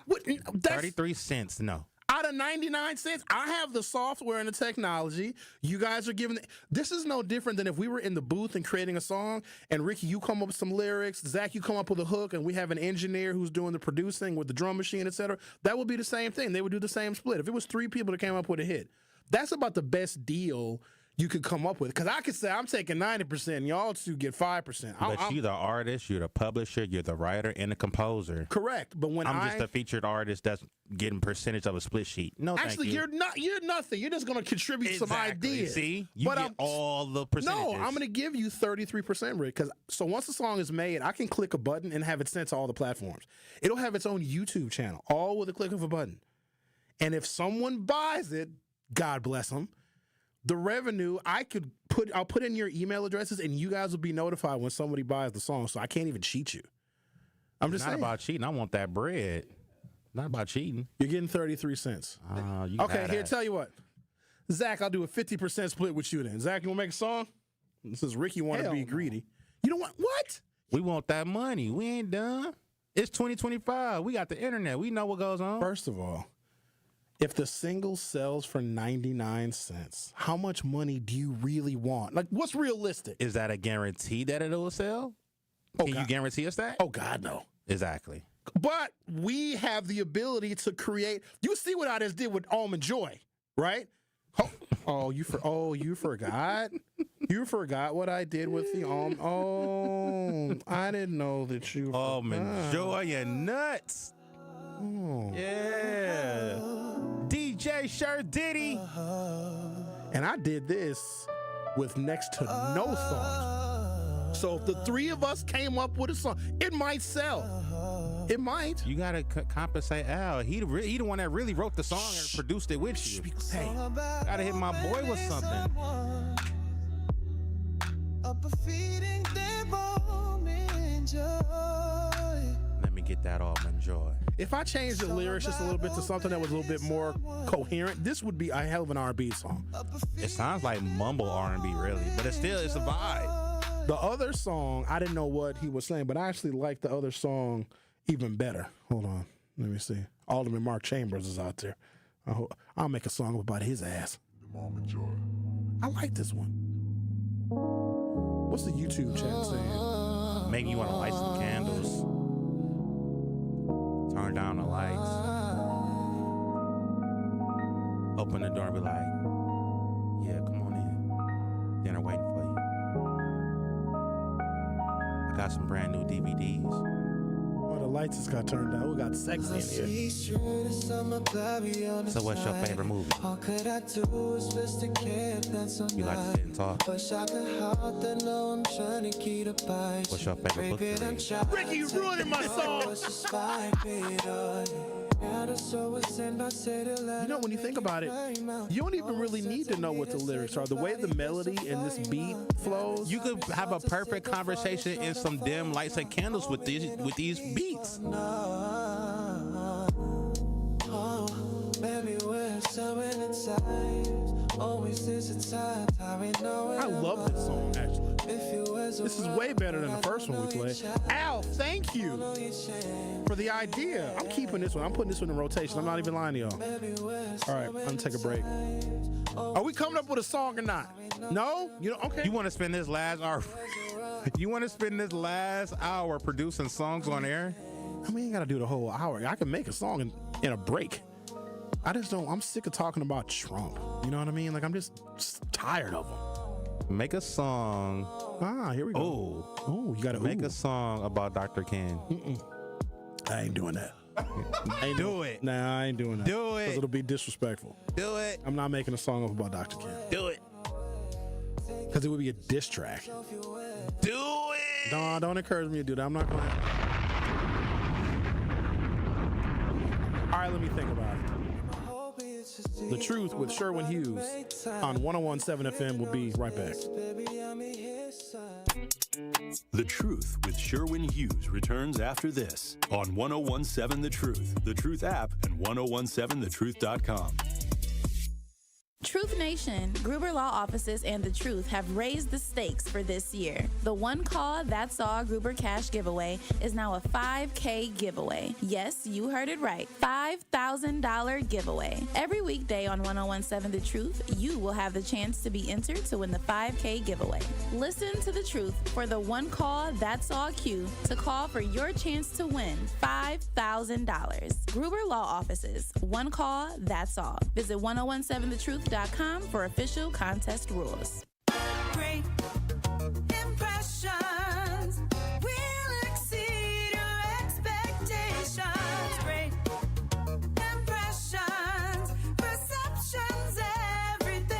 33 cents, no. Out of 99 cents, I have the software and the technology. You guys are giving this is no different than if we were in the booth and creating a song, and Ricky, you come up with some lyrics, Zach, you come up with a hook, and we have an engineer who's doing the producing with the drum machine, etc. That would be the same thing. They would do the same split. If it was 3 people that came up with a hit, that's about the best deal you could come up with. Because I could say I'm taking 90%, and y'all 2 get 5%. But you're the artist, you're the publisher, you're the writer, and the composer. Correct. But when I'm just a featured artist that's getting percentage of a split sheet. No, actually, thank you. you're nothing. You're just going to contribute some ideas. See, you get all the percentages. No, I'm going to give you 33%, Rick. So once the song is made, I can click a button and have it sent to all the platforms. It'll have its own YouTube channel, all with a click of a button. And if someone buys it, God bless them. The revenue I'll put in your email addresses, and you guys will be notified when somebody buys the song. So I can't even cheat you. I'm just saying. Not about cheating. I want that bread. Not about cheating. You're getting 33 cents. Okay, here, tell you what. Zach, I'll do a 50% split with you then. Zach, you want to make a song? This is Ricky want to be greedy. You don't want what? We want that money. We ain't done. It's 2025. We got the internet. We know what goes on. First of all, if the single sells for 99 cents, how much money do you really want? Like, what's realistic? Is that a guarantee that it will sell? Can you guarantee us that? Oh, God, no. Exactly. But we have the ability to create. You see what I just did with Almond Joy, right? You forgot? You forgot what I did with the almond. Oh, I didn't know that you Almond Joy, you nuts. Oh. Yeah. DJ Sher Diddy. And I did this with next to no thought. So if the 3 of us came up with a song, it might sell. It might. You gotta compensate Al. He the one that really wrote the song and produced it with you. Hey, gotta hit my boy with something. Let me get that Almond Joy. If I changed the lyrics just a little bit to something that was a little bit more coherent, this would be a hell of an R&B song. It sounds like mumble R&B, really, but it's a vibe. The other song, I didn't know what he was saying, but I actually like the other song even better. Hold on, let me see. Alderman Mark Chambers is out there. I'll make a song about his ass. I like this one. What's the YouTube chat saying? Making you want to light some candles. Turn down the lights. Open the door and be like, yeah, come on in. Dinner waiting for you. I got some brand new DVDs. Oh, the lights just got turned down. We got sexy in here. So what's your favorite movie? You like to sit and talk? What's your favorite book to read? Ricky, you ruining my song. You know, when you think about it, you don't even really need to know what the lyrics are. The way the melody and this beat flows. You could have a perfect conversation in some dim lights and candles with these beats. I love this song, actually. This is way better than the first one we played. Al, thank you for the idea. I'm keeping this one. I'm putting this one in rotation. I'm not even lying to y'all. All right, I'm gonna take a break. Are we coming up with a song or not? No? You don't? Okay. You want to spend this last hour? You want to spend this last hour producing songs on air? I mean, you gotta do the whole hour. I can make a song in a break. I just don't. I'm sick of talking about Trump. You know what I mean? Like, I'm just tired of him. Make a song. Here we go. Oh, you gotta make a song about Dr. Ken. I ain't doing that. Do it. Nah, I ain't doing that. Do it. Because it'll be disrespectful. Do it. I'm not making a song up about Dr. Ken. Do it. Because it would be a diss track. Do it. No, don't encourage me to do that. I'm not going to. All right, let me think about it. The Truth with Sherwin Hughes on 101.7 FM. Will be right back. The Truth with Sherwin Hughes returns after this on 101.7 The Truth, The Truth app, and 1017thetruth.com. Truth Nation, Gruber Law Offices and The Truth have raised the stakes for this year. The One Call That's All Gruber Cash Giveaway is now a $5K giveaway. Yes, you heard it right. $5,000 giveaway. Every weekday on 101.7 The Truth, you will have the chance to be entered to win the $5K giveaway. Listen to The Truth for the One Call That's All cue to call for your chance to win $5,000. Gruber Law Offices, One Call That's All. Visit 1017thetruth.com for official contest rules. Great impressions will exceed your expectations. Great impressions, perceptions, everything.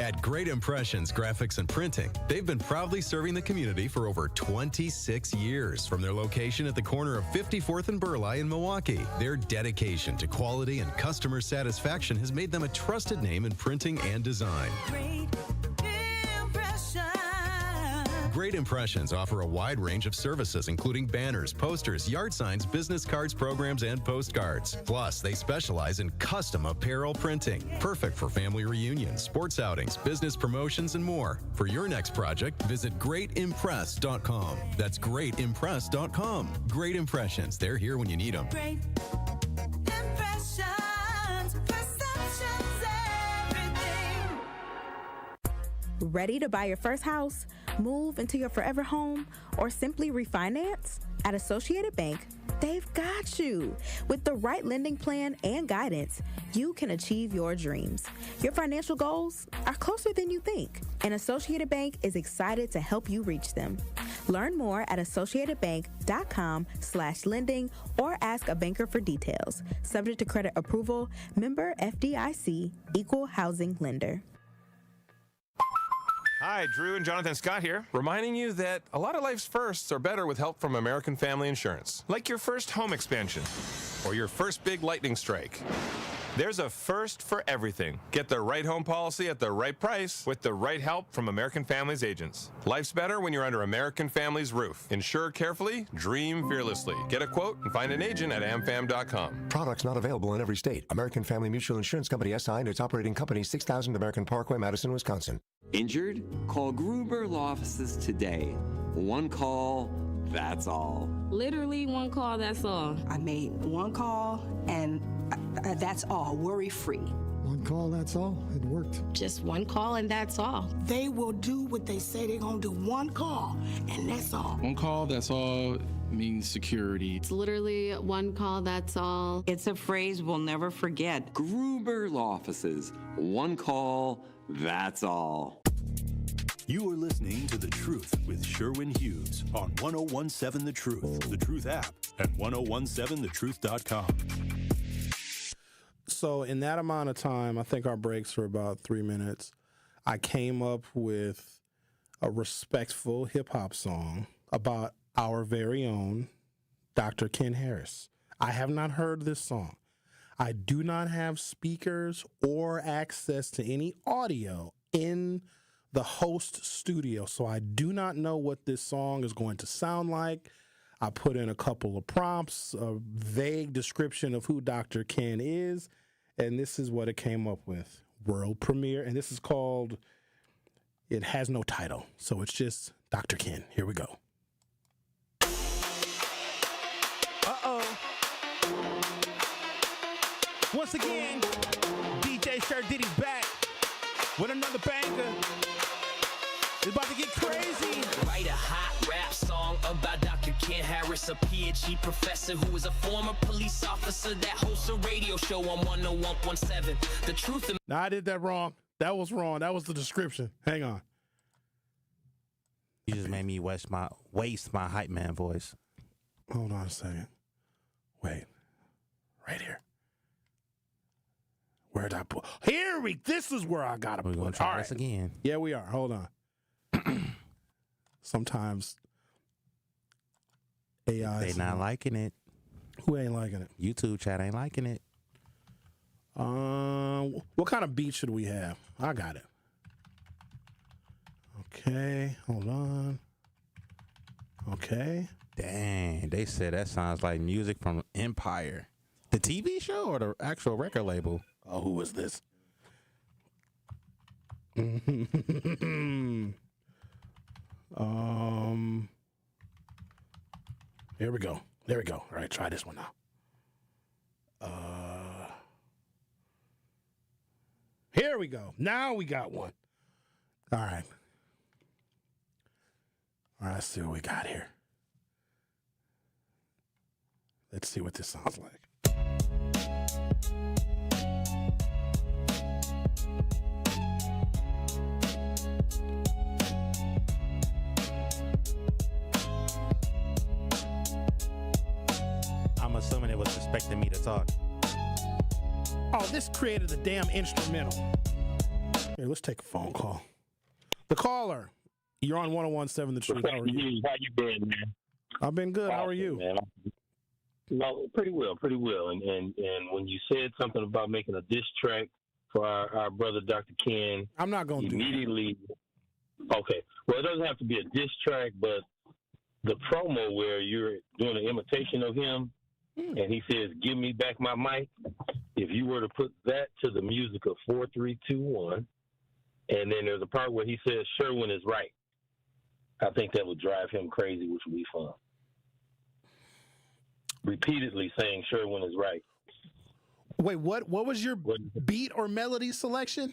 At Great Impressions Graphics and Printing, they've been proudly serving the community for over 26 years from their location at the corner of 54th and Burleigh in Milwaukee. Their dedication to quality and customer satisfaction has made them a trusted name in printing and design. Great impressions. Great Impressions offer a wide range of services, including banners, posters, yard signs, business cards, programs, and postcards. Plus, they specialize in custom apparel printing, perfect for family reunions, sports outings, business promotions, and more. For your next project, visit greatimpress.com. That's greatimpress.com. Great Impressions. They're here when you need them. Great impressions, perceptions, everything. Ready to buy your first house, move into your forever home, or simply refinance? At Associated Bank, they've got you. With the right lending plan and guidance, you can achieve your dreams. Your financial goals are closer than you think, and Associated Bank is excited to help you reach them. Learn more at associatedbank.com/lending or ask a banker for details. Subject to credit approval, member FDIC, equal housing lender. Hi, Drew and Jonathan Scott here, reminding you that a lot of life's firsts are better with help from American Family Insurance. Like your first home expansion or your first big lightning strike. There's a first for everything. Get the right home policy at the right price with the right help from American Family's agents. Life's better when you're under American Family's roof. Insure carefully, dream fearlessly. Get a quote and find an agent at amfam.com. Products not available in every state. American Family Mutual Insurance Company SI and its operating company 6000 American Parkway, Madison, Wisconsin. Injured? Call Gruber Law Offices today. One call, that's all. Literally one call, that's all. I made one call and that's all, worry-free. One call, that's all. It worked. Just one call and that's all. They will do what they say they're gonna do. One call and that's all. One call, that's all means security. It's literally one call, that's all. It's a phrase we'll never forget. Gruber Law Offices. One call, that's all. You are listening to The Truth with Sherwin Hughes on 1017 The Truth, The Truth app, and 1017thetruth.com. So in that amount of time, I think our breaks were about 3 minutes. I came up with a respectful hip-hop song about our very own Dr. Ken Harris. I have not heard this song. I do not have speakers or access to any audio in the host studio, so I do not know what this song is going to sound like. I put in a couple of prompts, a vague description of who Dr. Ken is, and this is what it came up with. World premiere, and this is called, it has no title, so it's just Dr. Ken. Here we go. Once again, DJ Shirt Diddy's back with another banger. It's about to get crazy. Write a hot rap song about Dr. Ken Harris, a PhD professor who is a former police officer that hosts a radio show on 101.7. The Truth. Now, I did that wrong. That was wrong. That was the description. Hang on. You just made me waste my hype man voice. Hold on a second. Wait. Right here. Where'd I put? This is where I got to put. We're going to try this again. Yeah, we are. Hold on. Sometimes AI. They not liking it. Who ain't liking it? YouTube chat ain't liking it. What kind of beat should we have? I got it. Okay, hold on. Okay. Dang, they said that sounds like music from Empire. The TV show or the actual record label? Oh, who is this? Here we go. There we go. All right, try this one now. Here we go. Now we got one. All right. All right, let's see what we got here. Let's see what this sounds like. I'm assuming it was expecting me to talk. Oh, this created a damn instrumental. Here, let's take a phone call. The caller, you're on 1017 The Truth. How are you? How you been, man? I've been good. How are you? Man. No, pretty well. And when you said something about making a diss track for our brother Dr. Ken, I'm not going to do immediately. Okay, well, it doesn't have to be a diss track, but the promo where you're doing an imitation of him, and he says, "Give me back my mic." If you were to put that to the music of 4, 3, 2, 1, and then there's a part where he says Sherwin is right, I think that would drive him crazy, which would be fun. Repeatedly saying Sherwin is right. Wait, what was your beat or melody selection?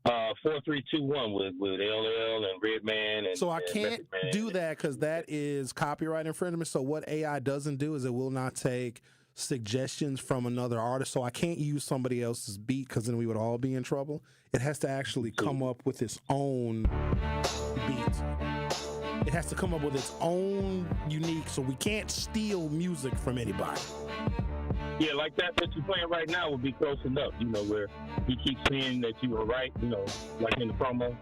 4, 3, 2, 1 with LL and Redman. And so I can't do that because that is copyright infringement. So what AI doesn't do is it will not take suggestions from another artist. So I can't use somebody else's beat because then we would all be in trouble. It has to actually come up with its own beat. It has to come up with its own unique, so we can't steal music from anybody. Yeah, like that you're playing right now would be close enough, where he keeps saying that you were right, like in the promo.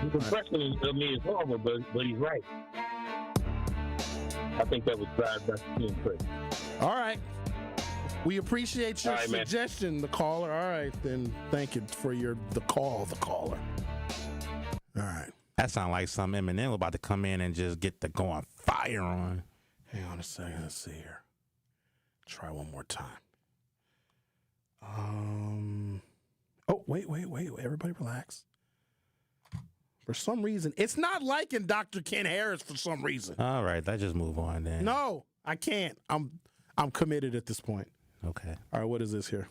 His impression of me is horrible, but he's right. I think that would drive Dr. Ken crazy. All right. We appreciate your suggestion, the caller. All right, then thank you for the caller. All right. That sounds like some Eminem about to come in and just get the going fire on. Hang on a second. Let's see here. Try one more time. Oh, wait. Everybody relax. For some reason, it's not liking Dr. Ken Harris for some reason. All right, let's just move on then. No, I can't. I'm committed at this point. Okay. All right, what is this here?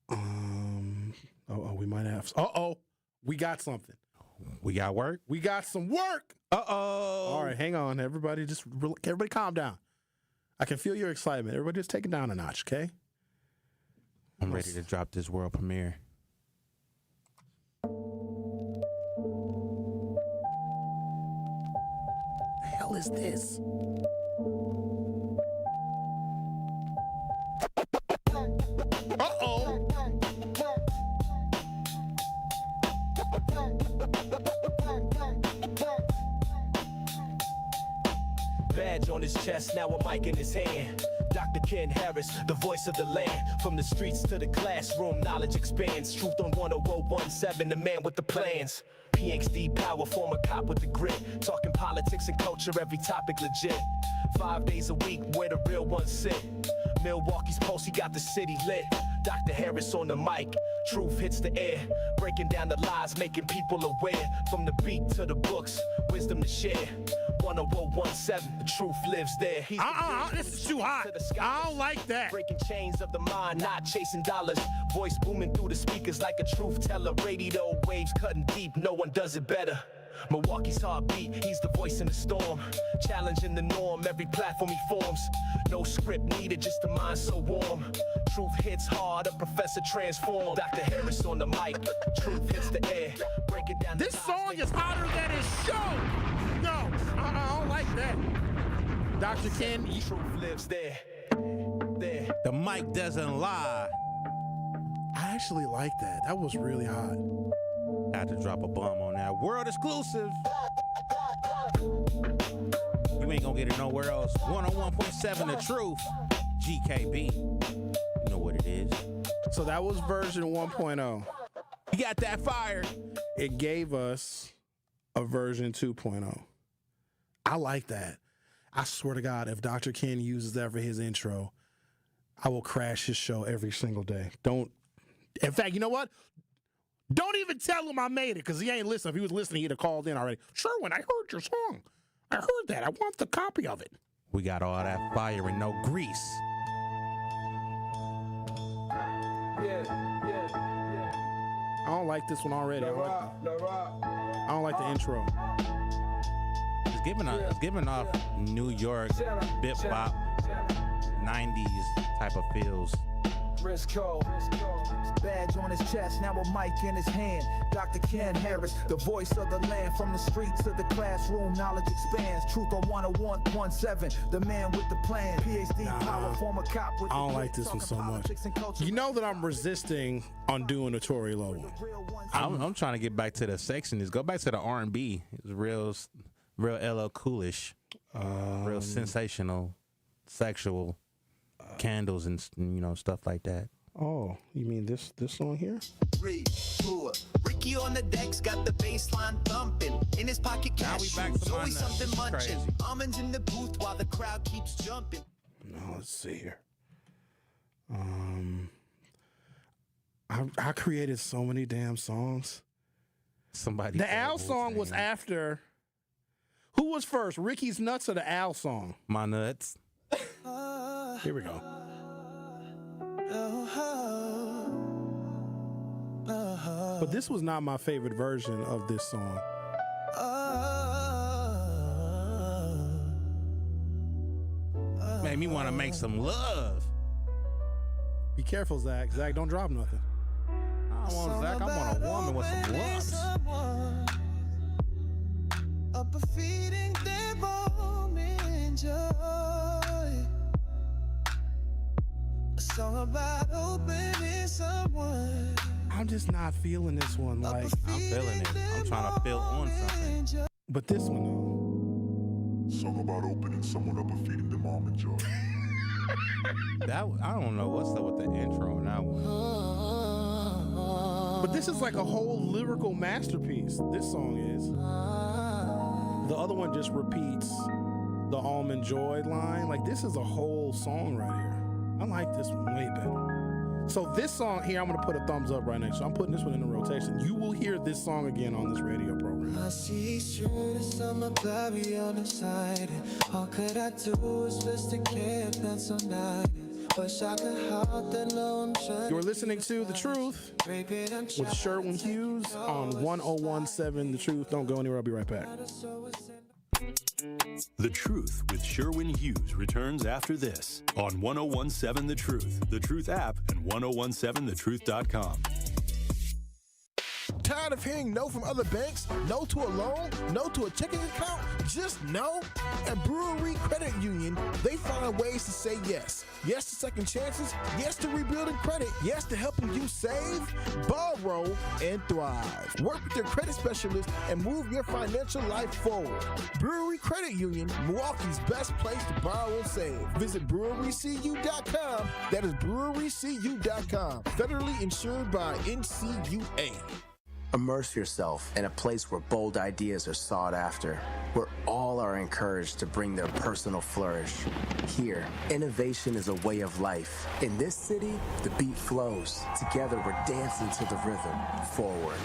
We might have. We got something. We got work? We got some work. All right, hang on. Everybody calm down. I can feel your excitement. Everybody just take it down a notch, okay? I'm ready to drop this world premiere. hell is this? Uh-oh. Badge on his chest, now a mic in his hand. Dr. Ken Harris, the voice of the land. From the streets to the classroom, knowledge expands. Truth on 10017, the man with the plans. PhD power, former cop with the grit. Talking politics and culture, every topic legit. 5 days a week, where the real ones sit. Milwaukee's pulse, he got the city lit. Dr. Harris on the mic, truth hits the air. Breaking down the lies, making people aware. From the beat to the books, wisdom to share. 10017, the truth lives there. This is too hot. I don't like that. Breaking chains of the mind, not chasing dollars. Voice booming through the speakers like a truth teller. Radio waves cutting deep, no one does it better. Milwaukee's heartbeat, he's the voice in the storm. Challenging the norm, every platform he forms. No script needed, just a mind so warm. Truth hits hard, a professor transformed. Dr. Harris on the mic, truth hits the air. Break it down. This song is hotter than his show. No, I don't like that. Dr. Ken, truth lives there. The mic doesn't lie. I actually like that. That was really hot. Had to drop a bomb on that. World exclusive. You ain't gonna get it nowhere else. 101.7 The Truth. GKB. You know what it is. So that was version 1.0. You got that fire. It gave us a version 2.0. I like that. I swear to God, if Dr. Ken uses that for his intro, I will crash his show every single day. In fact, you know what? Don't even tell him I made it, because he ain't listening. If he was listening, he'd have called in already. Sherwin, I heard your song. I heard that. I want the copy of it. We got all that fire and no grease. I don't like this one already. I don't like the intro. It's giving off New York bip bop 90s type of feels. Badge on his chest, now a mic in his hand. Dr. Ken Harris, the voice of the land. From the streets to the classroom, knowledge expands. Truth on 101.7, the man with the plan. PhD power, former cop with I don't like this one so much. You know that I'm resisting on doing a Tory Lowe one. I'm trying to get back to the sexiness. Go back to the R&B. It's real LL Coolish, real sensational, sexual. Candles and stuff like that. Oh, you mean this song here? Ricky on the deck's got the bass line thumping. In his pocket cash shoes, always something munching. Almonds in the booth while the crowd keeps jumping. No, let's see here. I created so many damn songs. The Al song was after. Who was first, Ricky's Nuts or the Al song? My Nuts. Here we go. But this was not my favorite version of this song. Made me want to make some love. Be careful, Zach. Zach, don't drop nothing. I don't want Zach. I want a woman with some lumps. Up a feeding their moment joy. A song about opening someone. I'm just not feeling this one. Like I'm feeling it. I'm trying to feel on something. But this one though. Song about opening someone up and feeding them almond joy. I don't know what's up with the intro on that one. But this is like a whole lyrical masterpiece. This song is. The other one just repeats the almond joy line. Like this is a whole song right here. I like this one way better. So this song here, I'm going to put a thumbs up right next. So I'm putting this one in the rotation. You will hear this song again on this radio program. I see through the summer cloudy on the side. All could I do is just to care that's so nice. Wish I could hold that low. You're listening to The Truth with Sherwin Hughes on 101.7 The Truth. Don't go anywhere. I'll be right back. The Truth with Sherwin Hughes returns after this on 101.7 The Truth, The Truth app, and 1017thetruth.com. Tired of hearing no from other banks? No to a loan? No to a checking account? Just no? At Brewery Credit Union, they find ways to say yes. Yes to second chances. Yes to rebuilding credit. Yes to helping you save, borrow, and thrive. Work with your credit specialist and move your financial life forward. Brewery Credit Union, Milwaukee's best place to borrow and save. Visit brewerycu.com. That is brewerycu.com. Federally insured by NCUA. Immerse yourself in a place where bold ideas are sought after, where all are encouraged to bring their personal flourish. Here, innovation is a way of life. In this city, the beat flows. Together, we're dancing to the rhythm. Forward.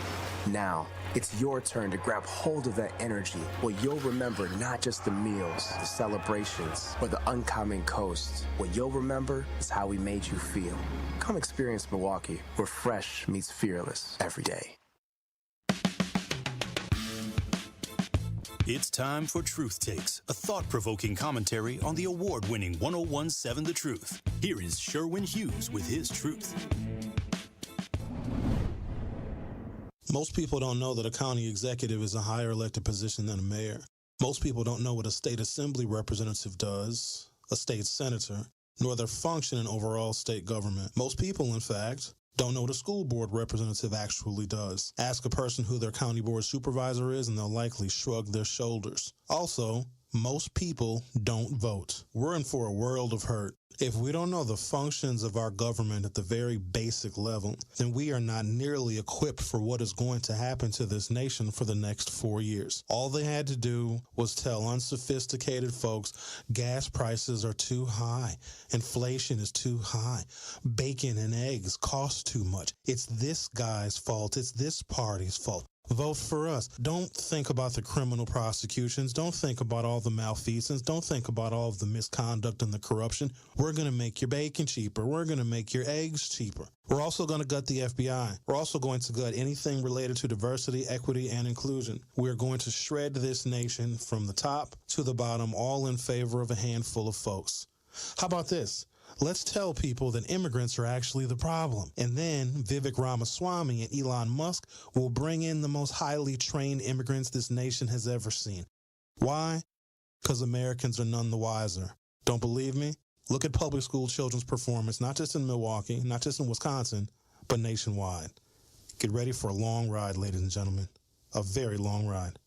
Now, it's your turn to grab hold of that energy, where you'll remember not just the meals, the celebrations, or the uncommon coast. What you'll remember is how we made you feel. Come experience Milwaukee, where fresh meets fearless every day. It's time for Truth Takes, a thought-provoking commentary on the award-winning 101.7 The Truth. Here is Sherwin Hughes with his truth. Most people don't know that a county executive is a higher elected position than a mayor. Most people don't know what a state assembly representative does, a state senator, nor their function in overall state government. Most people, in fact, don't know what a school board representative actually does. Ask a person who their county board supervisor is, and they'll likely shrug their shoulders. Also, most people don't vote. We're in for a world of hurt. If we don't know the functions of our government at the very basic level, then we are not nearly equipped for what is going to happen to this nation for the next 4 years. All they had to do was tell unsophisticated folks gas prices are too high, inflation is too high, bacon and eggs cost too much. It's this guy's fault. It's this party's fault. Vote for us. Don't think about the criminal prosecutions. Don't think about all the malfeasance. Don't think about all of the misconduct and the corruption. We're going to make your bacon cheaper. We're going to make your eggs cheaper. We're also going to gut the FBI. We're also going to gut anything related to diversity, equity, and inclusion. We're going to shred this nation from the top to the bottom, all in favor of a handful of folks. How about this? Let's tell people that immigrants are actually the problem. And then Vivek Ramaswamy and Elon Musk will bring in the most highly trained immigrants this nation has ever seen. Why? Because Americans are none the wiser. Don't believe me? Look at public school children's performance, not just in Milwaukee, not just in Wisconsin, but nationwide. Get ready for a long ride, ladies and gentlemen. A very long ride.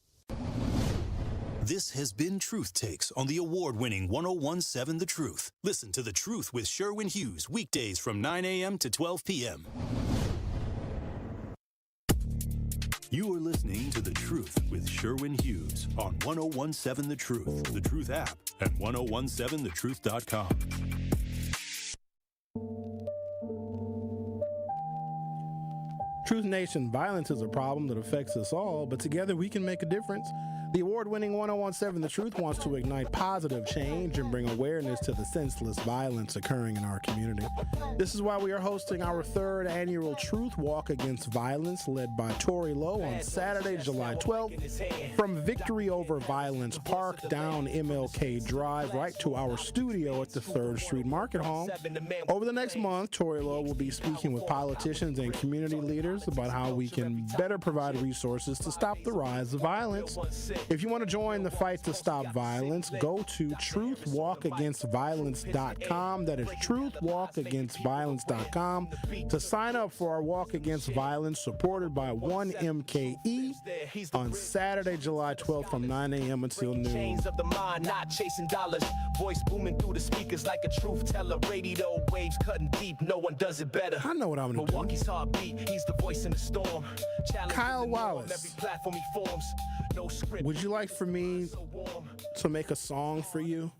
This has been Truth Takes on the award-winning 101.7 The Truth. Listen to The Truth with Sherwin Hughes weekdays from 9 a.m. to 12 p.m. You are listening to The Truth with Sherwin Hughes on 101.7 The Truth, The Truth app, and 1017thetruth.com. Truth Nation, violence is a problem that affects us all, but together we can make a difference. The award-winning 101.7 The Truth wants to ignite positive change and bring awareness to the senseless violence occurring in our community. This is why we are hosting our third annual Truth Walk Against Violence, led by Tory Lowe, on Saturday, July 12th, from Victory Over Violence Park down MLK Drive right to our studio at the 3rd Street Market Hall. Over the next month, Tory Lowe will be speaking with politicians and community leaders about how we can better provide resources to stop the rise of violence. If you want to join the fight to stop violence, go to truthwalkagainstviolence.com. That is truthwalkagainstviolence.com to sign up for our Walk Against Violence, supported by 1MKE, on Saturday, July 12th from 9 a.m. until noon. Chains of the mind, not chasing dollars. Voice booming through the speakers like a truth teller. Radio waves cutting deep, no one does it better. I know what I'm going to do. Milwaukee's heartbeat, he's the voice in the storm. Kyle Wallace. Every platform he forms. No script. Would you like for me to make a song for you?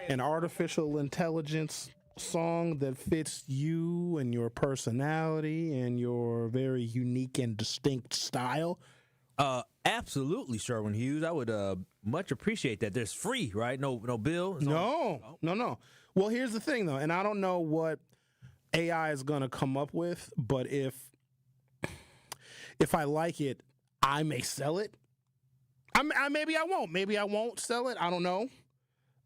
An artificial intelligence song that fits you and your personality and your very unique and distinct style? Absolutely, Sherwin Hughes. I would much appreciate that. There's free, right? No bill? No. Well, here's the thing, though, and I don't know what AI is going to come up with, but if I like it, I may sell it. Maybe I won't. Maybe I won't sell it. I don't know.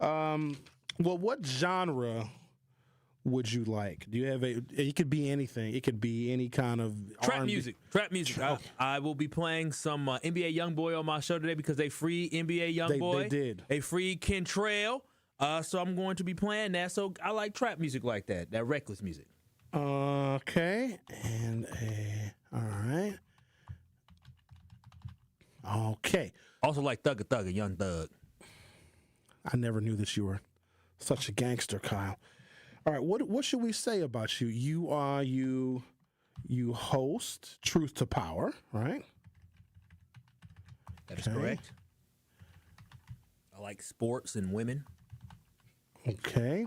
Well, what genre would you like? Do you have it could be anything. It could be any kind of trap R&B. music. Trap music. I will be playing some NBA YoungBoy on my show today because they free NBA YoungBoy. They did. They free Kentrell. So I'm going to be playing that. So I like trap music like that reckless music. Okay. And all right. Okay. Also like Thugga Thugga, Young Thug. I never knew that you were such a gangster, Kyle. All right, what should we say about you? You host Truth to Power, right? That is correct. I like sports and women. Okay.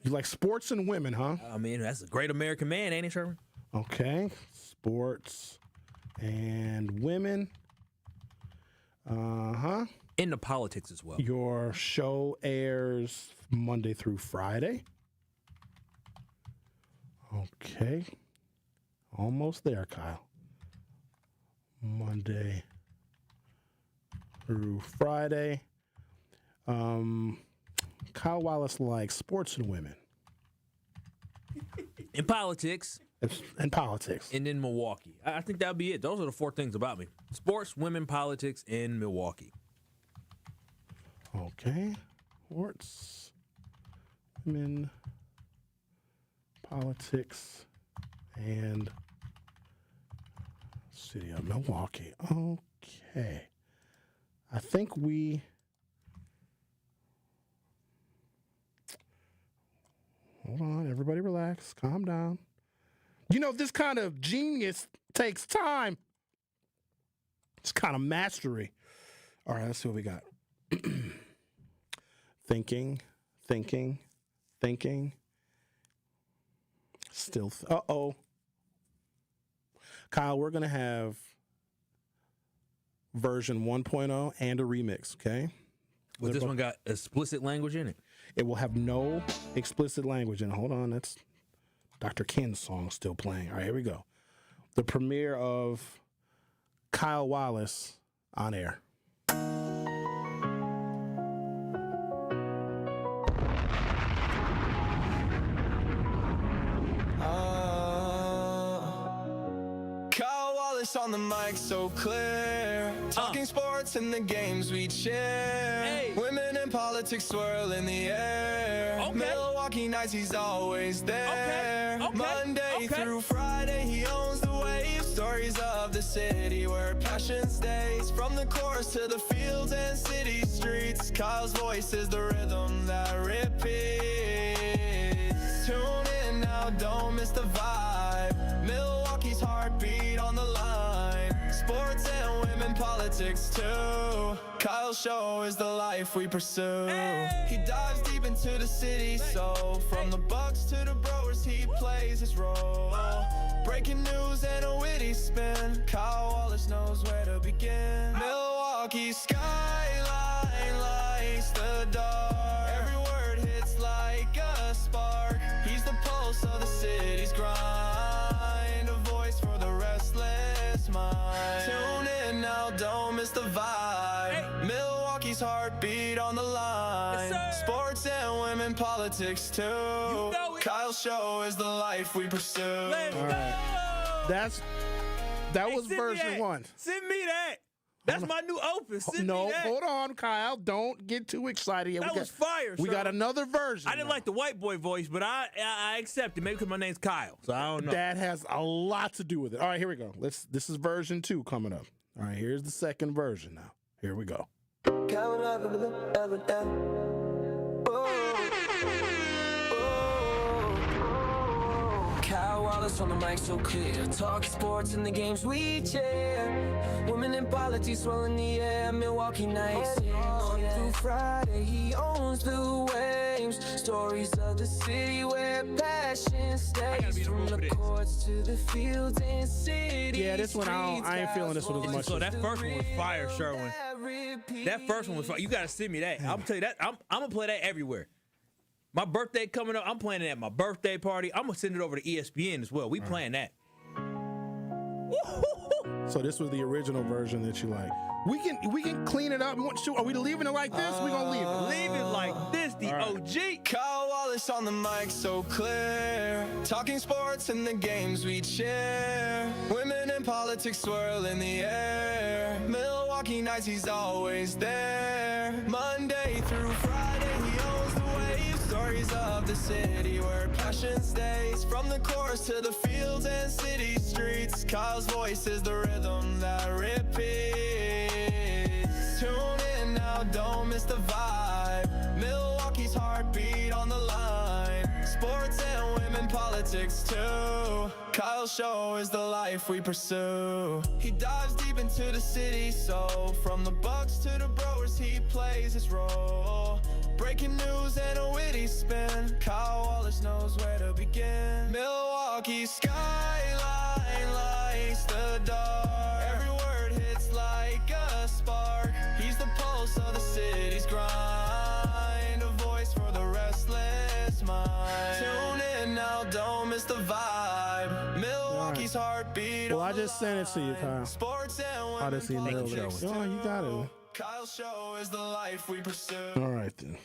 You like sports and women, huh? I mean, that's a great American man, ain't it, Sherwin? Okay. Sports and women. Uh-huh. Into politics as well. Your show airs Monday through Friday. Okay. Almost there, Kyle. Monday through Friday. Kyle Wallace likes sports and women. In politics. In politics. And in Milwaukee. I think that'll be it. Those are the 4 things about me. Sports, women, politics, and Milwaukee. Okay. Sports, women, politics, and city of Milwaukee. Okay. I think we... Hold on. Everybody relax. Calm down. You know, this kind of genius takes time. It's kind of mastery. All right, let's see what we got. Thinking. Still. Uh-oh. Kyle, we're going to have version 1.0 and a remix, okay? Well, this one got explicit language in it. It will have no explicit language in it. Hold on, that's Dr. Ken's song still playing. All right, here we go. The premiere of Kyle Wallace on air. Kyle Wallace on the mic so clear. Talking sports and the games we share. Hey. Women and politics swirl in the air. Okay. Milwaukee nights, he's always there. Okay. Monday through Friday, he owns the wave. Stories of the city where passion stays. From the course to the fields and city streets, Kyle's voice is the rhythm that repeats. Tune in now, don't miss the vibe. Milwaukee's heartbeat on the line. Sports and women, politics too. Kyle's show is the life we pursue. Hey. He dives deep into the city, so from the Bucks to the Brewers, he plays his role. Breaking news and a witty spin. Kyle Wallace knows where to begin. Milwaukee skyline lights the dark. Every word hits like a spark. He's the pulse of the city's grind. A voice for the restless mind. Tune in now, don't miss the vibe. Hey. Milwaukee's heartbeat on the line. Yes, sports and women, politics too. You know Kyle's show is the life we pursue. Let's All right. That was version that. 1. Send me that. That's my new open. Send No, me that. hold on, Kyle. Don't get too excited. That was fire. We got another version. I didn't like the white boy voice, but I accept it. Maybe because my name's Kyle, so I don't know. That has a lot to do with it. All right, here we go. This is version 2 coming up. All right, here's the second version now. Here we go. Kyle Wallace on the mic so clear. Talk sports and the games we share. Women in politics swirl in the air. Milwaukee nights. Monday through Friday, he owns the waves. Stories of the city where passion stays. From the courts to the fields and cities. Yeah, this one I ain't feeling this one as much. So that first one was fire, Sherwin. That first one was fire. You gotta send me that. I'm tell you that. I'm gonna play that everywhere. My birthday coming up. I'm playing it at my birthday party. I'm gonna send it over to ESPN as well. We playing that. So this was the original version that you like. We can clean it up. Are we leaving it like this? We're going to leave it. Leave it like this, the OG. Kyle Wallace on the mic so clear. Talking sports and the games we share. Women in politics swirl in the air. Milwaukee nights, he's always there. Monday through Friday, he owns the wave. Stories of the city where passion stays. From the course to the fields and city streets, Kyle's voice is the rhythm that repeats. Tune in now, don't miss the vibe. Milwaukee's heartbeat on the line. Sports and women politics too. Kyle's show is the life we pursue. He dives deep into the city, so from the Bucks to the Brewers, he plays his role. Breaking news and a witty spin. Kyle Wallace knows where to begin. Milwaukee skyline lights the dark. Every word hits like a spark. He's the pulse of the city's grind. A voice for the restless mind. Tune in now, don't miss the vibe. Milwaukee's heartbeat. Well, I just sent it to you, Kyle. Sports and I just emailed it. Oh, you got it. Kyle's show is the life we pursue. All right, then.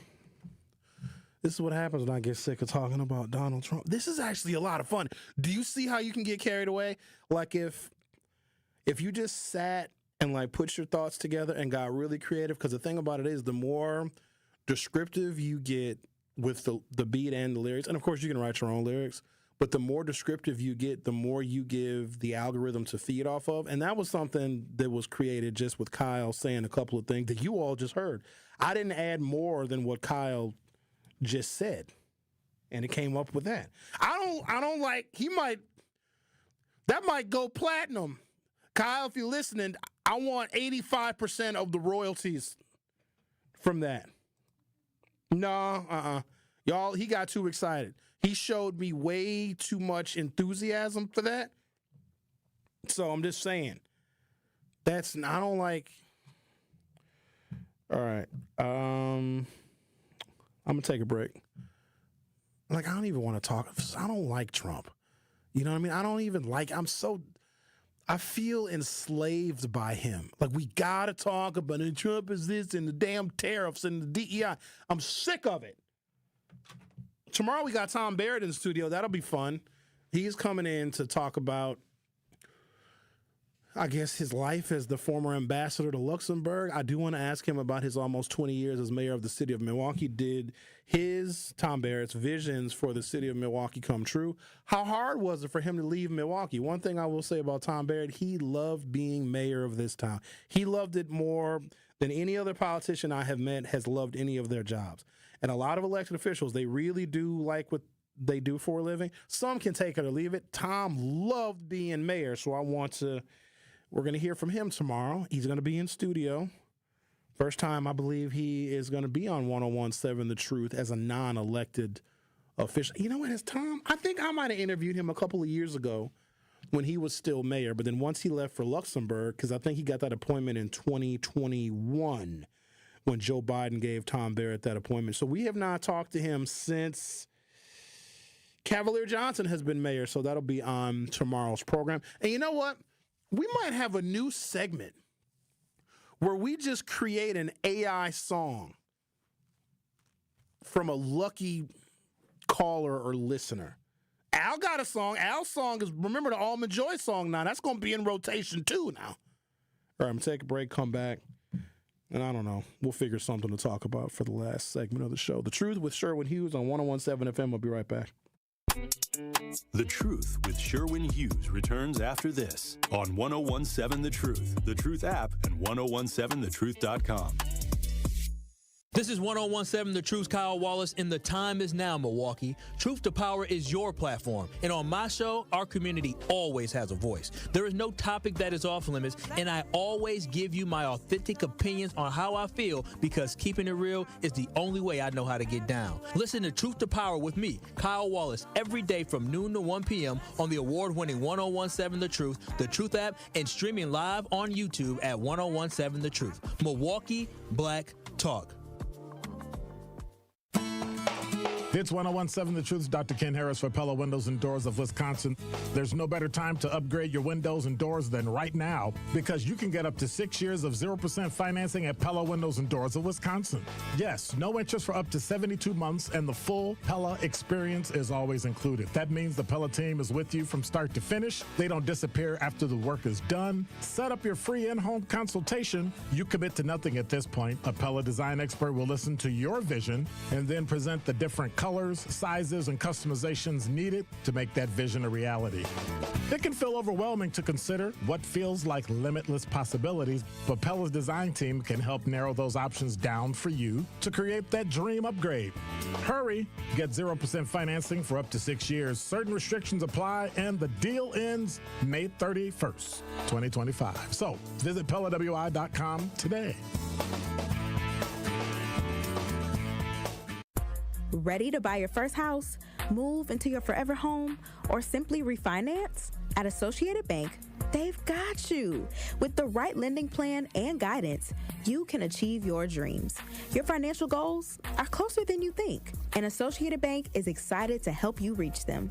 This is what happens when I get sick of talking about Donald Trump. This is actually a lot of fun. Do you see how you can get carried away? Like if you just sat and like put your thoughts together and got really creative, because the thing about it is the more descriptive you get with the beat and the lyrics, and of course you can write your own lyrics, but the more descriptive you get, the more you give the algorithm to feed off of. And that was something that was created just with Kyle saying a couple of things that you all just heard. I didn't add more than what Kyle just said, and it came up with that. I don't like, that might go platinum. Kyle, if you're listening, I want 85% of the royalties from that. No, y'all, he got too excited. He showed me way too much enthusiasm for that. So I'm just saying, I don't like. All right. I'm going to take a break. Like, I don't even want to talk. I don't like Trump. You know what I mean? I don't even like, I feel enslaved by him. Like, we got to talk about it. Trump is this and the damn tariffs and the DEI. I'm sick of it. Tomorrow we got Tom Barrett in the studio. That'll be fun. He's coming in to talk about, I guess, his life as the former ambassador to Luxembourg. I do want to ask him about his almost 20 years as mayor of the city of Milwaukee. Did Tom Barrett's visions for the city of Milwaukee come true? How hard was it for him to leave Milwaukee? One thing I will say about Tom Barrett, he loved being mayor of this town. He loved it more than any other politician I have met has loved any of their jobs. And a lot of elected officials, they really do like what they do for a living. Some can take it or leave it. Tom loved being mayor, so we're going to hear from him tomorrow. He's going to be in studio. First time, I believe, he is going to be on 101.7 The Truth as a non-elected official. You know what, as Tom, I think I might have interviewed him a couple of years ago when he was still mayor. But then once he left for Luxembourg, because I think he got that appointment in 2021 when Joe Biden gave Tom Barrett that appointment. So we have not talked to him since Cavalier Johnson has been mayor. So that'll be on tomorrow's program. And you know what? We might have a new segment where we just create an AI song from a lucky caller or listener. Al got a song. Al's song is, remember the Almond Joy song now. That's going to be in rotation too now. All right, I'm going to take a break, come back, and I don't know. We'll figure something to talk about for the last segment of the show. The Truth with Sherwin Hughes on 101.7 FM. We'll be right back. The Truth with Sherwin Hughes returns after this on 101.7 The Truth app, and 1017thetruth.com. This is 101.7 The Truth's Kyle Wallace, and the time is now, Milwaukee. Truth to Power is your platform, and on my show, our community always has a voice. There is no topic that is off limits, and I always give you my authentic opinions on how I feel, because keeping it real is the only way I know how to get down. Listen to Truth to Power with me, Kyle Wallace, every day from noon to 1 p.m. on the award-winning 101.7 The Truth app, and streaming live on YouTube at 101.7 The Truth. Milwaukee Black Talk. It's 1017 The Truth's Dr. Ken Harris for Pella Windows and Doors of Wisconsin. There's no better time to upgrade your windows and doors than right now, because you can get up to 6 years of 0% financing at Pella Windows and Doors of Wisconsin. Yes, no interest for up to 72 months, and the full Pella experience is always included. That means the Pella team is with you from start to finish. They don't disappear after the work is done. Set up your free in-home consultation. You commit to nothing at this point. A Pella design expert will listen to your vision and then present the different colors, sizes, and customizations needed to make that vision a reality. It can feel overwhelming to consider what feels like limitless possibilities, but Pella's design team can help narrow those options down for you to create that dream upgrade. Hurry! Get 0% financing for up to 6 years. Certain restrictions apply, and the deal ends May 31st, 2025. So visit PellaWI.com today. Ready to buy your first house, move into your forever home, or simply refinance? At Associated Bank, they've got you. With the right lending plan and guidance, you can achieve your dreams. Your financial goals are closer than you think, and Associated Bank is excited to help you reach them.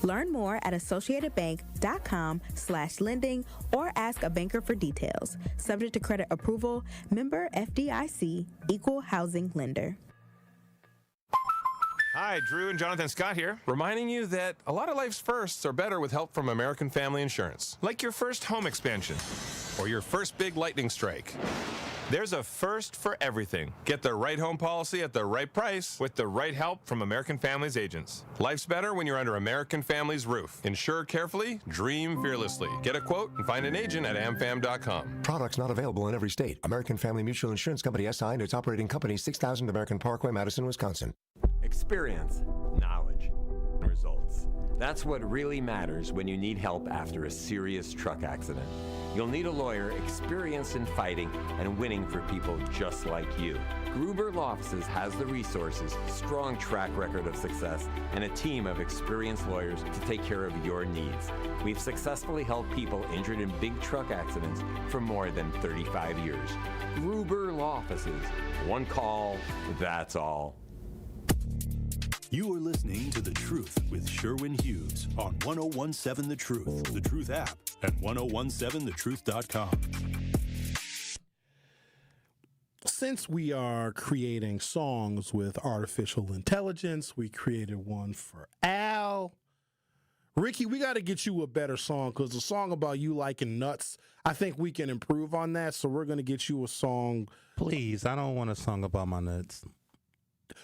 Learn more at associatedbank.com/lending or ask a banker for details. Subject to credit approval, member FDIC, equal housing lender. Hi, Drew and Jonathan Scott here, reminding you that a lot of life's firsts are better with help from American Family Insurance. Like your first home expansion or your first big lightning strike. There's a first for everything. Get the right home policy at the right price with the right help from American Family's agents. Life's better when you're under American Family's roof. Insure carefully, dream fearlessly. Get a quote and find an agent at amfam.com. Products not available in every state. American Family Mutual Insurance Company SI and its operating company, 6000 American Parkway, Madison, Wisconsin. Experience, knowledge, results. That's what really matters when you need help after a serious truck accident. You'll need a lawyer experienced in fighting and winning for people just like you. Gruber Law Offices has the resources, strong track record of success, and a team of experienced lawyers to take care of your needs. We've successfully helped people injured in big truck accidents for more than 35 years. Gruber Law Offices. One call, that's all. You are listening to The Truth with Sherwin Hughes on 1017 The Truth, The Truth app, and 1017thetruth.com. Since we are creating songs with artificial intelligence, we created one for Al. Ricky, we got to get you a better song, because the song about you liking nuts, I think we can improve on that, so we're going to get you a song. Please, I don't want a song about my nuts.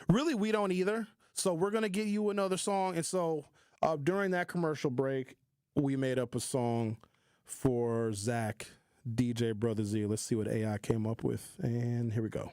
Really, we don't either. So we're going to get you another song. And so during that commercial break, we made up a song for Zach, DJ Brother Z. Let's see what AI came up with. And here we go.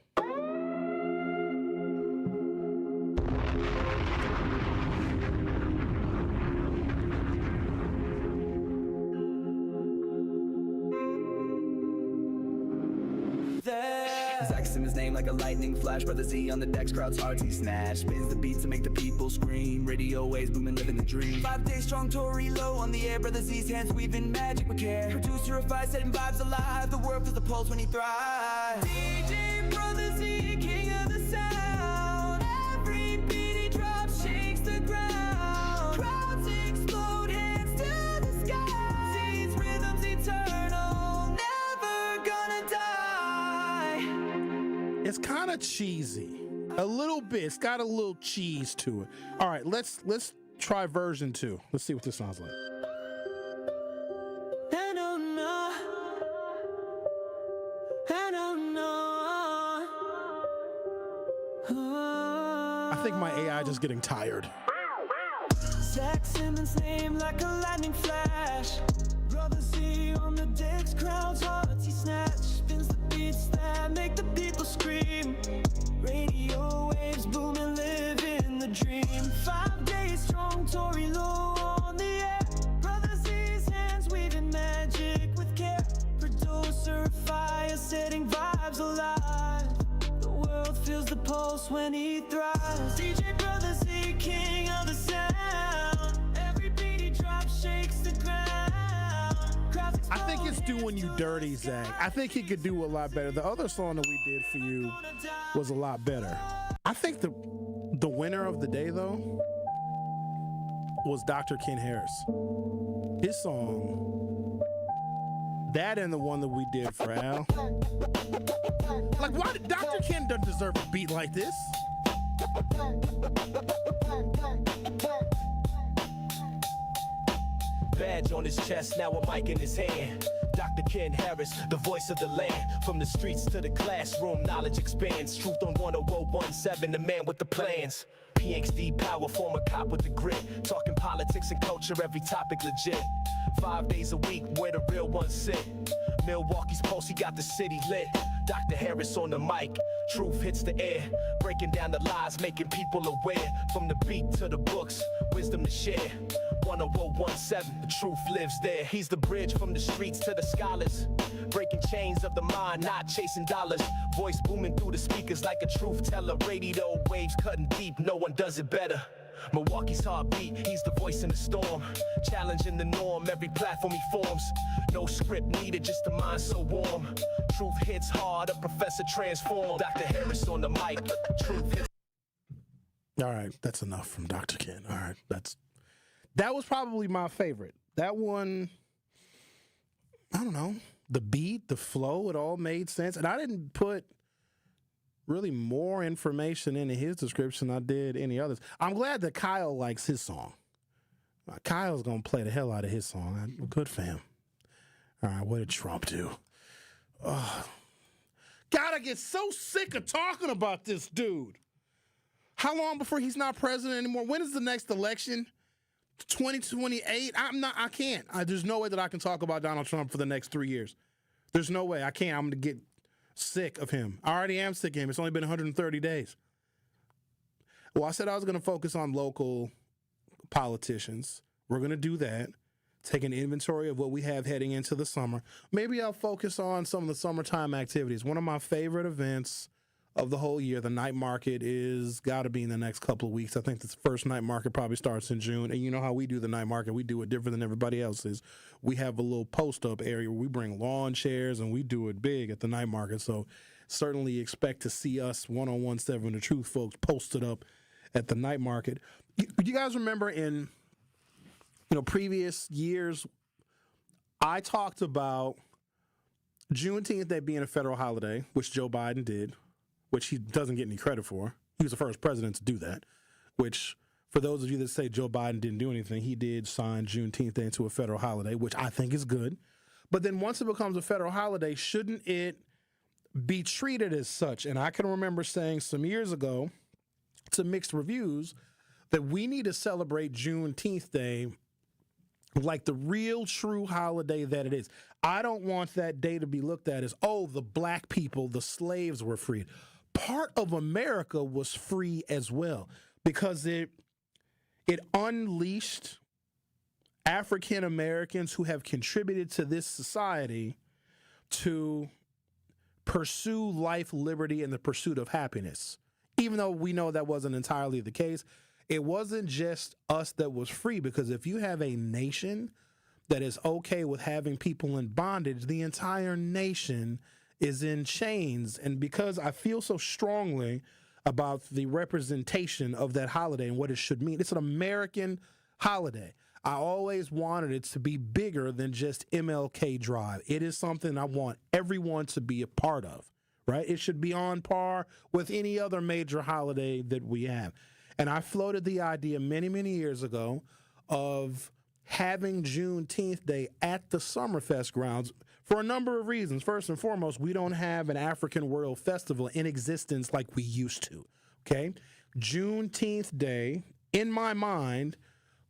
Zach Simmons name like a lightning flash. Brother Z on the decks, crowds artsy snatch. Spins the beat to make the people scream. Radio waves booming, living the dream. 5 days strong, Tory low on the air. Brother Z's hands weaving magic with care. Producer of five, setting vibes alive. The world feels the pulse when he thrives. DJ Brother Z, king of the sound. Every beat he drops shakes the ground. Crowds explode, hands to the sky. Z's rhythms eternal, never gonna die. It's kind of cheesy. A little bit. It's got a little cheese to it. All right, let's try version 2. Let's see what this sounds like. I don't know. I don't know. I think my AI just getting tired. Zach Simmons name like a lightning flash. Brother Z on the decks, crowds hearts he snatch. Spins the beats that make the people scream. Radio waves booming, living the dream. 5 days strong, Tory low on the air. Brother Z's hands weaving magic with care. Producer fire, setting vibes alive. The world feels the pulse when he thrives. DJ Brother Z, king of the sound. Every beat he drops shakes the ground. I think it's doing you dirty, Zach. I think he could do a lot better. The other song that we did for you was a lot better. I think the winner of the day, though, was Dr. Ken Harris. His song, that and the one that we did for Al. Like, why did Dr. Ken doesn't deserve a beat like this? Badge on his chest, now a mic in his hand. Dr. Ken Harris, the voice of the land. From the streets to the classroom, knowledge expands. Truth on 10017, the man with the plans. PhD power, former cop with the grit. Talking politics and culture, every topic legit. 5 days a week, where the real ones sit. Milwaukee's pulse, he got the city lit. Dr. Harris on the mic, truth hits the air. Breaking down the lies, making people aware. From the beat to the books, wisdom to share. 10017, the truth lives there. He's the bridge from the streets to the scholars. Breaking chains of the mind, not chasing dollars. Voice booming through the speakers like a truth teller. Radio waves cutting deep, no one does it better. Milwaukee's heartbeat, he's the voice in the storm. Challenging the norm, every platform he forms. No script needed, just a mind so warm. Truth hits hard, a professor transformed. Dr. Harris on the mic, truth hits. All right, that's enough from Dr. Ken. All right, that was probably my favorite. That one, I don't know, the beat, the flow, it all made sense. And I didn't put really more information into his description than I did any others. I'm glad that Kyle likes his song. Kyle's going to play the hell out of his song. Good for him. All right, what did Trump do? God, I get so sick of talking about this dude. How long before he's not president anymore? When is the next election? 2028? I can't. There's no way that I can talk about Donald Trump for the next 3 years. There's no way. I can't. I'm going to get sick of him. I already am sick of him. It's only been 130 days. Well, I said I was going to focus on local politicians. We're going to do that. Take an inventory of what we have heading into the summer. Maybe I'll focus on some of the summertime activities. One of my favorite events of the whole year, the night market, is got to be in the next couple of weeks. I think the first night market probably starts in June. And you know how we do the night market. We do it different than everybody else's. We have a little post-up area where we bring lawn chairs, and we do it big at the night market. So certainly expect to see us 1017 The Truth folks posted up at the night market. You guys remember in previous years, I talked about Juneteenth Day being a federal holiday, which Joe Biden did, which he doesn't get any credit for. He was the first president to do that, which, for those of you that say Joe Biden didn't do anything, he did sign Juneteenth Day into a federal holiday, which I think is good. But then once it becomes a federal holiday, shouldn't it be treated as such? And I can remember saying some years ago to mixed reviews that we need to celebrate Juneteenth Day like the real true holiday that it is. I don't want that day to be looked at as, oh, the black people, the slaves were freed. Part of America was free as well because it unleashed African Americans who have contributed to this society to pursue life, liberty, and the pursuit of happiness. Even though we know that wasn't entirely the case, it wasn't just us that was free, because if you have a nation that is okay with having people in bondage, the entire nation is in chains. And because I feel so strongly about the representation of that holiday and what it should mean, it's an American holiday. I always wanted it to be bigger than just MLK Drive. It is something I want everyone to be a part of, right? It should be on par with any other major holiday that we have. And I floated the idea many, many years ago of having Juneteenth Day at the Summerfest grounds for a number of reasons. First and foremost, we don't have an African World Festival in existence like we used to, okay? Juneteenth Day, in my mind,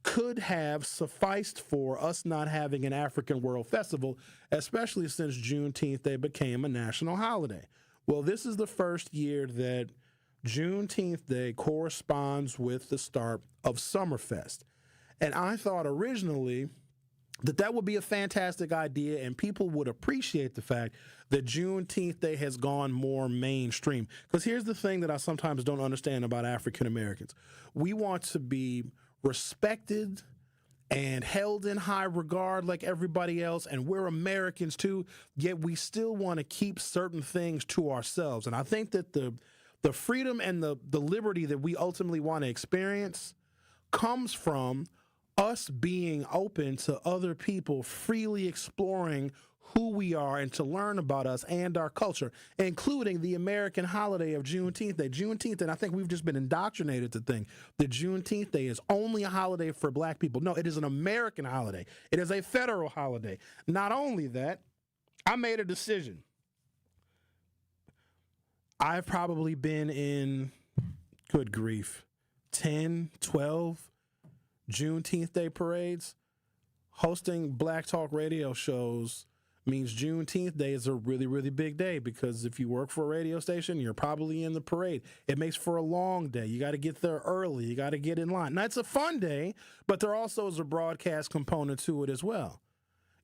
could have sufficed for us not having an African World Festival, especially since Juneteenth Day became a national holiday. Well, this is the first year that Juneteenth Day corresponds with the start of Summerfest. And I thought originally that would be a fantastic idea and people would appreciate the fact that Juneteenth Day has gone more mainstream. Because here's the thing that I sometimes don't understand about African Americans. We want to be respected and held in high regard like everybody else, and we're Americans too, yet we still want to keep certain things to ourselves. And I think that the The freedom and the liberty that we ultimately want to experience comes from us being open to other people freely exploring who we are and to learn about us and our culture, including the American holiday of Juneteenth Day. Juneteenth, and I think we've just been indoctrinated to think that Juneteenth Day is only a holiday for black people. No, it is an American holiday. It is a federal holiday. Not only that, I made a decision. I've probably been in, good grief, 10, 12 Juneteenth Day parades. Hosting Black Talk radio shows means Juneteenth Day is a really, really big day because if you work for a radio station, you're probably in the parade. It makes for a long day. You got to get there early. You got to get in line. Now, it's a fun day, but there also is a broadcast component to it as well.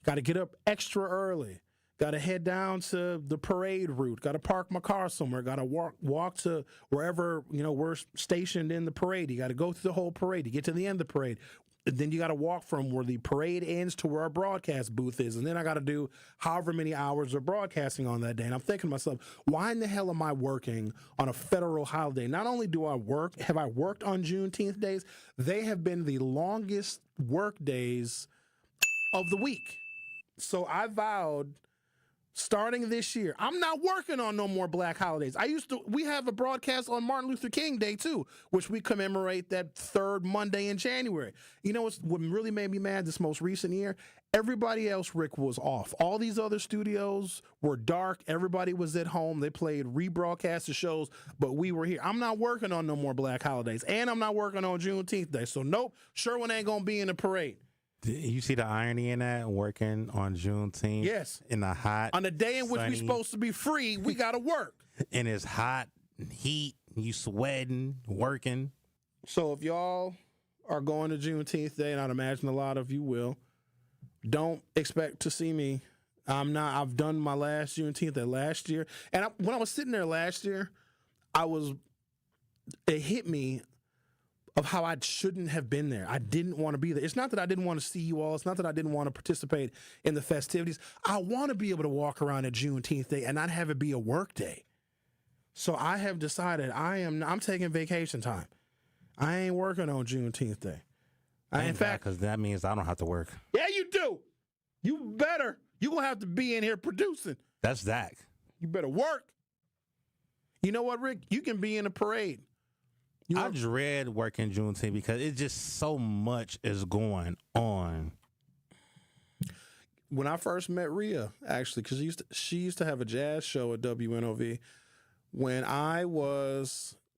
Got to get up extra early. Got to head down to the parade route. Got to park my car somewhere. Got to walk to wherever, we're stationed in the parade. You got to go through the whole parade to get to the end of the parade. Then you got to walk from where the parade ends to where our broadcast booth is. And then I got to do however many hours of broadcasting on that day. And I'm thinking to myself, why in the hell am I working on a federal holiday? Not only have I worked on Juneteenth days, they have been the longest work days of the week. So I vowed, starting this year, I'm not working on no more black holidays. We have a broadcast on Martin Luther King Day too, which we commemorate that third Monday in January. You know what really made me mad this most recent year? Everybody else, Rick, was off. All these other studios were dark. Everybody was at home. They played rebroadcasted shows, but we were here. I'm not working on no more black holidays, and I'm not working on Juneteenth Day. So nope, Sherwin ain't gonna be in the parade. You see the irony in that, working on Juneteenth? Yes. In the hot, on the day in which we're supposed to be free, we got to work. And it's hot, heat, you sweating, working. So if y'all are going to Juneteenth Day, and I'd imagine a lot of you will, don't expect to see me. I'm not. I've done my last Juneteenth Day last year. And when I was sitting there last year, it hit me of how I shouldn't have been there. I didn't want to be there. It's not that I didn't want to see you all. It's not that I didn't want to participate in the festivities. I want to be able to walk around at Juneteenth Day and not have it be a work day. So I have decided I'm taking vacation time. I ain't working on Juneteenth Day. In fact, because that means I don't have to work. Yeah, you do. You better. You're going to have to be in here producing. That's Zach. You better work. You know what, Rick? You can be in a parade. I dread working Juneteenth because it's just so much is going on. When I first met Rhea, actually, because she used to have a jazz show at WNOV.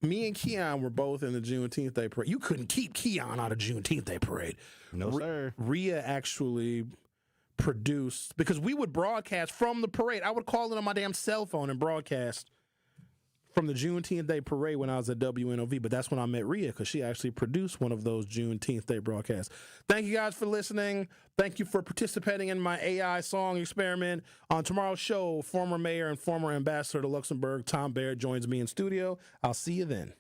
Me and Keon were both in the Juneteenth Day parade. You couldn't keep Keon out of Juneteenth Day parade. No, sir. Rhea actually produced, because we would broadcast from the parade. I would call it on my damn cell phone and broadcast from the Juneteenth Day parade when I was at WNOV, but that's when I met Rhea, because she actually produced one of those Juneteenth Day broadcasts. Thank you guys for listening. Thank you for participating in my AI song experiment. On tomorrow's show, former mayor and former ambassador to Luxembourg, Tom Baird, joins me in studio. I'll see you then.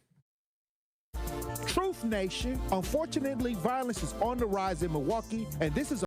Truth Nation. Unfortunately, violence is on the rise in Milwaukee, and this is